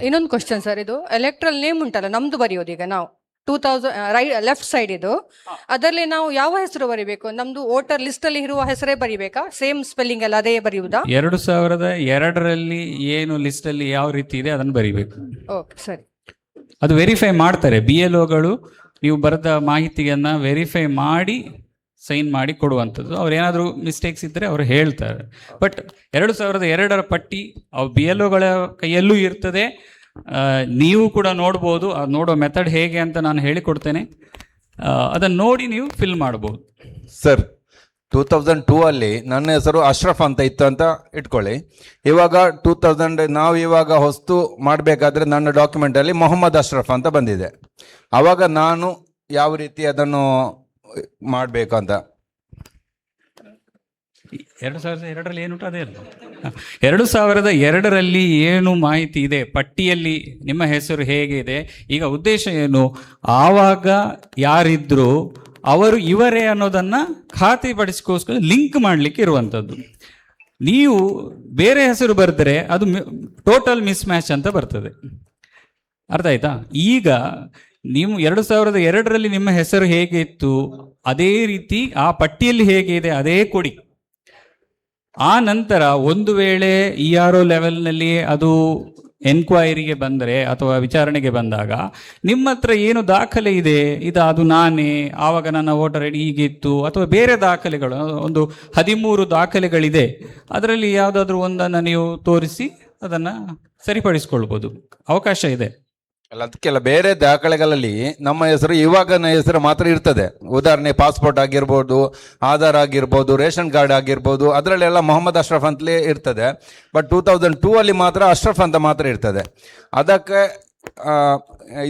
ಇನ್ನೊಂದು ಕ್ವಶನ್ ಸರ್, ಇದು ಎಲೆಕ್ಟ್ರಲ್ ನೇಮ್ ಉಂಟಲ್ಲ ನಮ್ದು ಬರೆಯೋದು, ಈಗ ನಾವು 2000 ಲೆಫ್ಟ್ ಸೈಡ್ ಇದು, ಅದರಲ್ಲಿ ನಾವು ಯಾವ ಹೆಸರು ಬರಿಬೇಕು? ನಮ್ದು ವೋಟರ್ ಲಿಸ್ಟ್ ಅಲ್ಲಿ ಇರುವ ಹೆಸರೇ ಬರಿಬೇಕಾ? ಸೇಮ್ ಸ್ಪೆಲ್ಲಿಂಗ್ ಎಲ್ಲ ಅದೇ ಬರೆಯುವುದಾ? 2002ರಲ್ಲಿ ಏನು ಲಿಸ್ಟ್ ಅಲ್ಲಿ ಯಾವ ರೀತಿ ಇದೆ ಅದನ್ನು ಬರಿಬೇಕು. ಓಕೆ ಸರಿ. ಅದು ವೆರಿಫೈ ಮಾಡ್ತಾರೆ BLOಗಳು. ನೀವು ಬರೆದ ಮಾಹಿತಿಯನ್ನು ವೆರಿಫೈ ಮಾಡಿ ಸೈನ್ ಮಾಡಿ ಕೊಡುವಂಥದ್ದು. ಅವ್ರು ಏನಾದರೂ ಮಿಸ್ಟೇಕ್ಸ್ ಇದ್ದರೆ ಅವರು ಹೇಳ್ತಾರೆ. ಬಟ್ 2002ರ ಪಟ್ಟಿ ಅವು BLOಗಳ ಕೈಯಲ್ಲೂ ಇರ್ತದೆ. ನೀವು ಕೂಡ ನೋಡ್ಬೋದು. ಅದು ನೋಡೋ ಮೆಥಡ್ ಹೇಗೆ ಅಂತ ನಾನು ಹೇಳಿಕೊಡ್ತೇನೆ. ಅದನ್ನು ನೋಡಿ ನೀವು ಫಿಲ್ ಮಾಡ್ಬೋದು. ಸರ್, 2002 ಅಲ್ಲಿ ನನ್ನ ಹೆಸರು ಅಶ್ರಫ್ ಅಂತ ಇತ್ತು ಅಂತ ಇಟ್ಕೊಳ್ಳಿ. ಇವಾಗ 2000 ನಾವು ಇವಾಗ ಹೊಸ್ತು ಮಾಡಬೇಕಾದ್ರೆ ನನ್ನ ಡಾಕ್ಯುಮೆಂಟಲ್ಲಿ ಮೊಹಮ್ಮದ್ ಅಶ್ರಫ್ ಅಂತ ಬಂದಿದೆ. ಆವಾಗ ನಾನು ಯಾವ ರೀತಿ ಅದನ್ನು ಮಾಡಬೇಕು ಅಂತ? 2002ರಲ್ಲಿ ಏನುಂಟು ಅದೇ ಅಲ್ಲ. 2002ರಲ್ಲಿ ಏನು ಮಾಹಿತಿ ಇದೆ ಪಟ್ಟಿಯಲ್ಲಿ, ನಿಮ್ಮ ಹೆಸರು ಹೇಗಿದೆ, ಈಗ ಉದ್ದೇಶ ಏನು, ಆವಾಗ ಯಾರಿದ್ರು ಅವರು ಇವರೇ ಅನ್ನೋದನ್ನು ಖಾತೆಪಡಿಸ್ಕೋಸ್ಕರ ಲಿಂಕ್ ಮಾಡಲಿಕ್ಕೆ ಇರುವಂಥದ್ದು. ನೀವು ಬೇರೆ ಹೆಸರು ಬರೆದ್ರೆ ಅದು ಟೋಟಲ್ ಮಿಸ್ ಮ್ಯಾಚ್ ಅಂತ ಬರ್ತದೆ. ಅರ್ಥ ಆಯ್ತಾ? ಈಗ ನೀವು 2002ರಲ್ಲಿ ನಿಮ್ಮ ಹೆಸರು ಹೇಗೆ ಇತ್ತು ಅದೇ ರೀತಿ ಆ ಪಟ್ಟಿಯಲ್ಲಿ ಹೇಗೆ ಇದೆ ಅದೇ ಕೊಡಿ. ಆ ನಂತರ ಒಂದು ವೇಳೆ ERO ಲೆವೆಲ್ನಲ್ಲಿ ಅದು ಎನ್ಕ್ವೈರಿಗೆ ಬಂದರೆ ಅಥವಾ ವಿಚಾರಣೆಗೆ ಬಂದಾಗ ನಿಮ್ಮ ಹತ್ರ ಏನು ದಾಖಲೆ ಇದೆ, ಅದು ನಾನೇ, ಆವಾಗ ನನ್ನ ವೋಟರ್ ಐ ಡಿ ಹೀಗಿತ್ತು, ಅಥವಾ ಬೇರೆ ದಾಖಲೆಗಳು ಒಂದು 13 ದಾಖಲೆಗಳಿದೆ, ಅದರಲ್ಲಿ ಯಾವುದಾದ್ರೂ ಒಂದನ್ನು ನೀವು ತೋರಿಸಿ ಅದನ್ನು ಸರಿಪಡಿಸ್ಕೊಳ್ಬೋದು, ಅವಕಾಶ ಇದೆ. ಅಲ್ಲ, ಅದಕ್ಕೆಲ್ಲ ಬೇರೆ ದಾಖಲೆಗಳಲ್ಲಿ ನಮ್ಮ ಹೆಸರು ಇವಾಗಿನ ಹೆಸರು ಮಾತ್ರ ಇರ್ತದೆ. ಉದಾಹರಣೆ ಪಾಸ್ಪೋರ್ಟ್ ಆಗಿರ್ಬೋದು, ಆಧಾರ್ ಆಗಿರ್ಬೋದು, ರೇಷನ್ ಕಾರ್ಡ್ ಆಗಿರ್ಬೋದು, ಅದರಲ್ಲೆಲ್ಲ ಮೊಹಮ್ಮದ್ ಅಶ್ರಫ್ ಅಂತಲೇ ಇರ್ತದೆ. ಬಟ್ 2002 ಅಲ್ಲಿ ಮಾತ್ರ ಅಶ್ರಫ್ ಅಂತ ಮಾತ್ರ ಇರ್ತದೆ. ಅದಕ್ಕೆ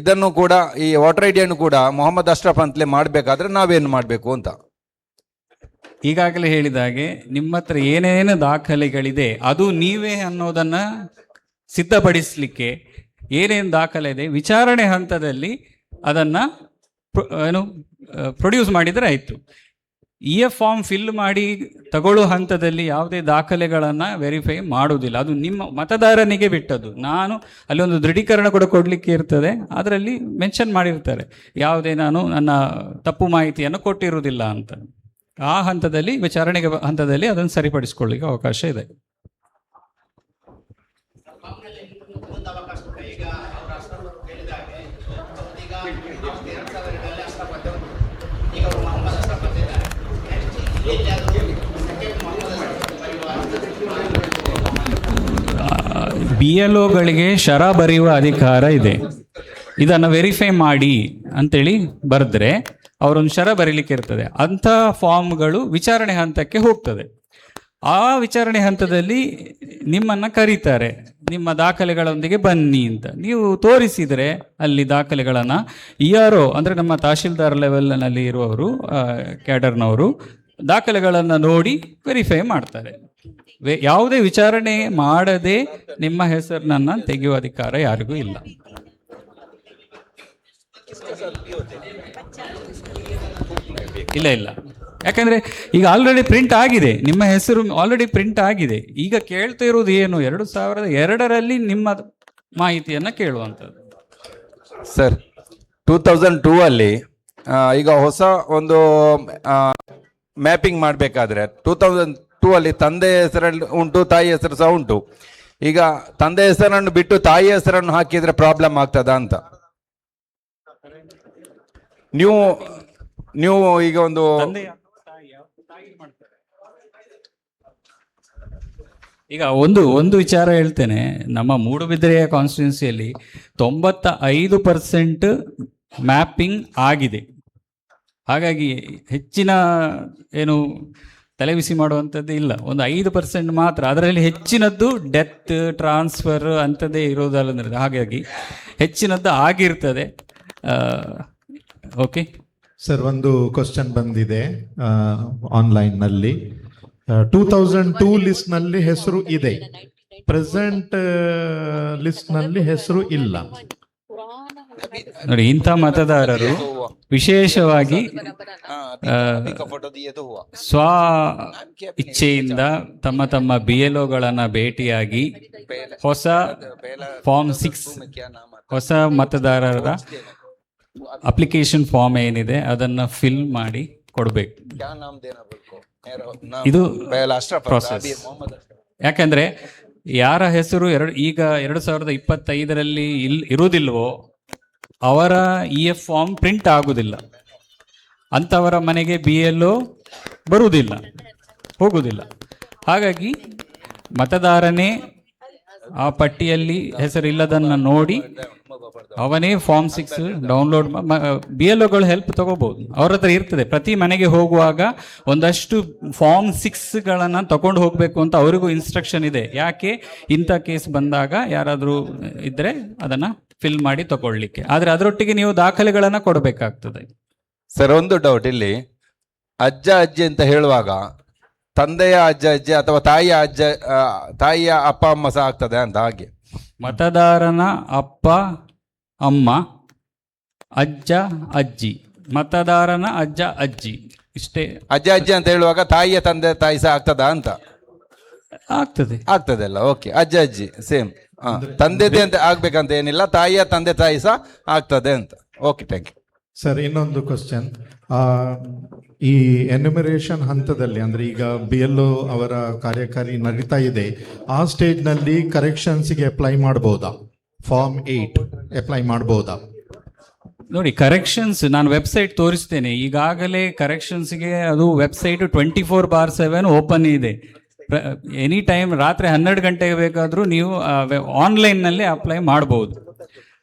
ಇದನ್ನು ಕೂಡ, ಈ ವೋಟರ್ ಐ ಡಿಯನ್ನು ಕೂಡ ಮೊಹಮ್ಮದ್ ಅಶ್ರಫ್ ಅಂತಲೇ ಮಾಡಬೇಕಾದ್ರೆ ನಾವೇನು ಮಾಡಬೇಕು ಅಂತ? ಈಗಾಗಲೇ ಹೇಳಿದ ಹಾಗೆ ನಿಮ್ಮ ಹತ್ರ ಏನೇನು ದಾಖಲೆಗಳಿದೆ ಅದು ನೀವೇ ಅನ್ನೋದನ್ನು ಸಿದ್ಧಪಡಿಸಲಿಕ್ಕೆ ಏನೇನು ದಾಖಲೆ ಇದೆ ವಿಚಾರಣೆ ಹಂತದಲ್ಲಿ ಅದನ್ನು ಪ್ರೊಡ್ಯೂಸ್ ಮಾಡಿದರೆ ಆಯಿತು. EF ಫಾರ್ಮ್ ಫಿಲ್ ಮಾಡಿ ತಗೊಳ್ಳೋ ಹಂತದಲ್ಲಿ ಯಾವುದೇ ದಾಖಲೆಗಳನ್ನು ವೆರಿಫೈ ಮಾಡುವುದಿಲ್ಲ, ಅದು ನಿಮ್ಮ ಮತದಾರನಿಗೆ ಬಿಟ್ಟದ್ದು. ನಾನು ಅಲ್ಲಿ ಒಂದು ದೃಢೀಕರಣ ಕೂಡ ಕೊಡಲಿಕ್ಕೆ ಇರ್ತದೆ, ಅದರಲ್ಲಿ ಮೆನ್ಷನ್ ಮಾಡಿರ್ತಾರೆ ಯಾವುದೇ ನಾನು ನನ್ನ ತಪ್ಪು ಮಾಹಿತಿಯನ್ನು ಕೊಟ್ಟಿರುವುದಿಲ್ಲ ಅಂತ. ಆ ಹಂತದಲ್ಲಿ ವಿಚಾರಣೆಗೆ ಹಂತದಲ್ಲಿ ಅದನ್ನು ಸರಿಪಡಿಸ್ಕೊಳ್ಳಿಕ್ಕೆ ಅವಕಾಶ ಇದೆ. BLOಗಳಿಗೆ ಶರ ಬರೆಯುವ ಅಧಿಕಾರ ಇದೆ. ಇದನ್ನು ವೆರಿಫೈ ಮಾಡಿ ಅಂತೇಳಿ ಬರೆದ್ರೆ ಅವರೊಂದು ಶರ ಬರೀಲಿಕ್ಕೆ ಇರ್ತದೆ. ಅಂಥ ಫಾರ್ಮ್ಗಳು ವಿಚಾರಣೆ ಹಂತಕ್ಕೆ ಹೋಗ್ತದೆ. ಆ ವಿಚಾರಣೆ ಹಂತದಲ್ಲಿ ನಿಮ್ಮನ್ನು ಕರೀತಾರೆ, ನಿಮ್ಮ ದಾಖಲೆಗಳೊಂದಿಗೆ ಬನ್ನಿ ಅಂತ. ನೀವು ತೋರಿಸಿದರೆ ಅಲ್ಲಿ ದಾಖಲೆಗಳನ್ನು ERO ಅಂದರೆ ನಮ್ಮ ತಹಶೀಲ್ದಾರ್ ಲೆವೆಲ್ನಲ್ಲಿ ಇರುವವರು, ಕ್ಯಾಡರ್ನವರು ದಾಖಲೆಗಳನ್ನು ನೋಡಿ ವೆರಿಫೈ ಮಾಡ್ತಾರೆ. ಯಾವುದೇ ವಿಚಾರಣೆ ಮಾಡದೆ ನಿಮ್ಮ ಹೆಸರನ್ನು ತೆಗೆಯುವ ಅಧಿಕಾರ ಯಾರಿಗೂ ಇಲ್ಲ. ಇಲ್ಲ, ಯಾಕಂದ್ರೆ ಈಗ ಆಲ್ರೆಡಿ ಪ್ರಿಂಟ್ ಆಗಿದೆ, ನಿಮ್ಮ ಹೆಸರು ಆಲ್ರೆಡಿ ಪ್ರಿಂಟ್ ಆಗಿದೆ. ಈಗ ಕೇಳ್ತಾ ಇರೋದು ಏನು, 2002ರಲ್ಲಿ ನಿಮ್ಮ ಮಾಹಿತಿಯನ್ನು ಕೇಳುವಂಥದ್ದು. ಸರ್, 2002 ಅಲ್ಲಿ ಈಗ ಹೊಸ ಒಂದು ಮ್ಯಾಪಿಂಗ್ ಮಾಡಬೇಕಾದ್ರೆ 2002 ಅಲ್ಲಿ ತಂದೆ ಹೆಸರಲ್ಲಿ ಉಂಟು, ತಾಯಿ ಹೆಸರು ಸಹ ಉಂಟು. ಈಗ ತಂದೆ ಹೆಸರನ್ನು ಬಿಟ್ಟು ತಾಯಿ ಹೆಸರನ್ನು ಹಾಕಿದ್ರೆ ಪ್ರಾಬ್ಲಮ್ ಆಗ್ತದಾ ಅಂತ? ನೀವು ಈಗ ಒಂದು ಈಗ ಒಂದು ವಿಚಾರ ಹೇಳ್ತೇನೆ. ನಮ್ಮ ಮೂಡುಬಿದಿರೆಯ ಕಾನ್ಸ್ಟಿಟ್ಯೂನ್ಸಿಯಲ್ಲಿ 95% ಮ್ಯಾಪಿಂಗ್ ಆಗಿದೆ. ಹಾಗಾಗಿ ಹೆಚ್ಚಿನ ಏನು ತಲೆಬಿಸಿ ಮಾಡುವಂಥದ್ದು ಇಲ್ಲ. ಒಂದು 5% ಮಾತ್ರ, ಅದರಲ್ಲಿ ಹೆಚ್ಚಿನದ್ದು ಡೆತ್, ಟ್ರಾನ್ಸ್ಫರ್ ಅಂಥದ್ದೇ ಇರೋದಲ್ಲ. ಹಾಗಾಗಿ ಹೆಚ್ಚಿನದ್ದು ಆಗಿರ್ತದೆ. ಓಕೆ. ಸರ್, ಒಂದು ಕ್ವಶನ್ ಬಂದಿದೆ ಆನ್ಲೈನ್ನಲ್ಲಿ. 2002 ಲಿಸ್ಟ್ನಲ್ಲಿ ಹೆಸರು ಇದೆ, ಪ್ರೆಸೆಂಟ್ ಲಿಸ್ಟ್ನಲ್ಲಿ ಹೆಸರು ಇಲ್ಲ. ನೋಡಿ, ಇಂಥ ಮತದಾರರು ವಿಶೇಷವಾಗಿ ಸ್ವ ಇಚ್ಛೆಯಿಂದ ತಮ್ಮ ತಮ್ಮ BLOಗಳನ್ನ ಭೇಟಿಯಾಗಿ ಹೊಸ ಫಾರ್ಮ್ 6 ಹೊಸ ಮತದಾರರ ಅಪ್ಲಿಕೇಶನ್ ಫಾರ್ಮ್ ಏನಿದೆ ಅದನ್ನ ಫಿಲ್ ಮಾಡಿ ಕೊಡಬೇಕು. ಇದು ಪ್ರಾಸೆಸ್. ಯಾಕಂದ್ರೆ ಯಾರ ಹೆಸರು ಈಗ 2025ರಲ್ಲಿ ಇರುವುದಿಲ್ವೋ ಅವರ EF ಫಾರ್ಮ್ ಪ್ರಿಂಟ್ ಆಗುವುದಿಲ್ಲ, ಅಂಥವರ ಮನೆಗೆ BLO ಬರುವುದಿಲ್ಲ, ಹೋಗುವುದಿಲ್ಲ. ಹಾಗಾಗಿ ಮತದಾರನೇ ಆ ಪಟ್ಟಿಯಲ್ಲಿ ಹೆಸರಿಲ್ಲದನ್ನು ನೋಡಿ ಅವನೇ ಫಾರ್ಮ್ 6 ಡೌನ್ಲೋಡ್ BLOಗಳು ಹೆಲ್ಪ್ ತಗೋಬಹುದು. ಅವ್ರ ಹತ್ರ ಇರ್ತದೆ. ಪ್ರತಿ ಮನೆಗೆ ಹೋಗುವಾಗ ಒಂದಷ್ಟು ಫಾರ್ಮ್ 6ಗಳನ್ನು ತಗೊಂಡು ಹೋಗಬೇಕು ಅಂತ ಅವರಿಗೂ ಇನ್ಸ್ಟ್ರಕ್ಷನ್ ಇದೆ. ಯಾಕೆ, ಇಂಥ ಕೇಸ್ ಬಂದಾಗ ಯಾರಾದರೂ ಇದ್ರೆ ಅದನ್ನ ಫಿಲ್ ಮಾಡಿ ತಗೊಳ್ಳಿಕ್ಕೆ. ಆದರೆ ಅದರೊಟ್ಟಿಗೆ ನೀವು ದಾಖಲೆಗಳನ್ನು ಕೊಡಬೇಕಾಗ್ತದೆ. ಸರ್, ಒಂದು ಡೌಟ್ ಇಲ್ಲಿ. ಅಜ್ಜ ಅಜ್ಜಿ ಅಂತ ಹೇಳುವಾಗ ತಂದೆಯ ಅಜ್ಜ ಅಜ್ಜಿ ಅಥವಾ ತಾಯಿಯ ಅಪ್ಪ ಅಮ್ಮ ಸಹ ಆಗ್ತದೆ ಅಂತ? ಹಾಗೆ ಮತದಾರನ ಅಪ್ಪ ಅಮ್ಮ, ಅಜ್ಜ ಅಜ್ಜಿ, ಮತದಾರನ ಅಜ್ಜ ಅಜ್ಜಿ, ಇಷ್ಟೇ. ಅಜ್ಜ ಅಜ್ಜಿ ಅಂತ ಹೇಳುವಾಗ ತಾಯಿಯ ತಂದೆ ತಾಯಿ ಸಹ ಆಗ್ತದಾ ಅಂತ? ಆಗ್ತದೆ ಅಲ್ಲ? ಓಕೆ, ಅಜ್ಜ ಅಜ್ಜಿ ಸೇಮ್. ತಂದೆದೇ ಅಂತ ಆಗ್ಬೇಕಂತ ಏನಿಲ್ಲ, ತಾಯಿಯ ತಂದೆ ತಾಯಿ ಸಹ ಆಗ್ತದೆ ಅಂತ. Okay, thank you. ಸರ್, ಇನ್ನೊಂದು ಕ್ವಶನ್. ಈ ಎನ್ಯುಮರೇಷನ್ ಹಂತದಲ್ಲಿ, ಅಂದ್ರೆ ಈಗ BLO ಅವರ ಕಾರ್ಯಕಾರಿ ನಡೀತಾ ಇದೆ, ಆ ಸ್ಟೇಜ್ನಲ್ಲಿ ಕರೆಕ್ಷನ್ಸ್ಗೆ ಅಪ್ಲೈ ಮಾಡಬಹುದಾ? ಫಾರ್ಮ್ 8 ಅಪ್ಲೈ ಮಾಡಬಹುದಾ? ನೋಡಿ, ಕರೆಕ್ಷನ್ಸ್ ನಾನು ವೆಬ್ಸೈಟ್ ತೋರಿಸ್ತೇನೆ ಈಗಾಗಲೇ. ಕರೆಕ್ಷನ್ಸ್ಗೆ ಅದು ವೆಬ್ಸೈಟ್ 24/7 ಓಪನ್ ಇದೆ. ಎನಿ ಟೈಮ್ ರಾತ್ರಿ 12 ಗಂಟೆಗೆ ಬೇಕಾದರೂ ನೀವು ಆನ್ಲೈನ್ನಲ್ಲಿ ಅಪ್ಲೈ ಮಾಡ್ಬೋದು.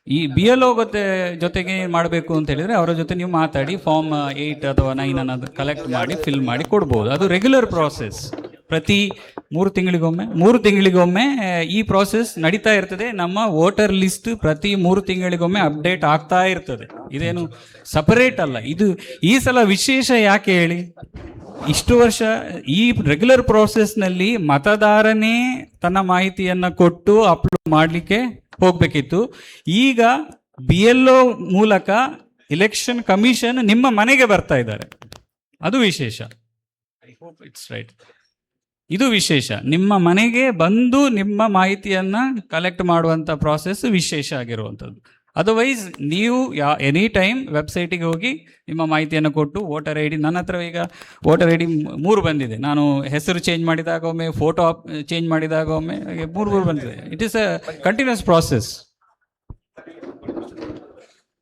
ಈ BLO ಜೊತೆಗೆ ಏನು ಮಾಡಬೇಕು ಅಂತ ಹೇಳಿದರೆ ಅವರ ಜೊತೆ ನೀವು ಮಾತಾಡಿ ಫಾರ್ಮ್ 8 ಅಥವಾ 9 ಅನ್ನೋದು ಕಲೆಕ್ಟ್ ಮಾಡಿ ಫಿಲ್ ಮಾಡಿ ಕೊಡ್ಬೋದು. ಅದು ರೆಗ್ಯುಲರ್ ಪ್ರಾಸೆಸ್. ಪ್ರತಿ 3 ತಿಂಗಳಿಗೊಮ್ಮೆ ಈ ಪ್ರಾಸೆಸ್ ನಡೀತಾ ಇರ್ತದೆ. ನಮ್ಮ ವೋಟರ್ ಲಿಸ್ಟ್ ಪ್ರತಿ 3 ತಿಂಗಳಿಗೊಮ್ಮೆ ಅಪ್ಡೇಟ್ ಆಗ್ತಾ ಇರ್ತದೆ. ಇದೇನು ಸಪರೇಟ್ ಅಲ್ಲ. ಇದು ಈ ಸಲ ವಿಶೇಷ ಯಾಕೆ ಹೇಳಿ, ಇಷ್ಟು ವರ್ಷ ಈ ರೆಗ್ಯುಲರ್ ಪ್ರಾಸೆಸ್ನಲ್ಲಿ ಮತದಾರನೇ ತನ್ನ ಮಾಹಿತಿಯನ್ನು ಕೊಟ್ಟು ಅಪ್ಲೋಡ್ ಮಾಡಲಿಕ್ಕೆ ಹೋಗಬೇಕಿತ್ತು. ಈಗ BLO ಮೂಲಕ ಎಲೆಕ್ಷನ್ ಕಮಿಷನ್ ನಿಮ್ಮ ಮನೆಗೆ ಬರ್ತಾ ಇದ್ದಾರೆ. ಅದು ವಿಶೇಷ. I hope it's right. ಇದು ವಿಶೇಷ. ನಿಮ್ಮ ಮನೆಗೆ ಬಂದು ನಿಮ್ಮ ಮಾಹಿತಿಯನ್ನು ಕಲೆಕ್ಟ್ ಮಾಡುವಂಥ ಪ್ರಾಸೆಸ್ ವಿಶೇಷ ಆಗಿರುವಂಥದ್ದು. ಅದರ್ವೈಸ್ ನೀವು ಎನಿ ಟೈಮ್ ವೆಬ್ಸೈಟಿಗೆ ಹೋಗಿ ನಿಮ್ಮ ಮಾಹಿತಿಯನ್ನು ಕೊಟ್ಟು ವೋಟರ್ ID, ನನ್ನ ಹತ್ರ ಈಗ ವೋಟರ್ ID 3 ಬಂದಿದೆ. ನಾನು ಹೆಸರು ಚೇಂಜ್ ಮಾಡಿದಾಗ ಒಮ್ಮೆ, ಫೋಟೋ ಚೇಂಜ್ ಮಾಡಿದಾಗ ಒಮ್ಮೆ, 3 ಬಂದಿದೆ. It is a continuous process.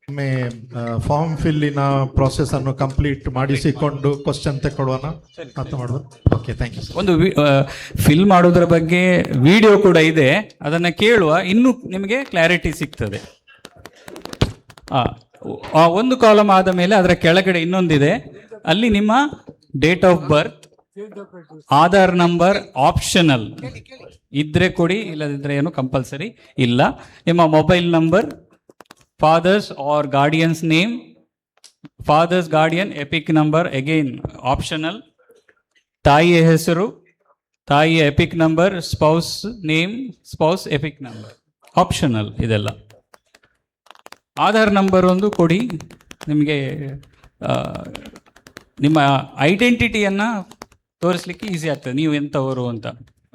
ಒಮ್ಮೆ ಫಾರ್ಮ್ ಫಿಲ್ಲಿನ ಪ್ರಾಸೆಸ್ ಅನ್ನು ಕಂಪ್ಲೀಟ್ ಮಾಡಿಸಿಕೊಂಡು ಕ್ವಶನ್ ತಗೊಳ್ಳೋಣ ಅಂತ ಮಾಡ್ಬೋದು. Okay, thank you. ಒಂದು ಫಿಲ್ ಮಾಡೋದ್ರ ಬಗ್ಗೆ ವಿಡಿಯೋ ಕೂಡ ಇದೆ, ಅದನ್ನು ಕೇಳುವ, ಇನ್ನೂ ನಿಮಗೆ ಕ್ಲಾರಿಟಿ ಸಿಗ್ತದೆ. ಒಂದು ಕಾಲಮ್ ಆದ ಮೇಲೆ ಅದರ ಕೆಳಗಡೆ ಇನ್ನೊಂದಿದೆ, ಅಲ್ಲಿ ನಿಮ್ಮ date of birth, Aadhaar number optional ಇದ್ರೆ ಕೊಡಿ, ಇಲ್ಲದಿದ್ರೆ ಏನು ಕಂಪಲ್ಸರಿ ಇಲ್ಲ. ನಿಮ್ಮ mobile number, father's or guardian's name, father's guardian EPIC number again optional, ತಾಯಿಯ ಹೆಸರು, ತಾಯಿಯ EPIC number, spouse name, spouse EPIC number optional. ಇದೆಲ್ಲ ಆಧಾರ್ ನಂಬರ್ ಒಂದು ಕೊಡಿ, ನಿಮಗೆ ನಿಮ್ಮ ಐಡೆಂಟಿಟಿಯನ್ನು ತೋರಿಸ್ಲಿಕ್ಕೆ ಈಸಿ ಆಗ್ತದೆ, ನೀವು ಎಂಥವರು ಅಂತ.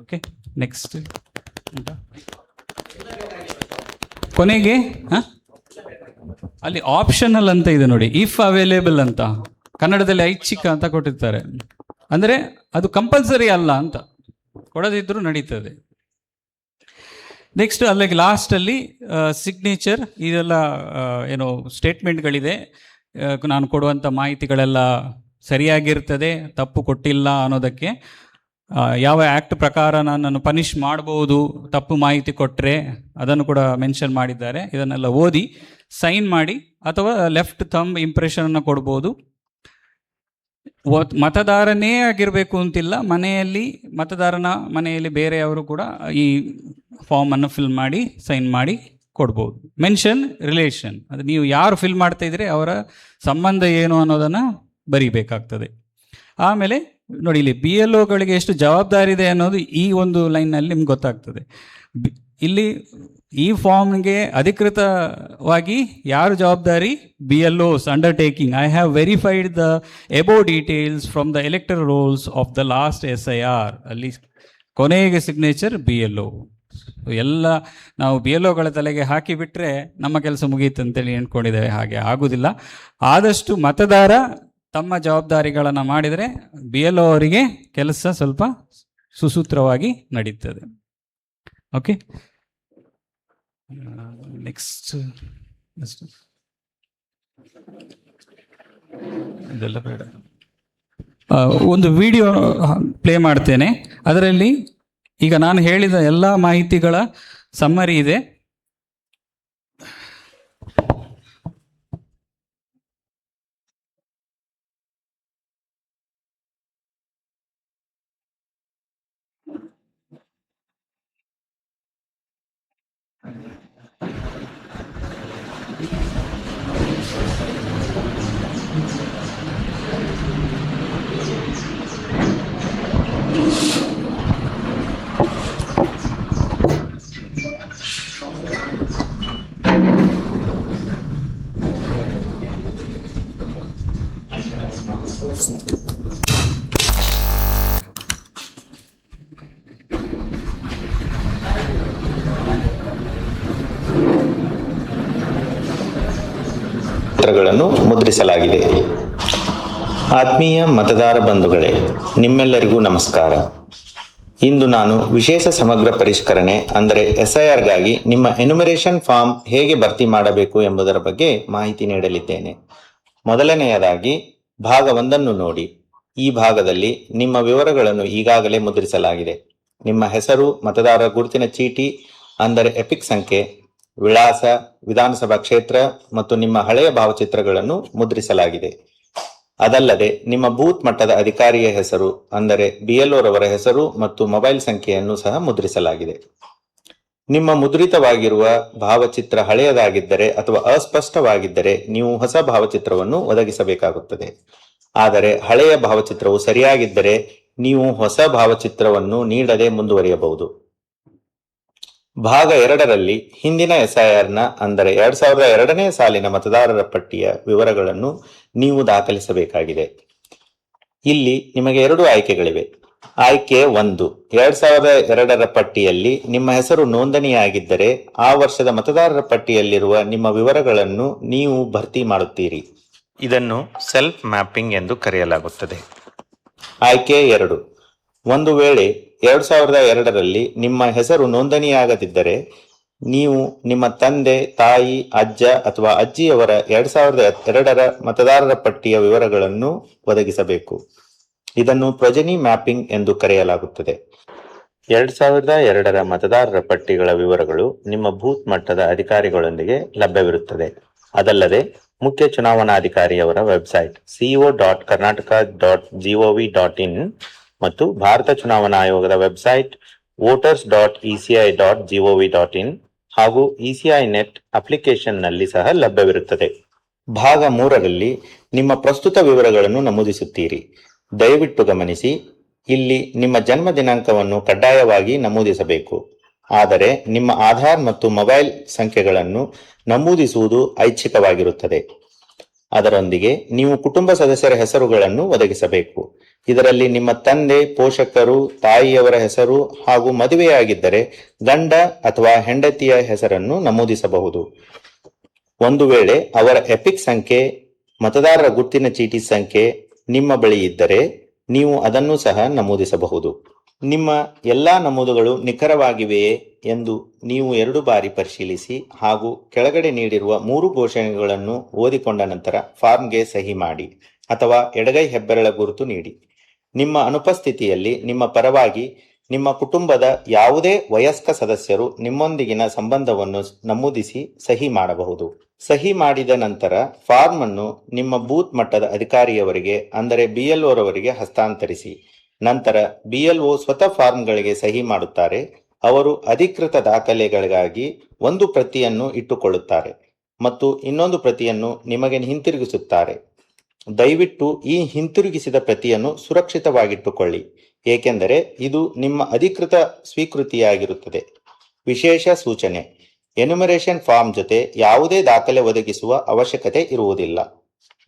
Okay, next. ಕೊನೆಗೆ ಅಲ್ಲಿ ಆಪ್ಷನಲ್ ಅಂತ ಇದೆ ನೋಡಿ, ಇಫ್ ಅವೈಲೇಬಲ್ ಅಂತ ಕನ್ನಡದಲ್ಲಿ ಐಚ್ಛಿಕ ಅಂತ ಕೊಟ್ಟಿರ್ತಾರೆ. ಅಂದರೆ ಅದು ಕಂಪಲ್ಸರಿ ಅಲ್ಲ ಅಂತ, ಕೊಡದಿದ್ರೂ ನಡೀತದೆ. ನೆಕ್ಸ್ಟ್ ಅಲ್ಲಿಗೆ ಲಾಸ್ಟಲ್ಲಿ ಸಿಗ್ನೇಚರ್, ಇದೆಲ್ಲ ಏನೋ ಸ್ಟೇಟ್ಮೆಂಟ್ಗಳಿದೆ. ನಾನು ಕೊಡುವಂಥ ಮಾಹಿತಿಗಳೆಲ್ಲ ಸರಿಯಾಗಿರ್ತದೆ, ತಪ್ಪು ಕೊಟ್ಟಿಲ್ಲ ಅನ್ನೋದಕ್ಕೆ. ಯಾವ ಆ್ಯಕ್ಟ್ ಪ್ರಕಾರ ನನ್ನನ್ನು ಪನಿಷ್ ಮಾಡ್ಬೋದು ತಪ್ಪು ಮಾಹಿತಿ ಕೊಟ್ಟರೆ ಅದನ್ನು ಕೂಡ ಮೆನ್ಷನ್ ಮಾಡಿದ್ದಾರೆ. ಇದನ್ನೆಲ್ಲ ಓದಿ ಸೈನ್ ಮಾಡಿ ಅಥವಾ ಲೆಫ್ಟ್ ಥಂಬ್ ಇಂಪ್ರೆಷನನ್ನು ಕೊಡ್ಬೋದು. ಮತದಾರನೇ ಆಗಿರಬೇಕು ಅಂತಿಲ್ಲ, ಮತದಾರನ ಮನೆಯಲ್ಲಿ ಬೇರೆಯವರು ಕೂಡ ಈ ಫಾರ್ಮನ್ನು ಫಿಲ್ ಮಾಡಿ ಸೈನ್ ಮಾಡಿ ಕೊಡ್ಬೋದು. ಮೆನ್ಷನ್ ರಿಲೇಷನ್, ಅದು ನೀವು ಯಾರು ಫಿಲ್ ಮಾಡ್ತಾ ಇದ್ರೆ ಅವರ ಸಂಬಂಧ ಏನು ಅನ್ನೋದನ್ನು ಬರಿಬೇಕಾಗ್ತದೆ. ಆಮೇಲೆ ನೋಡಿ, ಇಲ್ಲಿ BLOಗಳಿಗೆ ಎಷ್ಟು ಜವಾಬ್ದಾರಿ ಇದೆ ಅನ್ನೋದು ಈ ಒಂದು ಲೈನ್ನಲ್ಲಿ ನಿಮ್ಗೆ ಗೊತ್ತಾಗ್ತದೆ. ಇಲ್ಲಿ ಈ ಫಾರ್ಮ್ಗೆ ಅಧಿಕೃತವಾಗಿ ಯಾರು ಜವಾಬ್ದಾರಿ? BLOs undertaking. I have verified the above details from the elector roles of the last SIR. ಅಲ್ಲಿ ಕೊನೆಗೆ ಸಿಗ್ನೇಚರ್ BLO. ಎಲ್ಲ ನಾವು BLOಗಳ ತಲೆಗೆ ಹಾಕಿಬಿಟ್ರೆ ನಮ್ಮ ಕೆಲಸ ಮುಗೀತು ಅಂತೇಳಿ ಅಂದ್ಕೊಂಡಿದ್ದೇವೆ. ಹಾಗೆ ಆಗುವುದಿಲ್ಲ. ಆದಷ್ಟು ಮತದಾರ ತಮ್ಮ ಜವಾಬ್ದಾರಿಗಳನ್ನು ಮಾಡಿದರೆ BLO ಅವರಿಗೆ ಕೆಲಸ ಸ್ವಲ್ಪ ಸುಸೂತ್ರವಾಗಿ ನಡೀತದೆ. ಓಕೆ, ನೆಕ್ಸ್ಟ್ ಇದೆಲ್ಲ ಬೇಡ. ಒಂದು ವಿಡಿಯೋ ಪ್ಲೇ ಮಾಡ್ತೇನೆ. ಅದರಲ್ಲಿ ಈಗ ನಾನು ಹೇಳಿದ ಎಲ್ಲ ಮಾಹಿತಿಗಳ ಸಮ್ಮರಿ ಇದೆ. ಗಳನ್ನು ಮುದ್ರಿಸಲಾಗಿದೆ. ಆತ್ಮೀಯ ಮತದಾರ ಬಂಧುಗಳೇ, ನಿಮ್ಮೆಲ್ಲರಿಗೂ ನಮಸ್ಕಾರ. ಇಂದು ನಾನು ವಿಶೇಷ ಸಮಗ್ರ ಪರಿಷ್ಕರಣೆ ಅಂದರೆ SIRಗಾಗಿ ನಿಮ್ಮ ಎನ್ಯುಮರೇಷನ್ ಫಾರ್ಮ್ ಹೇಗೆ ಭರ್ತಿ ಮಾಡಬೇಕು ಎಂಬುದರ ಬಗ್ಗೆ ಮಾಹಿತಿ ನೀಡಲಿದ್ದೇನೆ. ಮೊದಲನೆಯದಾಗಿ ಭಾಗ 1 ನೋಡಿ. ಈ ಭಾಗದಲ್ಲಿ ನಿಮ್ಮ ವಿವರಗಳನ್ನು ಈಗಾಗಲೇ ಮುದ್ರಿಸಲಾಗಿದೆ. ನಿಮ್ಮ ಹೆಸರು, ಮತದಾರರ ಗುರುತಿನ ಚೀಟಿ ಅಂದರೆ ಎಪಿಕ್ ಸಂಖ್ಯೆ, ವಿಳಾಸ, ವಿಧಾನಸಭಾ ಕ್ಷೇತ್ರ ಮತ್ತು ನಿಮ್ಮ ಹಳೆಯ ಭಾವಚಿತ್ರಗಳನ್ನು ಮುದ್ರಿಸಲಾಗಿದೆ. ಅದಲ್ಲದೆ ನಿಮ್ಮ ಬೂತ್ ಮಟ್ಟದ ಅಧಿಕಾರಿಯ ಹೆಸರು ಅಂದರೆ BLO ರವರ ಹೆಸರು ಮತ್ತು ಮೊಬೈಲ್ ಸಂಖ್ಯೆಯನ್ನು ಸಹ ಮುದ್ರಿಸಲಾಗಿದೆ. ನಿಮ್ಮ ಮುದ್ರಿತವಾಗಿರುವ ಭಾವಚಿತ್ರ ಹಳೆಯದಾಗಿದ್ದರೆ ಅಥವಾ ಅಸ್ಪಷ್ಟವಾಗಿದ್ದರೆ ನೀವು ಹೊಸ ಭಾವಚಿತ್ರವನ್ನು ಒದಗಿಸಬೇಕಾಗುತ್ತದೆ. ಆದರೆ ಹಳೆಯ ಭಾವಚಿತ್ರವು ಸರಿಯಾಗಿದ್ದರೆ ನೀವು ಹೊಸ ಭಾವಚಿತ್ರವನ್ನು ನೀಡದೆ ಮುಂದುವರಿಯಬಹುದು. ಭಾಗ 2ರಲ್ಲಿ ಹಿಂದಿನ SIRನ ಅಂದರೆ 2002ನೇ ಸಾಲಿನ ಮತದಾರರ ಪಟ್ಟಿಯ ವಿವರಗಳನ್ನು ನೀವು ದಾಖಲಿಸಬೇಕಾಗಿದೆ. ಇಲ್ಲಿ ನಿಮಗೆ 2 ಆಯ್ಕೆಗಳಿವೆ. ಆಯ್ಕೆ 1, 2002ರ ಪಟ್ಟಿಯಲ್ಲಿ ನಿಮ್ಮ ಹೆಸರು ನೋಂದಣಿಯಾಗಿದ್ದರೆ ಆ ವರ್ಷದ ಮತದಾರರ ಪಟ್ಟಿಯಲ್ಲಿರುವ ನಿಮ್ಮ ವಿವರಗಳನ್ನು ನೀವು ಭರ್ತಿ ಮಾಡುತ್ತೀರಿ. ಇದನ್ನು ಸೆಲ್ಫ್ ಮ್ಯಾಪಿಂಗ್ ಎಂದು ಕರೆಯಲಾಗುತ್ತದೆ. ಆಯ್ಕೆ 2, ಒಂದು ವೇಳೆ 2002ರಲ್ಲಿ ನಿಮ್ಮ ಹೆಸರು ನೋಂದಣಿಯಾಗದಿದ್ದರೆ ನೀವು ನಿಮ್ಮ ತಂದೆ, ತಾಯಿ, ಅಜ್ಜ ಅಥವಾ ಅಜ್ಜಿಯವರ 2002ರ ಮತದಾರರ ಪಟ್ಟಿಯ ವಿವರಗಳನ್ನು ಒದಗಿಸಬೇಕು. ಇದನ್ನು ಪ್ರೊಜೆನಿ ಮ್ಯಾಪಿಂಗ್ ಎಂದು ಕರೆಯಲಾಗುತ್ತದೆ. 2002ರ ಮತದಾರರ ಪಟ್ಟಿಗಳ ವಿವರಗಳು ನಿಮ್ಮ ಬೂತ್ ಮಟ್ಟದ ಅಧಿಕಾರಿಗಳೊಂದಿಗೆ ಲಭ್ಯವಿರುತ್ತದೆ. ಅದಲ್ಲದೆ ಮುಖ್ಯ ಚುನಾವಣಾಧಿಕಾರಿಯವರ ವೆಬ್ಸೈಟ್ co.karnataka.gov.in ಮತ್ತು ಭಾರತ ಚುನಾವಣಾ ಆಯೋಗದ ವೆಬ್ಸೈಟ್ voters.eci.gov.in ಹಾಗೂ ECI ನೆಟ್ ಅಪ್ಲಿಕೇಶನ್ನಲ್ಲಿ ಸಹ ಲಭ್ಯವಿರುತ್ತದೆ. ಭಾಗ 3ರಲ್ಲಿ ನಿಮ್ಮ ಪ್ರಸ್ತುತ ವಿವರಗಳನ್ನು ನಮೂದಿಸುತ್ತೀರಿ. ದಯವಿಟ್ಟು ಗಮನಿಸಿ, ಇಲ್ಲಿ ನಿಮ್ಮ ಜನ್ಮ ದಿನಾಂಕವನ್ನು ಕಡ್ಡಾಯವಾಗಿ ನಮೂದಿಸಬೇಕು. ಆದರೆ ನಿಮ್ಮ ಆಧಾರ್ ಮತ್ತು ಮೊಬೈಲ್ ಸಂಖ್ಯೆಗಳನ್ನು ನಮೂದಿಸುವುದು ಐಚ್ಛಿಕವಾಗಿರುತ್ತದೆ. ಅದರೊಂದಿಗೆ ನೀವು ಕುಟುಂಬ ಸದಸ್ಯರ ಹೆಸರುಗಳನ್ನು ಒದಗಿಸಬೇಕು. ಇದರಲ್ಲಿ ನಿಮ್ಮ ತಂದೆ, ಪೋಷಕರು, ತಾಯಿಯವರ ಹೆಸರು ಹಾಗೂ ಮದುವೆಯಾಗಿದ್ದರೆ ಗಂಡ ಅಥವಾ ಹೆಂಡತಿಯ ಹೆಸರನ್ನು ನಮೂದಿಸಬಹುದು. ಒಂದು ವೇಳೆ ಅವರ ಎಪಿಕ್ ಸಂಖ್ಯೆ, ಮತದಾರರ ಗುರುತಿನ ಚೀಟಿ ಸಂಖ್ಯೆ ನಿಮ್ಮ ಬಳಿ ಇದ್ದರೆ ನೀವು ಅದನ್ನು ಸಹ ನಮೂದಿಸಬಹುದು. ನಿಮ್ಮ ಎಲ್ಲಾ ನಮೂದುಗಳು ನಿಖರವಾಗಿವೆಯೇ ಎಂದು ನೀವು 2 ಬಾರಿ ಪರಿಶೀಲಿಸಿ ಹಾಗೂ ಕೆಳಗಡೆ ನೀಡಿರುವ 3 ಘೋಷಣೆಗಳನ್ನು ಓದಿಕೊಂಡ ನಂತರ ಫಾರ್ಮ್ಗೆ ಸಹಿ ಮಾಡಿ ಅಥವಾ ಎಡಗೈ ಹೆಬ್ಬೆರಳ ಗುರುತು ನೀಡಿ. ನಿಮ್ಮ ಅನುಪಸ್ಥಿತಿಯಲ್ಲಿ ನಿಮ್ಮ ಪರವಾಗಿ ನಿಮ್ಮ ಕುಟುಂಬದ ಯಾವುದೇ ವಯಸ್ಕ ಸದಸ್ಯರು ನಿಮ್ಮೊಂದಿಗಿನ ಸಂಬಂಧವನ್ನು ನಮೂದಿಸಿ ಸಹಿ ಮಾಡಬಹುದು. ಸಹಿ ಮಾಡಿದ ನಂತರ ಫಾರ್ಮ್ ಅನ್ನು ನಿಮ್ಮ ಬೂತ್ ಮಟ್ಟದ ಅಧಿಕಾರಿಯವರಿಗೆ ಅಂದರೆ BLO ರವರಿಗೆ ಹಸ್ತಾಂತರಿಸಿ. ನಂತರ BLO ಸ್ವತಃ ಫಾರ್ಮ್ಗಳಿಗೆ ಸಹಿ ಮಾಡುತ್ತಾರೆ ಅವರು ಅಧಿಕೃತ ದಾಖಲೆಗಳಿಗಾಗಿ ಒಂದು ಪ್ರತಿಯನ್ನು ಇಟ್ಟುಕೊಳ್ಳುತ್ತಾರೆ ಮತ್ತು ಇನ್ನೊಂದು ಪ್ರತಿಯನ್ನು ನಿಮಗೆ ಹಿಂತಿರುಗಿಸುತ್ತಾರೆ. ದಯವಿಟ್ಟು ಈ ಹಿಂತಿರುಗಿಸಿದ ಪ್ರತಿಯನ್ನು ಸುರಕ್ಷಿತವಾಗಿಟ್ಟುಕೊಳ್ಳಿ, ಏಕೆಂದರೆ ಇದು ನಿಮ್ಮ ಅಧಿಕೃತ ಸ್ವೀಕೃತಿಯಾಗಿರುತ್ತದೆ. ವಿಶೇಷ ಸೂಚನೆ: ಎನ್ಯುಮರೇಷನ್ ಫಾರ್ಮ್ ಜೊತೆ ಯಾವುದೇ ದಾಖಲೆ ಒದಗಿಸುವ ಅವಶ್ಯಕತೆ ಇರುವುದಿಲ್ಲ.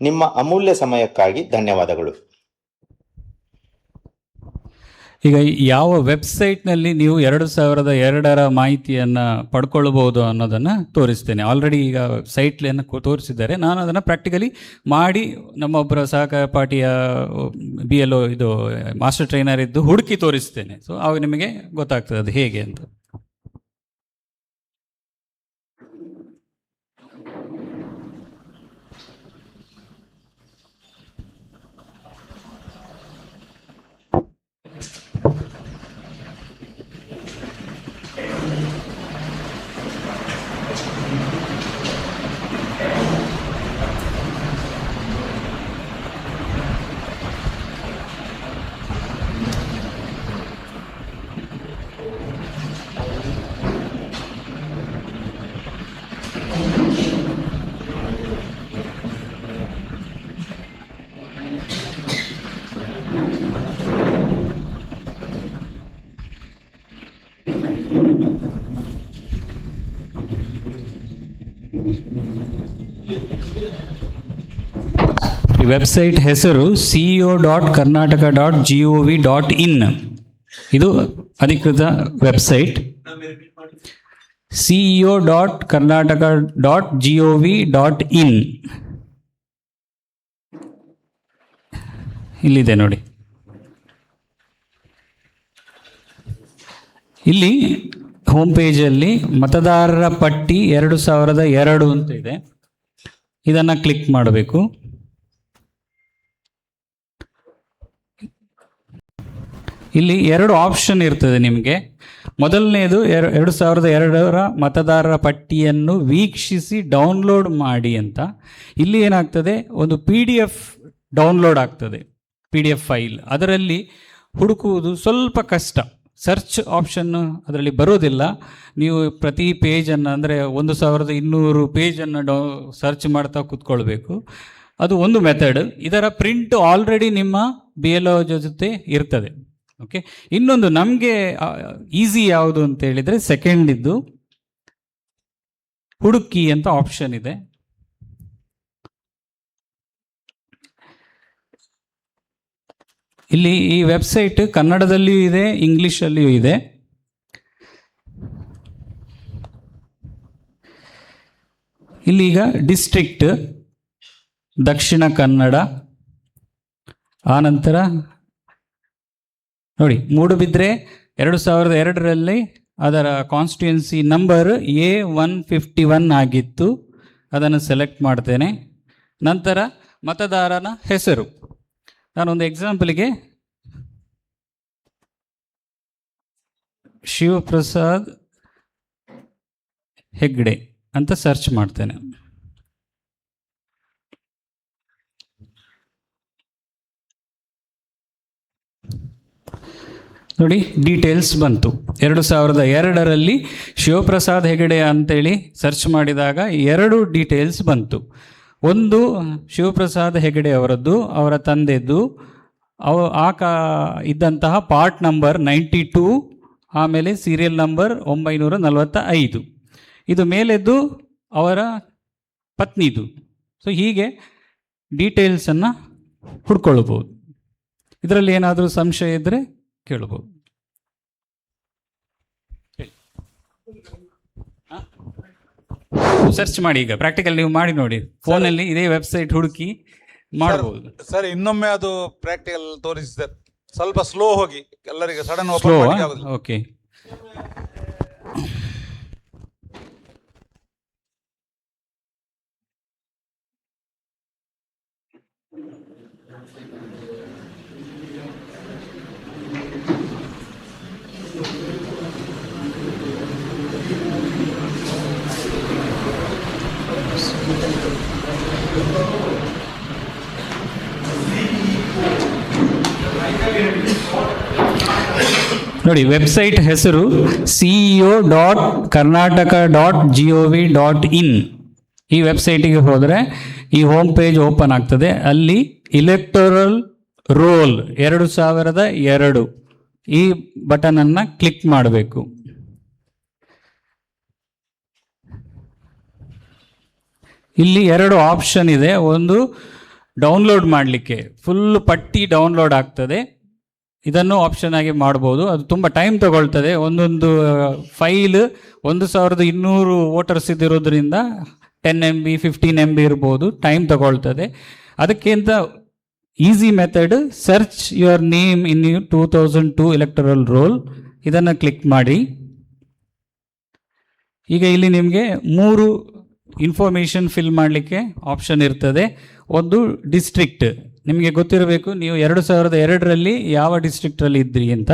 ನಿಮ್ಮ ಅಮೂಲ್ಯ ಸಮಯಕ್ಕಾಗಿ ಧನ್ಯವಾದಗಳು. ಈಗ ಯಾವ ವೆಬ್ಸೈಟ್ನಲ್ಲಿ ನೀವು 2002ರ ಮಾಹಿತಿಯನ್ನು ಪಡ್ಕೊಳ್ಬೋದು ಅನ್ನೋದನ್ನು ತೋರಿಸ್ತೇನೆ. ಆಲ್ರೆಡಿ ಈಗ ಸೈಟ್ಲಿಯನ್ನು ತೋರಿಸಿದ್ದಾರೆ. ನಾನು ಅದನ್ನು ಪ್ರಾಕ್ಟಿಕಲಿ ಮಾಡಿ ನಮ್ಮೊಬ್ಬರ ಸಹಪಾಠಿಯ BLO ಇದು ಮಾಸ್ಟರ್ ಟ್ರೈನರ್ ಇದ್ದು ಹುಡುಕಿ ತೋರಿಸ್ತೇನೆ. ಸೊ ಆವಾಗ ನಿಮಗೆ ಗೊತ್ತಾಗ್ತದೆ ಅದು ಹೇಗೆ ಅಂತ. ಈ ವೆಬ್ಸೈಟ್ ಹೆಸರು ceo.karnataka.gov.in. ಇದು ಅಧಿಕೃತ ವೆಬ್ಸೈಟ್. ceo.karnataka.gov.in ಇಲ್ಲಿದೆ ನೋಡಿ. ಇಲ್ಲಿ ಹೋಮ್ ಪೇಜಲ್ಲಿ ಮತದಾರರ ಪಟ್ಟಿ 2002 ಅಂತ ಇದೆ. ಇದನ್ನು ಕ್ಲಿಕ್ ಮಾಡಬೇಕು. ಇಲ್ಲಿ 2 ಆಪ್ಷನ್ ಇರ್ತದೆ ನಿಮಗೆ. ಮೊದಲನೇದು 2002ರ ಮತದಾರರ ಪಟ್ಟಿಯನ್ನು ವೀಕ್ಷಿಸಿ ಡೌನ್ಲೋಡ್ ಮಾಡಿ ಅಂತ. ಇಲ್ಲಿ ಏನಾಗ್ತದೆ, ಒಂದು PDF ಡೌನ್ಲೋಡ್ ಆಗ್ತದೆ, PDF ಫೈಲ್. ಅದರಲ್ಲಿ ಹುಡುಕುವುದು ಸ್ವಲ್ಪ ಕಷ್ಟ. ಸರ್ಚ್ ಆಪ್ಷನ್ನು ಅದರಲ್ಲಿ ಬರೋದಿಲ್ಲ. ನೀವು ಪ್ರತಿ ಪೇಜನ್ನು ಅಂದರೆ 1200 ಪೇಜನ್ನು ಸರ್ಚ್ ಮಾಡ್ತಾ ಕೂತ್ಕೊಳ್ಬೇಕು. ಅದು ಒಂದು ಮೆಥಡ್. ಇದರ ಪ್ರಿಂಟ್ ಆಲ್ರೆಡಿ ನಿಮ್ಮ BLO ಜೊತೆ ಇರ್ತದೆ. ಓಕೆ. ಇನ್ನೊಂದು ನಮಗೆ ಈಸಿ ಯಾವುದು ಅಂತ ಹೇಳಿದರೆ ಸೆಕೆಂಡ್ ಇದ್ದು ಹುಡುಕಿ ಅಂತ ಆಪ್ಷನ್ ಇದೆ. ಇಲ್ಲಿ ಈ ವೆಬ್ಸೈಟ್ ಕನ್ನಡದಲ್ಲಿಯೂ ಇದೆ, ಇಂಗ್ಲಿಷಲ್ಲಿಯೂ ಇದೆ. ಇಲ್ಲೀಗ ಡಿಸ್ಟ್ರಿಕ್ಟ್ ದಕ್ಷಿಣ ಕನ್ನಡ, ಆನಂತರ ನೋಡಿ ಮೂಡುಬಿದ್ರೆ 2002ರಲ್ಲಿ ಅದರ ಕಾನ್ಸ್ಟಿಟ್ಯೂನ್ಸಿ ನಂಬರ್ A151 ಆಗಿತ್ತು. ಅದನ್ನು ಸೆಲೆಕ್ಟ್ ಮಾಡ್ತೇನೆ. ನಂತರ ಮತದಾರನ ಹೆಸರು. ನಾನೊಂದು ಎಕ್ಸಾಂಪಲಿಗೆ ಶಿವಪ್ರಸಾದ್ ಹೆಗ್ಡೆ ಅಂತ ಸರ್ಚ್ ಮಾಡ್ತೇನೆ. ನೋಡಿ ಡೀಟೇಲ್ಸ್ ಬಂತು. 2002ರಲ್ಲಿ ಶಿವಪ್ರಸಾದ್ ಹೆಗಡೆ ಅಂತೇಳಿ ಸರ್ಚ್ ಮಾಡಿದಾಗ 2 ಡೀಟೇಲ್ಸ್ ಬಂತು. ಒಂದು ಶಿವಪ್ರಸಾದ್ ಹೆಗಡೆ ಅವರದ್ದು, ಅವರ ತಂದೆದ್ದು, ಇದ್ದಂತಹ ಪಾರ್ಟ್ ನಂಬರ್ 92, ಆಮೇಲೆ ಸೀರಿಯಲ್ ನಂಬರ್ 945. ಇದು ಮೇಲೆದ್ದು ಅವರ ಪತ್ನಿದು. ಸೊ ಹೀಗೆ ಡೀಟೇಲ್ಸನ್ನು ಹುಡ್ಕೊಳ್ಬೋದು. ಇದರಲ್ಲಿ ಏನಾದರೂ ಸಂಶಯ ಇದ್ದರೆ ಕೇಳ್ಬೋದು. ಸರ್ಚ್ ಮಾಡಿ, ಈಗ ಪ್ರಾಕ್ಟಿಕಲ್ ನೀವು ಮಾಡಿ ನೋಡಿ. ಫೋನಲ್ಲಿ ಇದೇ ವೆಬ್ಸೈಟ್ ಹುಡುಕಿ ಮಾಡಬಹುದು. ಸರ್ ಇನ್ನೊಮ್ಮೆ ಅದು ಪ್ರಾಕ್ಟಿಕಲ್ ತೋರಿಸಿದೆ, ಸ್ವಲ್ಪ ಸ್ಲೋ ಹೋಗಿ, ಎಲ್ಲರಿಗೆ ಸಡನ್ ಸ್ಲೋ. ಓಪನ್. ಓಕೆ. ನೋಡಿ, ವೆಬ್ಸೈಟ್ ಹೆಸರು ceo.karnataka.gov.in. ಈ ವೆಬ್ಸೈಟಿಗೆ ಹೋದರೆ ಈ ಹೋಮ್ ಪೇಜ್ ಓಪನ್ ಆಗ್ತದೆ. ಅಲ್ಲಿ ಇಲೆಕ್ಟೋರಲ್ ರೋಲ್ 2002 ಈ ಬಟನನ್ನು ಕ್ಲಿಕ್ ಮಾಡಬೇಕು. ಇಲ್ಲಿ 2 ಆಪ್ಷನ್ ಇದೆ. ಒಂದು ಡೌನ್ಲೋಡ್ ಮಾಡಲಿಕ್ಕೆ, ಫುಲ್ ಪಟ್ಟಿ ಡೌನ್ಲೋಡ್ ಆಗ್ತದೆ, ಇದನ್ನು ಆಪ್ಷನ್ ಆಗಿ ಮಾಡ್ಬೋದು. ಅದು ತುಂಬ ಟೈಮ್ ತಗೊಳ್ತದೆ. ಒಂದೊಂದು ಫೈಲ್ 1200 ವೋಟರ್ಸ್ ಇದ್ದಿರೋದ್ರಿಂದ 10 MB 15 MB ಇರ್ಬೋದು, ಟೈಮ್ ತಗೊಳ್ತದೆ. ಅದಕ್ಕಿಂತ easy method, search your name in 2002 electoral roll, ಇದನ್ನು ಕ್ಲಿಕ್ ಮಾಡಿ. ಈಗ ಇಲ್ಲಿ ನಿಮಗೆ 3 ಇನ್ಫಾರ್ಮೇಷನ್ ಫಿಲ್ ಮಾಡಲಿಕ್ಕೆ ಆಪ್ಷನ್ ಇರ್ತದೆ. ಒಂದು ಡಿಸ್ಟ್ರಿಕ್ಟ್, ನಿಮಗೆ ಗೊತ್ತಿರಬೇಕು ನೀವು 2002ರಲ್ಲಿ ಯಾವ ಡಿಸ್ಟ್ರಿಕ್ಟಲ್ಲಿ ಇದ್ರಿ ಅಂತ.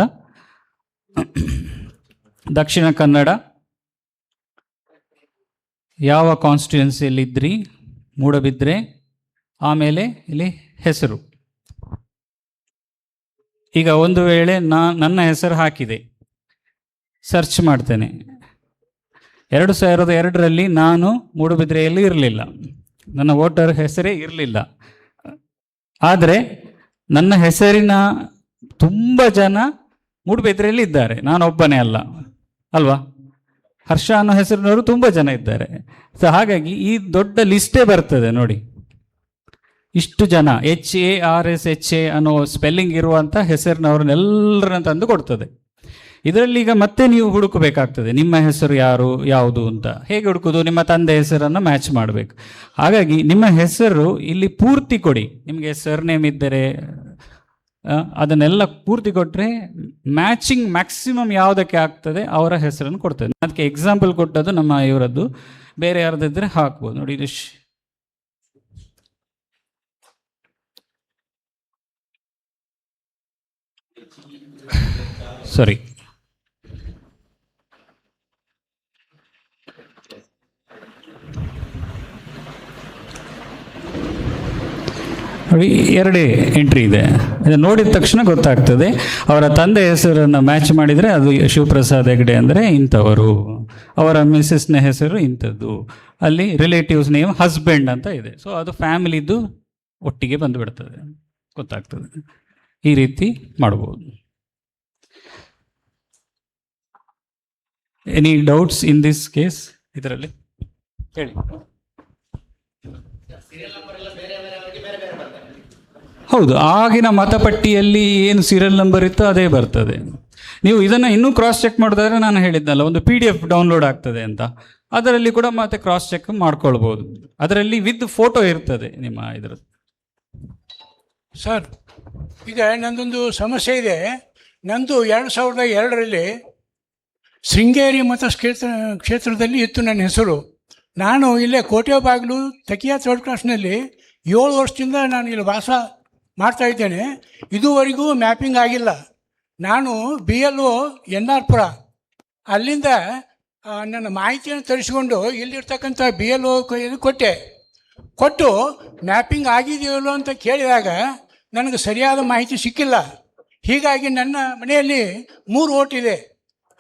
ದಕ್ಷಿಣ ಕನ್ನಡ, ಯಾವ ಕಾನ್ಸ್ಟಿಟ್ಯೂನ್ಸಿಯಲ್ಲಿ ಇದ್ರಿ, ಮೂಡಬಿದ್ರೆ. ಆಮೇಲೆ ಇಲ್ಲಿ ಹೆಸರು. ಈಗ ಒಂದು ವೇಳೆ ನನ್ನ ಹೆಸರು ಹಾಕಿದೆ, ಸರ್ಚ್ ಮಾಡ್ತೇನೆ. 2002ರಲ್ಲಿ ನಾನು ಮೂಡುಬಿದ್ರೆಯಲ್ಲಿ ಇರಲಿಲ್ಲ, ನನ್ನ ವೋಟರ್ ಹೆಸರೇ ಇರಲಿಲ್ಲ. ಆದರೆ ನನ್ನ ಹೆಸರಿನ ತುಂಬ ಜನ ಮೂಡುಬಿದ್ರೆಯಲ್ಲಿ ಇದ್ದಾರೆ, ನಾನೊಬ್ಬನೇ ಅಲ್ಲ ಅಲ್ವಾ? ಹರ್ಷ ಅನ್ನೋ ಹೆಸರಿನವರು ತುಂಬ ಜನ ಇದ್ದಾರೆ. ಸೊ ಹಾಗಾಗಿ ಈ ದೊಡ್ಡ ಲಿಸ್ಟೇ ಬರ್ತದೆ ನೋಡಿ, ಇಷ್ಟು ಜನ HARSHA ಅನ್ನೋ ಸ್ಪೆಲ್ಲಿಂಗ್ ಇರುವಂಥ ಹೆಸರಿನವ್ರನ್ನೆಲ್ಲರನ್ನ ತಂದು ಕೊಡ್ತದೆ. ಇದರಲ್ಲಿ ಈಗ ಮತ್ತೆ ನೀವು ಹುಡುಕಬೇಕಾಗ್ತದೆ, ನಿಮ್ಮ ಹೆಸರು ಯಾವುದು ಅಂತ. ಹೇಗೆ ಹುಡುಕೋದು? ನಿಮ್ಮ ತಂದೆ ಹೆಸರನ್ನು ಮ್ಯಾಚ್ ಮಾಡಬೇಕು. ಹಾಗಾಗಿ ನಿಮ್ಮ ಹೆಸರು ಇಲ್ಲಿ ಪೂರ್ತಿ ಕೊಡಿ. ನಿಮಗೆ ಸರ್ನೇಮ್ ಇದ್ದರೆ ಅದನ್ನೆಲ್ಲ ಪೂರ್ತಿ ಕೊಟ್ಟರೆ ಮ್ಯಾಚಿಂಗ್ ಮ್ಯಾಕ್ಸಿಮಮ್ ಯಾವುದಕ್ಕೆ ಆಗ್ತದೆ ಅವರ ಹೆಸರನ್ನು ಕೊಡ್ತದೆ. ಅದಕ್ಕೆ ಎಕ್ಸಾಂಪಲ್ ಕೊಟ್ಟದ್ದು ನಮ್ಮ ಇವರದ್ದು, ಬೇರೆ ಯಾರ್ದಿದ್ರೆ ಹಾಕ್ಬೋದು ನೋಡಿ. ಇದು ಸಾರಿ, ನೋಡಿ 2 ಎಂಟ್ರಿ ಇದೆ. ಅದನ್ನು ನೋಡಿದ ತಕ್ಷಣ ಗೊತ್ತಾಗ್ತದೆ. ಅವರ ತಂದೆ ಹೆಸರನ್ನು ಮ್ಯಾಚ್ ಮಾಡಿದರೆ ಅದು ಶಿವಪ್ರಸಾದ್ ಹೆಗ್ಡೆ ಅಂದರೆ ಇಂಥವರು, ಅವರ ಮಿಸ್ಸಸ್ನ ಹೆಸರು ಇಂಥದ್ದು, ಅಲ್ಲಿ ರಿಲೇಟಿವ್ಸ್ ನೇಮ್ ಹಸ್ಬೆಂಡ್ ಅಂತ ಇದೆ. ಸೊ ಅದು ಫ್ಯಾಮಿಲಿದು ಒಟ್ಟಿಗೆ ಬಂದುಬಿಡ್ತದೆ, ಗೊತ್ತಾಗ್ತದೆ. ಈ ರೀತಿ ಮಾಡ್ಬೋದು. Any doubts in this case? ಇದರಲ್ಲಿ ಹೇಳಿ. ಹೌದು, ಆಗಿನ ಮತಪಟ್ಟಿಯಲ್ಲಿ ಏನು ಸೀರಿಯಲ್ ನಂಬರ್ ಇತ್ತು ಅದೇ ಬರ್ತದೆ. ನೀವು ಇದನ್ನು ಇನ್ನೂ ಕ್ರಾಸ್ ಚೆಕ್ ಮಾಡೋದಾದ್ರೆ ನಾನು ಹೇಳಿದ್ನಲ್ಲ, ಒಂದು PDF ಡೌನ್ಲೋಡ್ ಆಗ್ತದೆ ಅಂತ, ಅದರಲ್ಲಿ ಕೂಡ ಮತ್ತೆ ಕ್ರಾಸ್ ಚೆಕ್ ಮಾಡ್ಕೊಳ್ಬೋದು. ಅದರಲ್ಲಿ ವಿತ್ ಫೋಟೋ ಇರ್ತದೆ ನಿಮ್ಮ ಇದರದ್ದು. ಸರ್, ಈಗ ನಂದೊಂದು ಸಮಸ್ಯೆ ಇದೆ. ನಂದು 2002ರಲ್ಲಿ ಶೃಂಗೇರಿ ಕ್ಷೇತ್ರದಲ್ಲಿ ಇತ್ತು ನನ್ನ ಹೆಸರು. ನಾನು ಇಲ್ಲೇ ಕೋಟೆಬಾಗಿಲು ತಕಿಯಾ ಥರ್ಡ್ ಕ್ಲಾಸ್ನಲ್ಲಿ 7 ವರ್ಷದಿಂದ ನಾನು ಇಲ್ಲಿ ವಾಸ ಮಾಡ್ತಾಯಿದ್ದೇನೆ. ಇದುವರೆಗೂ ಮ್ಯಾಪಿಂಗ್ ಆಗಿಲ್ಲ. ನಾನು BLO NR ಪುರ ಅಲ್ಲಿಂದ ನನ್ನ ಮಾಹಿತಿಯನ್ನು ತರಿಸಿಕೊಂಡು ಇಲ್ಲಿರ್ತಕ್ಕಂಥ BLO ಕೊಟ್ಟು ಮ್ಯಾಪಿಂಗ್ ಆಗಿದೆಯಲ್ಲೋ ಅಂತ ಕೇಳಿದಾಗ ನನಗೆ ಸರಿಯಾದ ಮಾಹಿತಿ ಸಿಕ್ಕಿಲ್ಲ. ಹೀಗಾಗಿ ನನ್ನ ಮನೆಯಲ್ಲಿ 3 ವೋಟ್ ಇದೆ.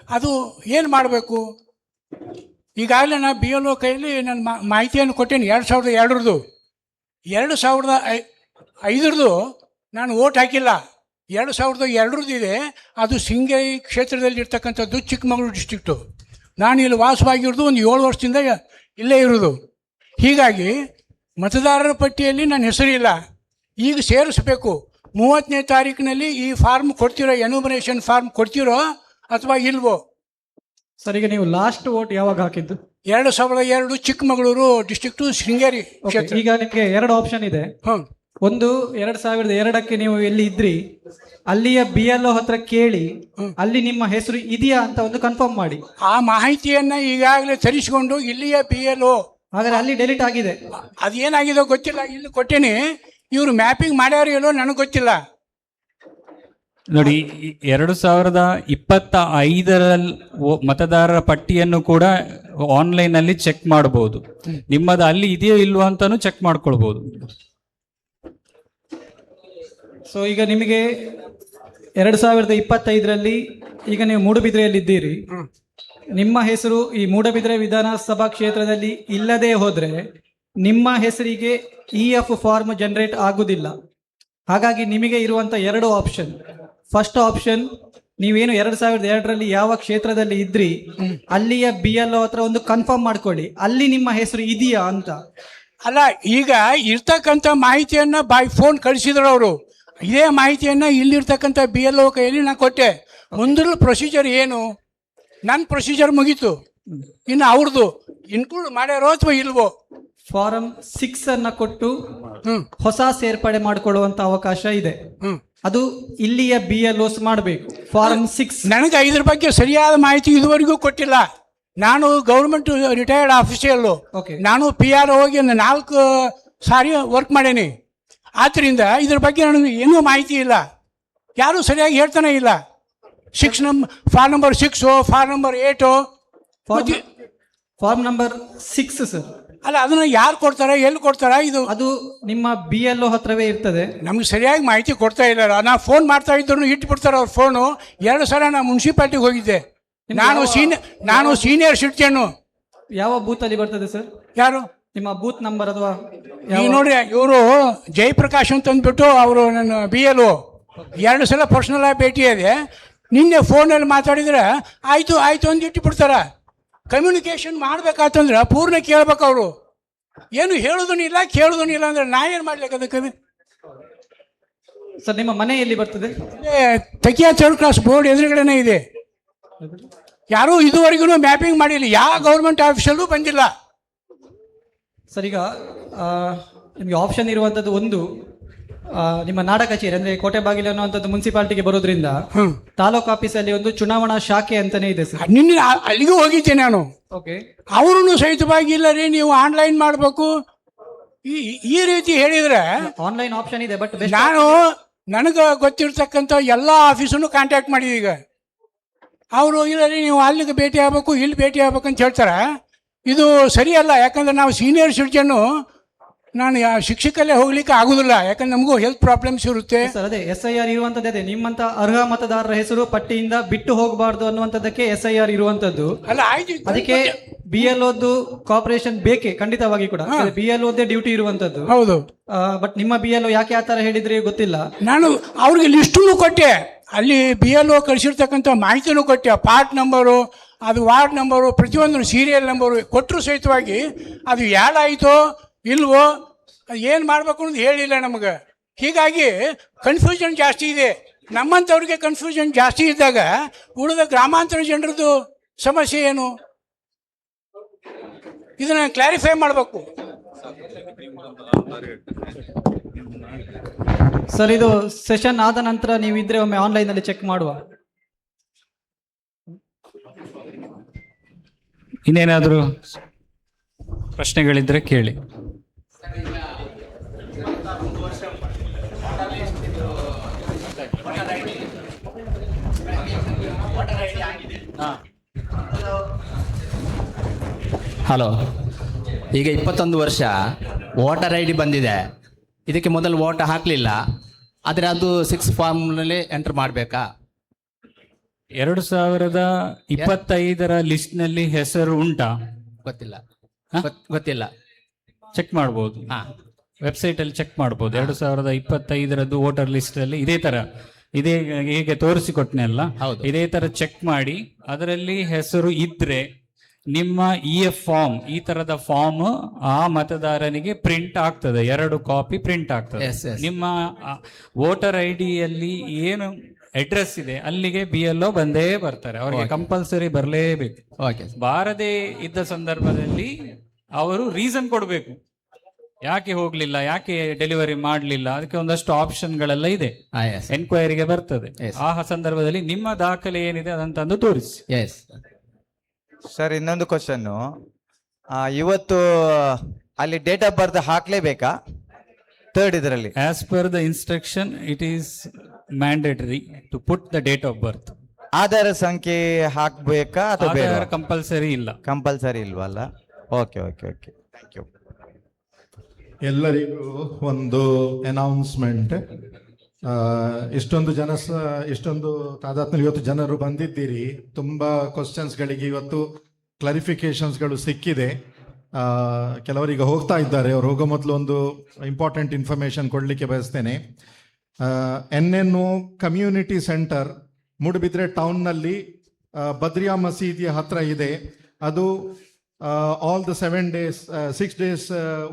ಅದು ಏನು ಮಾಡಬೇಕು? ಈಗಾಗಲೇ ನಾನು BLO ಕೈಯಲ್ಲಿ ನನ್ನ ಮಾಹಿತಿಯನ್ನು ಕೊಟ್ಟೇನೆ. 2002ರದು 2005ರದು ನಾನು ವೋಟ್ ಹಾಕಿಲ್ಲ. 2002ರದ್ದು ಇದೆ. ಅದು ಶೃಂಗೇರಿ ಕ್ಷೇತ್ರದಲ್ಲಿ ಇರ್ತಕ್ಕಂಥದ್ದು, ಚಿಕ್ಕಮಗಳೂರು ಡಿಸ್ಟ್ರಿಕ್ಟು. ನಾನು ಇಲ್ಲಿ ವಾಸವಾಗಿರೋದು ಒಂದು 7 ವರ್ಷದಿಂದ ಇಲ್ಲೇ ಇರೋದು. ಹೀಗಾಗಿ ಮತದಾರರ ಪಟ್ಟಿಯಲ್ಲಿ ನನ್ನ ಹೆಸರಿಲ್ಲ. ಈಗ ಸೇರಿಸ್ಬೇಕು. 30ನೇ ತಾರೀಕಿನಲ್ಲಿ ಈ ಫಾರ್ಮ್ ಕೊಡ್ತಿರೋ, ಎನ್ಯುಮರೇಷನ್ ಫಾರ್ಮ್ ಕೊಡ್ತಿರೋ ಅಥವಾ ಇಲ್ವೋ? ಸರ್, ಈಗ ನೀವು ಲಾಸ್ಟ್ ವೋಟ್ ಯಾವಾಗ ಹಾಕಿದ್ದು? 2002 ಚಿಕ್ಕಮಗಳೂರು ಡಿಸ್ಟ್ರಿಕ್ಟು, ಶೃಂಗೇರಿ ಕ್ಷೇತ್ರ. ಈಗ ನಿಮಗೆ 2 ಆಪ್ಷನ್ ಇದೆ. ಒಂದು 2002ಕ್ಕೆ ನೀವು ಎಲ್ಲಿ ಇದ್ರಿ ಅಲ್ಲಿಯ BLO ಹತ್ರ ಕೇಳಿ, ಅಲ್ಲಿ ನಿಮ್ಮ ಹೆಸರು ಇದೆಯಾ ಅಂತ ಒಂದು ಕನ್ಫರ್ಮ್ ಮಾಡಿ. ಆ ಮಾಹಿತಿಯನ್ನ ಈಗಾಗಲೇ ತರಿಸಿಕೊಂಡು ಇಲ್ಲಿಯ BLO, ಹಾಗಾದ್ರೆ ಅಲ್ಲಿ ಡೆಲಿಟ್ ಆಗಿದೆ. ಅದೇನಾಗಿದೋ ಗೊತ್ತಿಲ್ಲ. ಇಲ್ಲಿ ಕೊಟ್ಟೇನೆ, ಇವರು ಮ್ಯಾಪಿಂಗ್ ಮಾಡ್ಯಾರೋ ಇಲ್ಲೋ ನನಗೆ ಗೊತ್ತಿಲ್ಲ. ನೋಡಿ, 2025ರಲ್ಲಿ ಮತದಾರರ ಪಟ್ಟಿಯನ್ನು ಕೂಡ ಆನ್ಲೈನಲ್ಲಿ ಚೆಕ್ ಮಾಡಬಹುದು. ನಿಮ್ಮದು ಅಲ್ಲಿ ಇದೆಯೋ ಇಲ್ವೋ ಅಂತಾನು ಚೆಕ್ ಮಾಡ್ಕೊಳ್ಬಹುದು. ಸೊ ಈಗ ನಿಮಗೆ 2025ರಲ್ಲಿ ಈಗ ನೀವು ಮೂಡುಬಿದ್ರೆಯಲ್ಲಿದ್ದೀರಿ, ನಿಮ್ಮ ಹೆಸರು ಈ ಮೂಡುಬಿದ್ರೆ ವಿಧಾನಸಭಾ ಕ್ಷೇತ್ರದಲ್ಲಿ ಇಲ್ಲದೆ ಹೋದ್ರೆ ನಿಮ್ಮ ಹೆಸರಿಗೆ EF ಫಾರ್ಮ್ ಜನರೇಟ್ ಆಗುದಿಲ್ಲ. ಹಾಗಾಗಿ ನಿಮಗೆ ಇರುವಂತ 2 ಆಪ್ಷನ್. ಫಸ್ಟ್ ಆಪ್ಷನ್, ನೀವೇನು 2002ರಲ್ಲಿ ಯಾವ ಕ್ಷೇತ್ರದಲ್ಲಿ ಇದ್ರಿ ಅಲ್ಲಿಯ BLO ಹತ್ರ ಒಂದು ಕನ್ಫರ್ಮ್ ಮಾಡ್ಕೊಳ್ಳಿ, ಅಲ್ಲಿ ನಿಮ್ಮ ಹೆಸರು ಇದೆಯಾ ಅಂತ. ಅಲ್ಲ, ಈಗ ಇರ್ತಕ್ಕಂಥ ಮಾಹಿತಿಯನ್ನ ಬೈ ಫೋನ್ ಕಳಿಸಿದ್ರು ಅವರು. ಇದೇ ಮಾಹಿತಿಯನ್ನ ಇಲ್ಲಿರ್ತಕ್ಕಂಥ BLO ಕೈಯಲ್ಲಿ ನಾನು ಕೊಟ್ಟೆ. ಮುಂದಿನ ಪ್ರೊಸೀಜರ್ ಏನು? ನನ್ನ ಪ್ರೊಸೀಜರ್ ಮುಗೀತು, ಇನ್ನು ಅವ್ರದ್ದು ಇನ್ಕ್ಲೂಡ್ ಮಾಡ್ಯಾರೋ ಅಥವಾ ಇಲ್ವೋ? ಫಾರಂ 6 ಅನ್ನ ಕೊಟ್ಟು ಹೊಸ ಸೇರ್ಪಡೆ ಮಾಡಿಕೊಳ್ಳುವಂತ ಅವಕಾಶ ಇದೆ. ಅದು ಇಲ್ಲಿಯ BLOs ಮಾಡಬೇಕು. ಫಾರಂ 6 ನನಗೆ ಇದ್ರ ಬಗ್ಗೆ ಸರಿಯಾದ ಮಾಹಿತಿ ಇದುವರೆಗೂ ಕೊಟ್ಟಿಲ್ಲ. ನಾನು ಗೌರ್ಮೆಂಟ್ ರಿಟೈರ್ಡ್ ಆಫೀಸಿಯಲ್ಲು, ನಾನು PR ಹೋಗಿ 4 ಸಾರಿ ವರ್ಕ್ ಮಾಡೀನಿ. ಆದ್ದರಿಂದ ಇದ್ರ ಬಗ್ಗೆ ನನಗೆ ಏನೂ ಮಾಹಿತಿ ಇಲ್ಲ, ಯಾರೂ ಸರಿಯಾಗಿ ಹೇಳ್ತಾನೆ ಇಲ್ಲ. Form number 6, form number 8, form number 6 sir. ಅಲ್ಲ, ಅದನ್ನ ಯಾರು ಕೊಡ್ತಾರೆ, ಎಲ್ಲಿ ಕೊಡ್ತಾರ? ಇದು ಅದು ನಿಮ್ಮ BLO ಹತ್ರವೇ ಇರ್ತದೆ. ನಮ್ಗೆ ಸರಿಯಾಗಿ ಮಾಹಿತಿ ಕೊಡ್ತಾ ಇಲ್ಲ. ನಾ ಫೋನ್ ಮಾಡ್ತಾ ಇದ್ರು ಇಟ್ಬಿಡ್ತಾರೆ ಅವ್ರ ಫೋನು. 2 ಸಲ ನಾನು ಮುನ್ಸಿಪಾಲ್ಟಿಗೆ ಹೋಗಿದ್ದೆ. ನಾನು ಸೀನಿಯರ್ ಸಿಟಿಜನ್. ಯಾವ ಬೂತ್ ಅಲ್ಲಿ ಬರ್ತದೆ ಸರ್? ಯಾರು ನಿಮ್ಮ ಬೂತ್ ನಂಬರ್ ಅಥವಾ ಈಗ ನೋಡ್ರಿ, ಇವರು ಜಯಪ್ರಕಾಶ್ ಅಂತ ಅಂದ್ಬಿಟ್ಟು ಅವರು ನನ್ನ BLO 2 ಸಲ ಪರ್ಸನಲ್ ಆಗಿ ಭೇಟಿ ಇದೆ. ನಿನ್ನೆ ಫೋನಲ್ಲಿ ಮಾತಾಡಿದ್ರೆ ಆಯ್ತು ಅಂತ ಇಟ್ಟುಬಿಡ್ತಾರ. ಕಮ್ಯುನಿಕೇಶನ್ ಮಾಡ್ಬೇಕಾತಂದ್ರೆ ಪೂರ್ಣ ಕೇಳ್ಬೇಕು ಅವರು. ಏನು ಹೇಳೋದೂ ಇಲ್ಲ, ಕೇಳೋದೂ ಇಲ್ಲ ಅಂದ್ರೆ ನಾ ಏನು ಮಾಡ್ಲಿಕ್ಕೆ ಅದಕ್ಕೆ? ಸರ್, ನಿಮ್ಮ ಮನೆ ಎಲ್ಲಿ ಬರ್ತದೆ? ತಕಿಯಾ 3rd ಕ್ಲಾಸ್ ಬೋರ್ಡ್ ಎದುರುಗಡೆನೇ ಇದೆ. ಯಾರೂ ಇದುವರೆಗೂ ಮ್ಯಾಪಿಂಗ್ ಮಾಡಿಲ್ಲ, ಯಾವ ಗೌರ್ಮೆಂಟ್ ಆಫೀಸಲ್ಲೂ ಬಂದಿಲ್ಲ. ಸರ್, ಈಗ ನಿಮಗೆ ಆಪ್ಷನ್ ಇರುವಂಥದ್ದು ಒಂದು, ನಿಮ್ಮ ನಾಡ ಕಚೇರಿ ಅಂದ್ರೆ ಕೋಟೆ ಬಾಗಿಲು ಅನ್ನುವಂಥದ್ದು ಮುನ್ಸಿಪಾಲಿಟಿಗೆ ಬರೋದ್ರಿಂದ ತಾಲೂಕು ಆಫೀಸಲ್ಲಿ ಒಂದು ಚುನಾವಣಾ ಶಾಖೆ ಅಂತಾನೆ ಇದೆ ಸರ್. ನಿನ್ನೆ ಅಲ್ಲಿಗೂ ಹೋಗಿದ್ದೆ ನಾನು. ಓಕೆ, ಅವರು ಸಹಿತವಾಗಿ ಇಲ್ಲ ರೀ, ನೀವು ಆನ್ಲೈನ್ ಮಾಡಬೇಕು ಈ ರೀತಿ ಹೇಳಿದ್ರೆ ಆನ್ಲೈನ್ ಆಪ್ಷನ್ ಇದೆ. ಬಟ್ ನನಗೆ ಗೊತ್ತಿರ್ತಕ್ಕಂಥ ಎಲ್ಲ ಆಫೀಸನ್ನು ಕಾಂಟ್ಯಾಕ್ಟ್ ಮಾಡಿದೀಗ. ಅವರು ಇಲ್ಲ ರೀ, ನೀವು ಅಲ್ಲಿಗೆ ಭೇಟಿ ಆಗ್ಬೇಕು, ಇಲ್ಲಿ ಭೇಟಿ ಆಗ್ಬೇಕು ಅಂತ ಹೇಳ್ತಾರೆ. ಇದು ಸರಿಯಲ್ಲ. ಯಾಕಂದ್ರೆ ನಾವು ಸೀನಿಯರ್ ಸಿಟಿಜನ್ನು, ನಾನು ಶಿಕ್ಷಕಲ್ಲೇ ಹೋಗ್ಲಿಕ್ಕೆ ಆಗುದಿಲ್ಲ, ಯಾಕಂದ್ರೆ ನಮಗೂ ಹೆಲ್ತ್ ಪ್ರಾಬ್ಲಮ್ಸ್ ಇರುತ್ತೆ. ಸರ್, ಅದೇ SIR ಇರುವಂತದ್ದೇ. ನಿಮ್ಮಂತ ಅರ್ಹ ಮತದಾರರ ಹೆಸರು ಪಟ್ಟಿಯಿಂದ ಬಿಟ್ಟು ಹೋಗಬಾರ್ದು ಅನ್ನುವಂಥದ್ದಕ್ಕೆ SIR ಇರುವಂತದ್ದು. ಅಲ್ಲ, ಆಯ್ತು, ಅದಕ್ಕೆ BLOದ್ದು ಕಾಪರೇಷನ್ ಬೇಕೇ ಖಂಡಿತವಾಗಿ ಕೂಡ. BLOದ್ದೇ ಡ್ಯೂಟಿ ಇರುವಂತದ್ದು. ಹೌದು. ಬಟ್ ನಿಮ್ಮ BLO ಯಾಕೆ ಆ ತರ ಹೇಳಿದ್ರಿ ಗೊತ್ತಿಲ್ಲ. ನಾನು ಅವ್ರಿಗೆ ಲಿಸ್ಟನ್ನು ಕೊಟ್ಟೆ, ಅಲ್ಲಿ BLO ಕಳಿಸಿರ್ತಕ್ಕಂಥ ಮಾಹಿತಿನೂ ಕೊಟ್ಟೆ. ಪಾರ್ಟ್ ನಂಬರು, ಅದು ವಾರ್ಡ್ ನಂಬರು, ಪ್ರತಿಯೊಂದು ಸೀರಿಯಲ್ ನಂಬರು ಕೊಟ್ಟರು ಸಹಿತವಾಗಿ ಅದು ಯಾಡಾಯಿತೋ ಇಲ್ವೋ, ಏನು ಮಾಡಬೇಕು ಅನ್ನೋದು ಹೇಳಿಲ್ಲ ನಮಗೆ. ಹೀಗಾಗಿ ಕನ್ಫ್ಯೂಷನ್ ಜಾಸ್ತಿ ಇದೆ. ನಮ್ಮಂಥವ್ರಿಗೆ ಕನ್ಫ್ಯೂಷನ್ ಜಾಸ್ತಿ ಇದ್ದಾಗ ಉಳಿದ ಗ್ರಾಮಾಂತರ ಜನರದ್ದು ಸಮಸ್ಯೆ ಏನು? ಇದನ್ನ ಕ್ಲಾರಿಫೈ ಮಾಡಬೇಕು ಸರ್. ಇದು ಸೆಷನ್ ಆದ ನಂತರ ನೀವಿದ್ರೆ ಒಮ್ಮೆ ಆನ್ಲೈನ್ ಅಲ್ಲಿ ಚೆಕ್ ಮಾಡುವ. ಇನ್ನೇನಾದರೂ ಪ್ರಶ್ನೆಗಳಿದ್ರೆ ಕೇಳಿ. ಹಲೋ, ಈಗ 21 ವರ್ಷ ವೋಟರ್ ID ಬಂದಿದೆ. ಇದಕ್ಕೆ ಮೊದಲು ವೋಟ್ ಹಾಕಲಿಲ್ಲ, ಆದರೆ ಅದು 6 ಫಾರ್ಮ್ನಲ್ಲಿ ಎಂಟರ್ ಮಾಡಬೇಕಾ? 2025ರ ಲಿಸ್ಟ್ನಲ್ಲಿ ಹೆಸರು ಉಂಟಾ? ಗೊತ್ತಿಲ್ಲ. ಚೆಕ್ ಮಾಡ್ಬೋದು, ವೆಬ್ಸೈಟಲ್ಲಿ ಚೆಕ್ ಮಾಡ್ಬೋದು. 2025ರದ್ದು ವೋಟರ್ ಲಿಸ್ಟಲ್ಲಿ ಇದೇ ಹೇಗೆ ತೋರಿಸಿಕೊಟ್ನೆಲ್ಲ ಇದೇ ಥರ ಚೆಕ್ ಮಾಡಿ ಅದರಲ್ಲಿ ಹೆಸರು ಇದ್ರೆ ನಿಮ್ಮ EF ಫಾರ್ಮ್, ಈ ತರದ ಫಾರ್ಮ್ ಆ ಮತದಾರನಿಗೆ ಪ್ರಿಂಟ್ ಆಗ್ತದೆ. 2 ಕಾಪಿ ಪ್ರಿಂಟ್ ಆಗ್ತದೆ. ನಿಮ್ಮ ವೋಟರ್ ID-ಯಲ್ಲಿ ಏನು ಅಡ್ರೆಸ್ ಇದೆ ಅಲ್ಲಿಗೆ BLO ಬಂದೇ ಬರ್ತಾರೆ. ಅವರಿಗೆ ಕಂಪಲ್ಸರಿ ಬರಲೇಬೇಕು. ಬಾರದೇ ಇದ್ದ ಸಂದರ್ಭದಲ್ಲಿ ಅವರು ರೀಸನ್ ಕೊಡಬೇಕು, ಯಾಕೆ ಹೋಗ್ಲಿಲ್ಲ, ಯಾಕೆ ಡೆಲಿವರಿ ಮಾಡಲಿಲ್ಲ. ಅದಕ್ಕೆ ಒಂದಷ್ಟು ಆಪ್ಷನ್ಗಳೆಲ್ಲ ಇದೆ, ಎನ್ಕ್ವೈರಿಗೆ ಬರ್ತದೆ. ಆ ಸಂದರ್ಭದಲ್ಲಿ ನಿಮ್ಮ ದಾಖಲೆ ಏನಿದೆ ಅದಂತಂದು ತೋರಿಸಿ. ಸರ್, ಇನ್ನೊಂದು ಕ್ವಶನ್. ಇವತ್ತು ಅಲ್ಲಿ ಡೇಟ್ ಆಫ್ ಬರ್ತ್ ಹಾಕ್ಲೇಬೇಕಾ? 3rd ಇದರಲ್ಲಿ as per the instruction it is mandatory to put the date of birth. Aadhaar ಸಂಖ್ಯೆ ಹಾಕ್ಬೇಕಾ ಅಥವಾ ಬೇಡ? ಕಂಪಲ್ಸರಿ ಇಲ್ಲ. ಕಂಪಲ್ಸರಿ ಇಲ್ವಲ್ಲ? Okay, thank you. ಎಲ್ಲರಿಗೂ ಒಂದು ಅನೌನ್ಸ್ಮೆಂಟ್. ಇಷ್ಟೊಂದು ತಾದಾತ್ಮ್ಯ ಇವತ್ತು ಜನರು ಬಂದಿದ್ದೀರಿ. ತುಂಬ ಕ್ವಶನ್ಸ್ಗಳಿಗೆ ಇವತ್ತು ಕ್ಲಾರಿಫಿಕೇಶನ್ಸ್ಗಳು ಸಿಕ್ಕಿದೆ. ಕೆಲವರಿಗೆ ಹೋಗ್ತಾ ಇದ್ದಾರೆ. ಅವ್ರು ಹೋಗೋ ಮೊದಲು ಒಂದು ಇಂಪಾರ್ಟೆಂಟ್ ಇನ್ಫಾರ್ಮೇಷನ್ ಕೊಡಲಿಕ್ಕೆ ಬಯಸ್ತೇನೆ. NNO ಕಮ್ಯುನಿಟಿ ಸೆಂಟರ್ ಮೂಡುಬಿದ್ರೆ ಟೌನ್ನಲ್ಲಿ ಬದ್ರಿಯಾ ಮಸೀದಿಯ ಹತ್ರ ಇದೆ. ಅದು ಆಲ್ ದ 6 days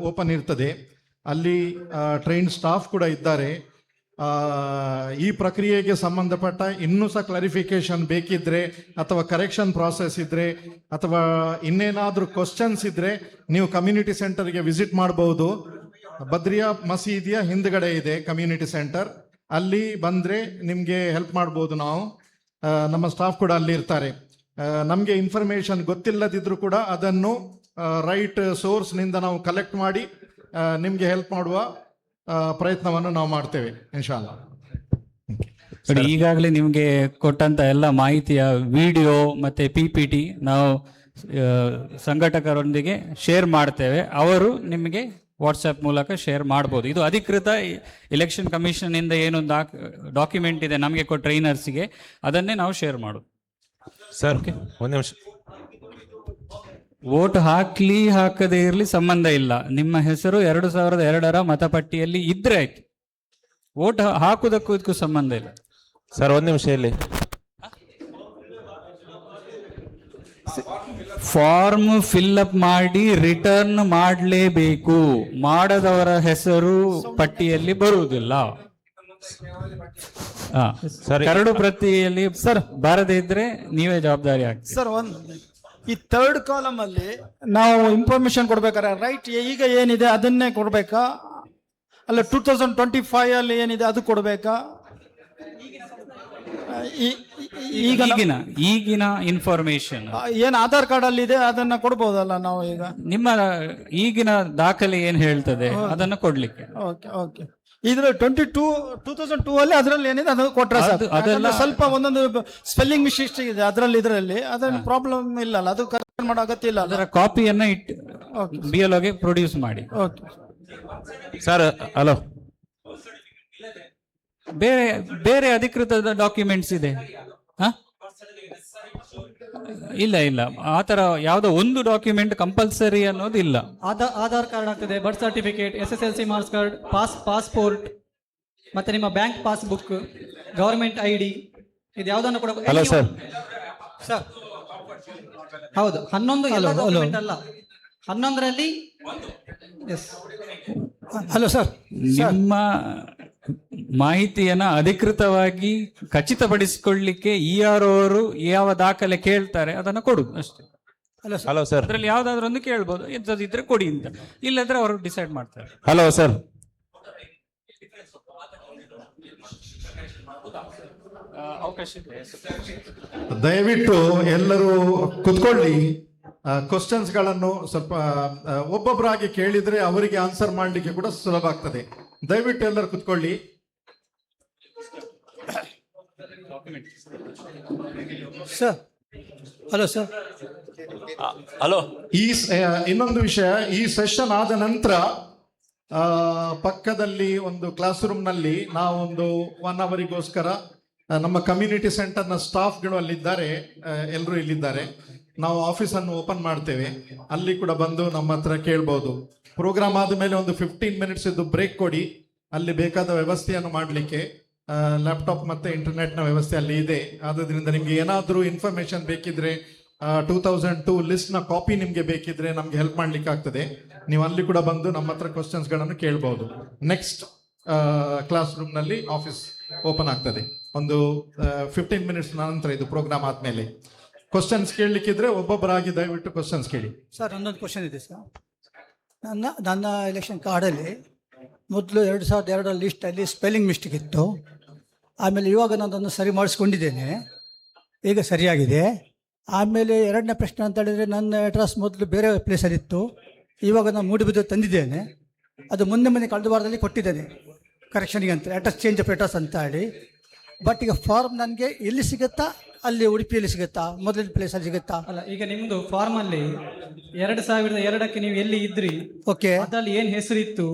ಓಪನ್ ಇರ್ತದೆ. ಅಲ್ಲಿ ಟ್ರೈನ್ ಸ್ಟಾಫ್ ಕೂಡ ಇದ್ದಾರೆ. ಈ ಪ್ರಕ್ರಿಯೆಗೆ ಸಂಬಂಧಪಟ್ಟ ಇನ್ನೂ ಸಹ ಕ್ಲಾರಿಫಿಕೇಶನ್ ಬೇಕಿದ್ರೆ ಅಥವಾ ಕರೆಕ್ಷನ್ ಪ್ರಾಸೆಸ್ ಇದ್ರೆ ಅಥವಾ ಇನ್ನೇನಾದರೂ ಕ್ವಶನ್ಸ್ ಇದ್ರೆ ನೀವು ಕಮ್ಯುನಿಟಿ ಸೆಂಟರ್ಗೆ ವಿಸಿಟ್ ಮಾಡಬಹುದು. ಬದ್ರಿಯಾ ಮಸೀದಿಯ ಹಿಂದ್ಗಡೆ ಇದೆ ಕಮ್ಯುನಿಟಿ ಸೆಂಟರ್. ಅಲ್ಲಿ ಬಂದರೆ ನಿಮಗೆ ಹೆಲ್ಪ್ ಮಾಡ್ಬೋದು. ನಮ್ಮ ಸ್ಟಾಫ್ ಕೂಡ ಅಲ್ಲಿ ಇರ್ತಾರೆ. ನಮಗೆ ಇನ್ಫಾರ್ಮೇಶನ್ ಗೊತ್ತಿಲ್ಲದಿದ್ರೂ ಕೂಡ ಅದನ್ನು ರೈಟ್ ಸೋರ್ಸ್ನಿಂದ ನಾವು ಕಲೆಕ್ಟ್ ಮಾಡಿ ನಿಮಗೆ ಹೆಲ್ಪ್ ಮಾಡುವ ಪ್ರಯತ್ನವನ್ನು ನಾವು ಮಾಡ್ತೇವೆ ಇನ್ಶಾಲ್ಲ. ಈಗಾಗಲೇ ನಿಮಗೆ ಕೊಟ್ಟಂತ ಎಲ್ಲ ಮಾಹಿತಿಯ ವಿಡಿಯೋ ಮತ್ತೆ PPT ನಾವು ಸಂಘಟಕರೊಂದಿಗೆ ಶೇರ್ ಮಾಡ್ತೇವೆ. ಅವರು ನಿಮಗೆ ವಾಟ್ಸಪ್ ಮೂಲಕ ಶೇರ್ ಮಾಡ್ಬೋದು. ಇದು ಅಧಿಕೃತ ಎಲೆಕ್ಷನ್ ಕಮಿಷನ್ ಇಂದ ಏನು ಡಾಕ್ಯುಮೆಂಟ್ ಇದೆ ನಮಗೆ ಟ್ರೈನರ್ಸ್ಗೆ, ಅದನ್ನೇ ನಾವು ಶೇರ್ ಮಾಡೋದು. ಸರ್ ಒಂದು ನಿಮಿಷ. ವೋಟ್ ಹಾಕದೇ ಇರಲಿ ಸಂಬಂಧ ಇಲ್ಲ. ನಿಮ್ಮ ಹೆಸರು 2002 ಮತಪಟ್ಟಿಯಲ್ಲಿ ಇದ್ರೆ ಆಯ್ತು. ವೋಟ್ ಹಾಕುವುದಕ್ಕೂ ಇದಕ್ಕೂ ಸಂಬಂಧ ಇಲ್ಲ. ಸರ್ ಒಂದು ನಿಮಿಷ ಇಲ್ಲಿ ಫಾರ್ಮ್ ಫಿಲ್ಅಪ್ ಮಾಡಿ ರಿಟರ್ನ್ ಮಾಡಲೇಬೇಕು. ಮಾಡದವರ ಹೆಸರು ಪಟ್ಟಿಯಲ್ಲಿ ಬರುವುದಿಲ್ಲ. ಕರಡು ಪ್ರತಿಯಲ್ಲಿ ಸರ್ ಬಾರದೇ ಇದ್ರೆ ನೀವೇ ಜವಾಬ್ದಾರಿ ಆಗ್ತದೆ. ಸರ್ ಈ 3rd ಕಾಲಮ್ ಅಲ್ಲಿ ನಾವು ಇನ್ಫಾರ್ಮೇಶನ್ ಕೊಡ್ಬೇಕಾದ್ರೆ ರೈಟ್ ಈಗ ಏನಿದೆ ಅದನ್ನೇ ಕೊಡ್ಬೇಕಾ, ಅಲ್ಲ 2025 ಅಲ್ಲಿ ಏನಿದೆ ಅದು ಕೊಡ್ಬೇಕಾ? ಈಗಿನ ಇನ್ಫಾರ್ಮೇಶನ್ ಏನ್ ಆಧಾರ್ ಕಾರ್ಡ್ ಅಲ್ಲಿ ಇದೆ ಅದನ್ನ ಕೊಡ್ಬೋದಲ್ಲ ನಾವು ಈಗ? ನಿಮ್ಮ ಈಗಿನ ದಾಖಲೆ ಏನ್ ಹೇಳ್ತದೆ ಅದನ್ನ ಕೊಡ್ಲಿಕ್ಕೆ. Okay okay. ಇದ್ರ 2002 ಅಲ್ಲಿ ಅದರಲ್ಲಿ ಏನಿದೆ ಅದು ಕೊಟ್ರೆ ಅದೆಲ್ಲ ಸ್ವಲ್ಪ ಒಂದೊಂದು ಸ್ಪೆಲ್ಲಿಂಗ್ ಮಿಸ್ಟೇಕ್ಸ್ ಇದೆ ಅದರಲ್ಲಿ ಅದೇನು ಪ್ರಾಬ್ಲಮ್ ಇಲ್ಲಲ್ಲ, ಅದು ಕರೆಕ್ಟ್ ಮಾಡೋ ಅಗತ್ಯ ಇಲ್ಲ. ಅದರ ಕಾಪಿಯನ್ನ BLO ಗೆ ಪ್ರೊಡ್ಯೂಸ್ ಮಾಡಿ. Okay sir. ಹಲೋ, ಬೇರೆ ಅಧಿಕೃತ ಡಾಕ್ಯುಮೆಂಟ್ಸ್ ಇದೆ? ಇಲ್ಲ ಆತರ ಯಾವ್ದೋ ಒಂದು ಡಾಕ್ಯುಮೆಂಟ್ ಕಂಪಲ್ಸರಿ ಅನ್ನೋದು ಇಲ್ಲ. ಆಧಾರ್ ಕಾರ್ಡ್ ಆಗ್ತದೆ, birth certificate, SSLC marks card, passport, ಮತ್ತೆ ನಿಮ್ಮ ಬ್ಯಾಂಕ್ ಪಾಸ್ಬುಕ್, ಗವರ್ಮೆಂಟ್ ID, ಇದು ಯಾವ್ದನ್ನು ಕೂಡ. Hello sir. ಸರ್ ಹೌದು, 11 ಎಲ್ಲ ಡಾಕ್ಯುಮೆಂಟ್ ಅಲ್ಲ, 11ರಲ್ಲಿ. Hello sir. ನಿಮ್ಮ ಮಾಹಿತಿಯನ್ನ ಅಧಿಕೃತವಾಗಿ ಖಚಿತಪಡಿಸಿಕೊಳ್ಳಿಕ್ಕೆ ERO ಅವರು ಯಾವ ದಾಖಲೆ ಕೇಳ್ತಾರೆ ಅದನ್ನ ಕೊಡುದು ಅಷ್ಟೇ. Hello sir. ಅದರಲ್ಲಿ ಯಾವ್ದಾದ್ರು ಒಂದು ಕೇಳ್ಬೋದು, ಎಂತದಿದ್ರೆ ಕೊಡಿ ಅಂತ, ಇಲ್ಲದ್ರೆ ಅವರು ಡಿಸೈಡ್ ಮಾಡ್ತಾರೆ. Hello sir. ದಯವಿಟ್ಟು ಎಲ್ಲರೂ ಕುತ್ಕೊಳ್ಳಿ. ಕ್ವಶನ್ಸ್ಗಳನ್ನು ಸ್ವಲ್ಪ ಒಬ್ಬೊಬ್ಬರಾಗಿ ಕೇಳಿದ್ರೆ ಅವರಿಗೆ ಆನ್ಸರ್ ಮಾಡಲಿಕ್ಕೆ ಕೂಡ ಸುಲಭ ಆಗ್ತದೆ. ದಯವಿಟ್ಟು ಎಲ್ಲರೂ ಕುತ್ಕೊಳ್ಳಿ. ಸರ್. Hello sir. ಹಲೋ. ಇನ್ನೊಂದು ವಿಷಯ, ಈ ಸೆಷನ್ ಆದ ನಂತರ ಪಕ್ಕದಲ್ಲಿ ಒಂದು ಕ್ಲಾಸ್ ರೂಮ್ನಲ್ಲಿ ನಾವೊಂದು 1 ಅವರಿಗೋಸ್ಕರ ನಮ್ಮ ಕಮ್ಯುನಿಟಿ ಸೆಂಟರ್ನ ಸ್ಟಾಫ್ಗಳು ಅಲ್ಲಿದ್ದಾರೆ, ಎಲ್ಲರೂ ಇಲ್ಲಿದ್ದಾರೆ. ನಾವು ಆಫೀಸನ್ನು ಓಪನ್ ಮಾಡ್ತೇವೆ, ಅಲ್ಲಿ ಕೂಡ ಬಂದು ನಮ್ಮ ಹತ್ರ ಕೇಳ್ಬೋದು. ಪ್ರೋಗ್ರಾಮ್ ಆದಮೇಲೆ ಒಂದು 15 minutes ಇದ್ದು ಬ್ರೇಕ್ ಕೊಡಿ. ಅಲ್ಲಿ ಬೇಕಾದ ವ್ಯವಸ್ಥೆಯನ್ನು ಮಾಡಲಿಕ್ಕೆ ಲ್ಯಾಪ್ಟಾಪ್ ಮತ್ತು ಇಂಟರ್ನೆಟ್ನ ವ್ಯವಸ್ಥೆ ಅಲ್ಲಿ ಇದೆ. ಆದ್ದರಿಂದ ನಿಮಗೆ ಏನಾದರೂ ಇನ್ಫಾರ್ಮೇಶನ್ ಬೇಕಿದ್ರೆ 2002 ಲಿಸ್ಟ್ನ ಕಾಪಿ ನಿಮಗೆ ಬೇಕಿದ್ರೆ ನಮಗೆ ಹೆಲ್ಪ್ ಮಾಡ್ಲಿಕ್ಕೆ ಆಗ್ತದೆ. ನೀವು ಅಲ್ಲಿ ಕೂಡ ಬಂದು ನಮ್ಮ ಹತ್ರ ಕ್ವಶನ್ಸ್ಗಳನ್ನು ಕೇಳ್ಬೋದು. ನೆಕ್ಸ್ಟ್ ಕ್ಲಾಸ್ ರೂಮ್ನಲ್ಲಿ ಆಫೀಸ್ ಓಪನ್ ಆಗ್ತದೆ ಒಂದು 15 minutes ನಂತರ, ಇದು ಪ್ರೋಗ್ರಾಮ್ ಆದಮೇಲೆ. ಕ್ವಶನ್ಸ್ ಕೇಳಲಿಕ್ಕಿದ್ರೆ ಒಬ್ಬೊಬ್ಬರಾಗಿ ದಯವಿಟ್ಟು ಕ್ವಶನ್ಸ್ ಕೇಳಿ. ಸರ್ ಒಂದೊಂದು ಕ್ವಶನ್ ಇದೆ ಸರ್. ನನ್ನ ಎಲೆಕ್ಷನ್ ಕಾರ್ಡಲ್ಲಿ ಮೊದಲು 2002 ಲಿಸ್ಟಲ್ಲಿ ಸ್ಪೆಲ್ಲಿಂಗ್ ಮಿಸ್ಟೇಕ್ ಇತ್ತು. ಆಮೇಲೆ ಇವಾಗ ನಾನು ಅದನ್ನು ಸರಿ ಮಾಡಿಸ್ಕೊಂಡಿದ್ದೇನೆ, ಈಗ ಸರಿಯಾಗಿದೆ. ಆಮೇಲೆ ಎರಡನೇ ಪ್ರಶ್ನೆ ಅಂತ ಹೇಳಿದರೆ, ನನ್ನ ಅಡ್ರೆಸ್ ಮೊದಲು ಬೇರೆ ಪ್ಲೇಸಲ್ಲಿತ್ತು, ಇವಾಗ ನಾನು ಮೂಡುಬಿದ್ರೆ ತಂದಿದ್ದೇನೆ. ಅದು ಮೊನ್ನೆ ಕಳೆದ ವಾರದಲ್ಲಿ ಕೊಟ್ಟಿದ್ದೇನೆ ಕರೆಕ್ಷನ್ಗೆ ಅಂತ, ಅಡ್ರೆಸ್ ಚೇಂಜ್ ಆಫ್ ಅಡ್ರೆಸ್ ಅಂತ ಹೇಳಿ. ಬಟ್ ಈಗ ಫಾರ್ಮ್ ನನಗೆ ಎಲ್ಲಿ ಸಿಗುತ್ತಾ, ಅಲ್ಲಿ ಉಡುಪಿಯಲ್ಲಿ ಸಿಗುತ್ತಾ, ಮೊದಲಿನ ಪ್ಲೇಸಲ್ಲಿ ಸಿಗುತ್ತಾ? ಅಲ್ಲ, ಈಗ ನಿಮ್ದು ಫಾರ್ಮ್ ಅಲ್ಲಿ 2002ಕ್ಕೆ ನೀವು ಎಲ್ಲಿ ಇದ್ರಿ, ಓಕೆ, ಅದ್ರಲ್ಲಿ ಏನ್ ಹೆಸರು ಇತ್ತು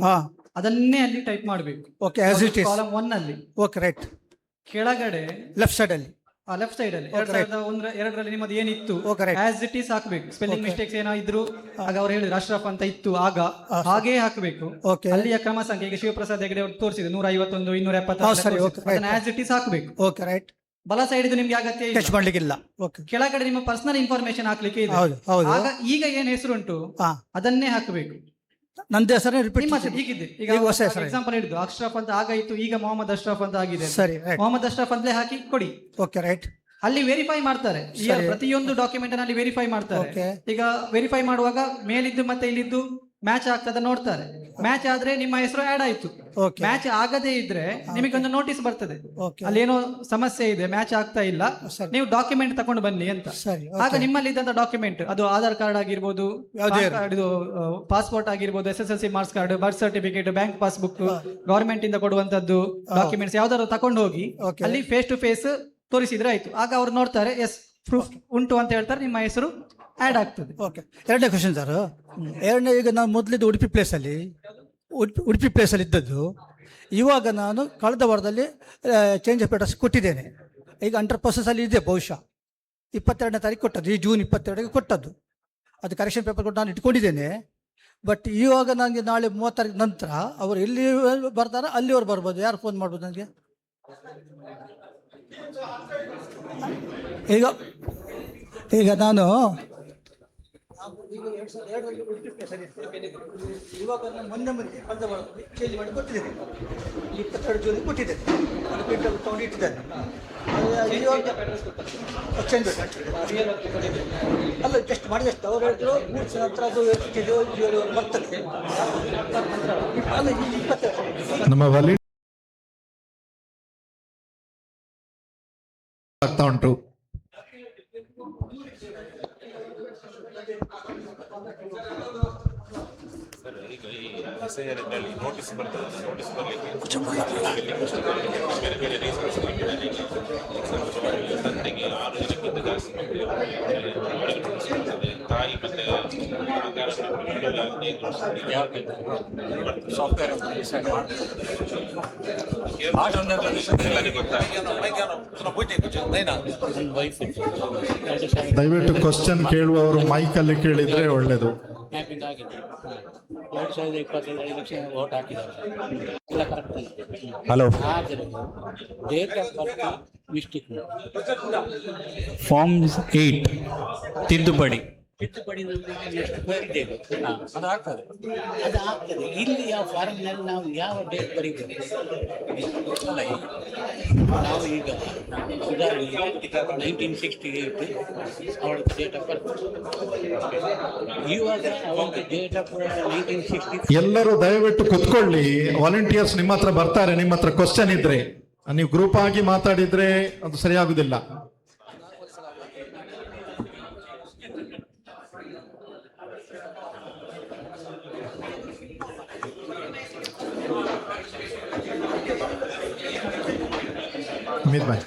ಅದನ್ನೇ ಅಲ್ಲಿ ಟೈಪ್ ಮಾಡಬೇಕು. Okay, as it is. Column 1 ಅಲ್ಲಿ. Okay, right. ಕೆಳಗಡೆ ಲೆಫ್ಟ್ ಸೈಡ್ ಅಲ್ಲಿ, ಲೆಫ್ಟ್ ಸೈಡ್ ಅಲ್ಲಿ Okay, right. 2001-2ರಲ್ಲಿ ನಿಮ್ಮದು ಏನಿತ್ತು Okay, right. As it is ಹಾಕಬೇಕು. Spelling Okay. ಮಿಸ್ಟೇಕ್ಸ್ ಏನೋ ಇದ್ರು ಆಗ ಅವ್ರು ಹೇಳಿದ್ರು ಅಶ್ರಫ್ ಅಂತ ಇತ್ತು ಆಗ, ಹಾಗೇ ಹಾಕಬೇಕು. Okay. ಅಲ್ಲಿಯ ಕ್ರಮ ಸಂಖ್ಯೆ ಈಗ ಶಿವಪ್ರಸಾದ್ ಹೆಗಡೆ ಅವರು ತೋರಿಸಿದ್ರು 151 ಸರಿ, okay, right. ಅದನ್ನ ಆಸ್ ಇಟ್ ಈಸ್ ಹಾಕಬೇಕು. Okay, right. ಬಲ ಸೈಡ್ ಇದು ನಿಮ್ಗೆ ಅಗತ್ಯ ಇಲ್ಲ, ಟಚ್ ಮಾಡ್ಲಿಕ್ಕಿಲ್ಲ. ಓಕೆ, ಕೆಳಗಡೆ ನಿಮ್ಮ ಪರ್ಸನಲ್ ಇನ್ಫಾರ್ಮೇಶನ್ ಹಾಕ್ಲಿಕ್ಕೆ ಇದೆ. ಹೌದು, ಹೌದು. ಆಗ ಈಗ ಏನ್ ಹೆಸರುಂಟು ಅದನ್ನೇ ಹಾಕಬೇಕು. ನಂದು ಹೆಸರೇ ರಿಪೀಟ್ ನಿಮ್ಮ ಹೆಸರು ಹೀಗಿದೆ. ಈಗ ಹೊಸ ಹೆಸರು. ಎಕ್ಸಾಂಪಲ್ ಹಿಡಿದು ಅಶ್ರಫ್ ಅಂತ ಆಗ ಇತ್ತು, ಈಗ ಮೊಹಮ್ಮದ್ ಅಶ್ರಫ್ ಅಂತ ಆಗಿದೆ. ಸರಿ, right. ಮೊಹಮ್ಮದ್ ಅಶ್ರಫ್ ಅಂತಲೇ ಹಾಕಿ ಕೊಡಿ. Okay, right. ಅಲ್ಲಿ ವೆರಿಫೈ ಮಾಡ್ತಾರೆ. ಈ ಸರಿ. ಪ್ರತಿಯೊಂದು ಡಾಕ್ಯುಮೆಂಟ್ ಅಲ್ಲಿ ವೆರಿಫೈ ಮಾಡ್ತಾರೆ. Okay. ಈಗ ವೆರಿಫೈ ಮಾಡುವಾಗ ಮೇಲಿದ್ದು ಮತ್ತೆ ಇಲ್ಲಿದ್ದು ಮ್ಯಾಚ್ ಆಗ್ತದ ನೋಡ್ತಾರೆ. ಮ್ಯಾಚ್ ಆದ್ರೆ ನಿಮ್ಮ ಹೆಸರು ಆಡ್ ಆಯ್ತು. Okay. ಮ್ಯಾಚ್ ಆಗದೇ ಇದ್ರೆ ನಿಮಗೊಂದು ನೋಟಿಸ್ ಬರ್ತದೆ, Okay. ಅಲ್ಲೇನೋ ಸಮಸ್ಯೆ ಇದೆ, ಮ್ಯಾಚ್ ಆಗ್ತಾ ಇಲ್ಲ, ನೀವು ಡಾಕ್ಯುಮೆಂಟ್ ತಕೊಂಡು ಬನ್ನಿ ಅಂತ. ಸರಿ, ಆಗ ನಿಮ್ಮಲ್ಲಿ ಇದ್ದಂತ ಡಾಕ್ಯುಮೆಂಟ್, ಅದು ಆಧಾರ್ ಕಾರ್ಡ್ ಆಗಿರ್ಬೋದು, ಯಾವುದೇ ಪಾಸ್ಪೋರ್ಟ್ ಆಗಿರ್ಬೋದು, SSLC marks card, birth certificate, bank passbook, government ಇಂದ ಕೊಡುವಂತದ್ದು ಡಾಕ್ಯುಮೆಂಟ್ಸ್ ಯಾವ್ದಾದ್ರು ತಕೊಂಡು ಹೋಗಿ Okay. ಅಲ್ಲಿ ಫೇಸ್ ಟು ಫೇಸ್ ತೋರಿಸಿದ್ರೆ ಆಯ್ತು. ಆಗ ಅವ್ರು ನೋಡ್ತಾರೆ, ಎಸ್ ಪ್ರೂಫ್ ಉಂಟು ಅಂತ ಹೇಳ್ತಾರೆ, ನಿಮ್ಮ ಹೆಸರು ಆಡ್ ಆಗ್ತದೆ. ಓಕೆ, ಎರಡನೇ ಕ್ವಶನ್ ಸರ್. ಎರಡನೇ, ಈಗ ನಾನು ಮೊದಲಿದ್ದು ಉಡುಪಿ ಪ್ಲೇಸಲ್ಲಿ ಇದ್ದದ್ದು, ಇವಾಗ ನಾನು ಕಳೆದ ವಾರದಲ್ಲಿ ಚೇಂಜ್ ಆಫ್ ಅಡ್ರೆಸ್ ಕೊಟ್ಟಿದ್ದೇನೆ. ಈಗ ಅಂಡರ್ ಪ್ರೊಸೆಸಲ್ಲಿ ಇದೆ, ಬಹುಶಃ 22ನೇ ತಾರೀಕು ಕೊಟ್ಟದ್ದು, ಈ ಜೂನ್ 22ಗೆ ಕೊಟ್ಟದ್ದು. ಅದು ಕರೆಕ್ಷನ್ ಪೇಪರ್ ಕೊಟ್ಟು ನಾನು ಇಟ್ಕೊಂಡಿದ್ದೇನೆ. ಬಟ್ ಇವಾಗ ನನಗೆ ನಾಳೆ 30 ತಾರೀಕು ನಂತರ ಅವರು ಎಲ್ಲಿ ಬರ್ತಾರೆ ಅಲ್ಲಿವ್ರು ಬರ್ಬೋದು. ಯಾರು ಫೋನ್ ಮಾಡ್ಬೋದು ನನಗೆ? ಈಗ ನಾನು ಇವಾಗ ಮೊನ್ನೆ ಕಳೆದ ವಾರದಲ್ಲಿ ಚೇಂಜ್ ಮಾಡಿ ಕೊಟ್ಟಿದ್ದೇನೆ. 22 ಜೂನ್ ಕೊಟ್ಟಿದ್ದೇನೆ. ಅದು ಪ್ರಿಂಟಲ್ಲಿ ತಗೊಂಡು ಇಟ್ಟಿದ್ದೇನೆ. ಅಲ್ಲ, ಜಸ್ಟ್ ಮಾಡಿದಷ್ಟು ಅವ್ರು ಹೇಳಿದ್ರು 3 ದಿನ ನಂತರ ಅದು ಬರ್ತದೆ. ಅಲ್ಲ, 22 ನಮ್ಮ ವ್ಯಾಲಿಡ್ ಆಗ್ತಾ ಉಂಟು. ನೋಟಿಸ್ ಬರ್ತದೆ, ನೋಟಿಸ್ ಬರಲಿಕ್ಕೆ ಬೇರೆ ಬೇರೆ ರೀಸನ್ಸ್ ತಂದೆಗೆ 6 ಜನಕ್ಕಿಂತ ಜಾಸ್ತಿ ತಾಯಿ ಮತ್ತೆ ದಯವಿಟ್ಟು ಕ್ವಶನ್ ಕೇಳುವವರು ಮೈಕಲ್ಲಿ ಕೇಳಿದ್ರೆ ಒಳ್ಳೇದು. ಮ್ಯಾಪಿಂಗ್ ಆಗಿದೆ. 2025 ಎಲೆಕ್ಷನ್ ವೋಟ್ ಹಾಕಿದ್ದಾರೆ, ಎಲ್ಲ ಕರೆಕ್ಟ್ ಇದೆ. ಹಲೋ, ಆದರೆ date of birth mistake. Form 8 ತಿದ್ದುಪಡಿ ಎಷ್ಟು ಬರಿದ್ದೇವೆ ಅದು ಆಗ್ತದೆ. ಇಲ್ಲಿ ಯಾವ ಫಾರ್ಮ್ನಲ್ಲಿ ನಾವು ಯಾವ ಡೇಟ್ ಬರೀಬೇಕು? ನಾವು ಈಗ ಸುಧಾರಣೆ 1968 ಅವಳ ಡೇಟ್ ಆಫ್ ಬರ್ತ್. ಇವಾಗ ಅವಳಿಗೆ ಡೇಟ್ ಆಫ್ 1960. ಎಲ್ಲರೂ ದಯವಿಟ್ಟು ಕುತ್ಕೊಳ್ಳಿ. ವಾಲಂಟಿಯರ್ಸ್ ನಿಮ್ಮ ಹತ್ರ ಬರ್ತಾರೆ, ನಿಮ್ಮ ಹತ್ರ ಕ್ವಶನ್ ಇದ್ರೆ. ನೀವು ಗ್ರೂಪ್ ಆಗಿ ಮಾತಾಡಿದ್ರೆ ಅದು ಸರಿಯಾಗುದಿಲ್ಲ. ಅಮಿತ್ ಭಾಯ್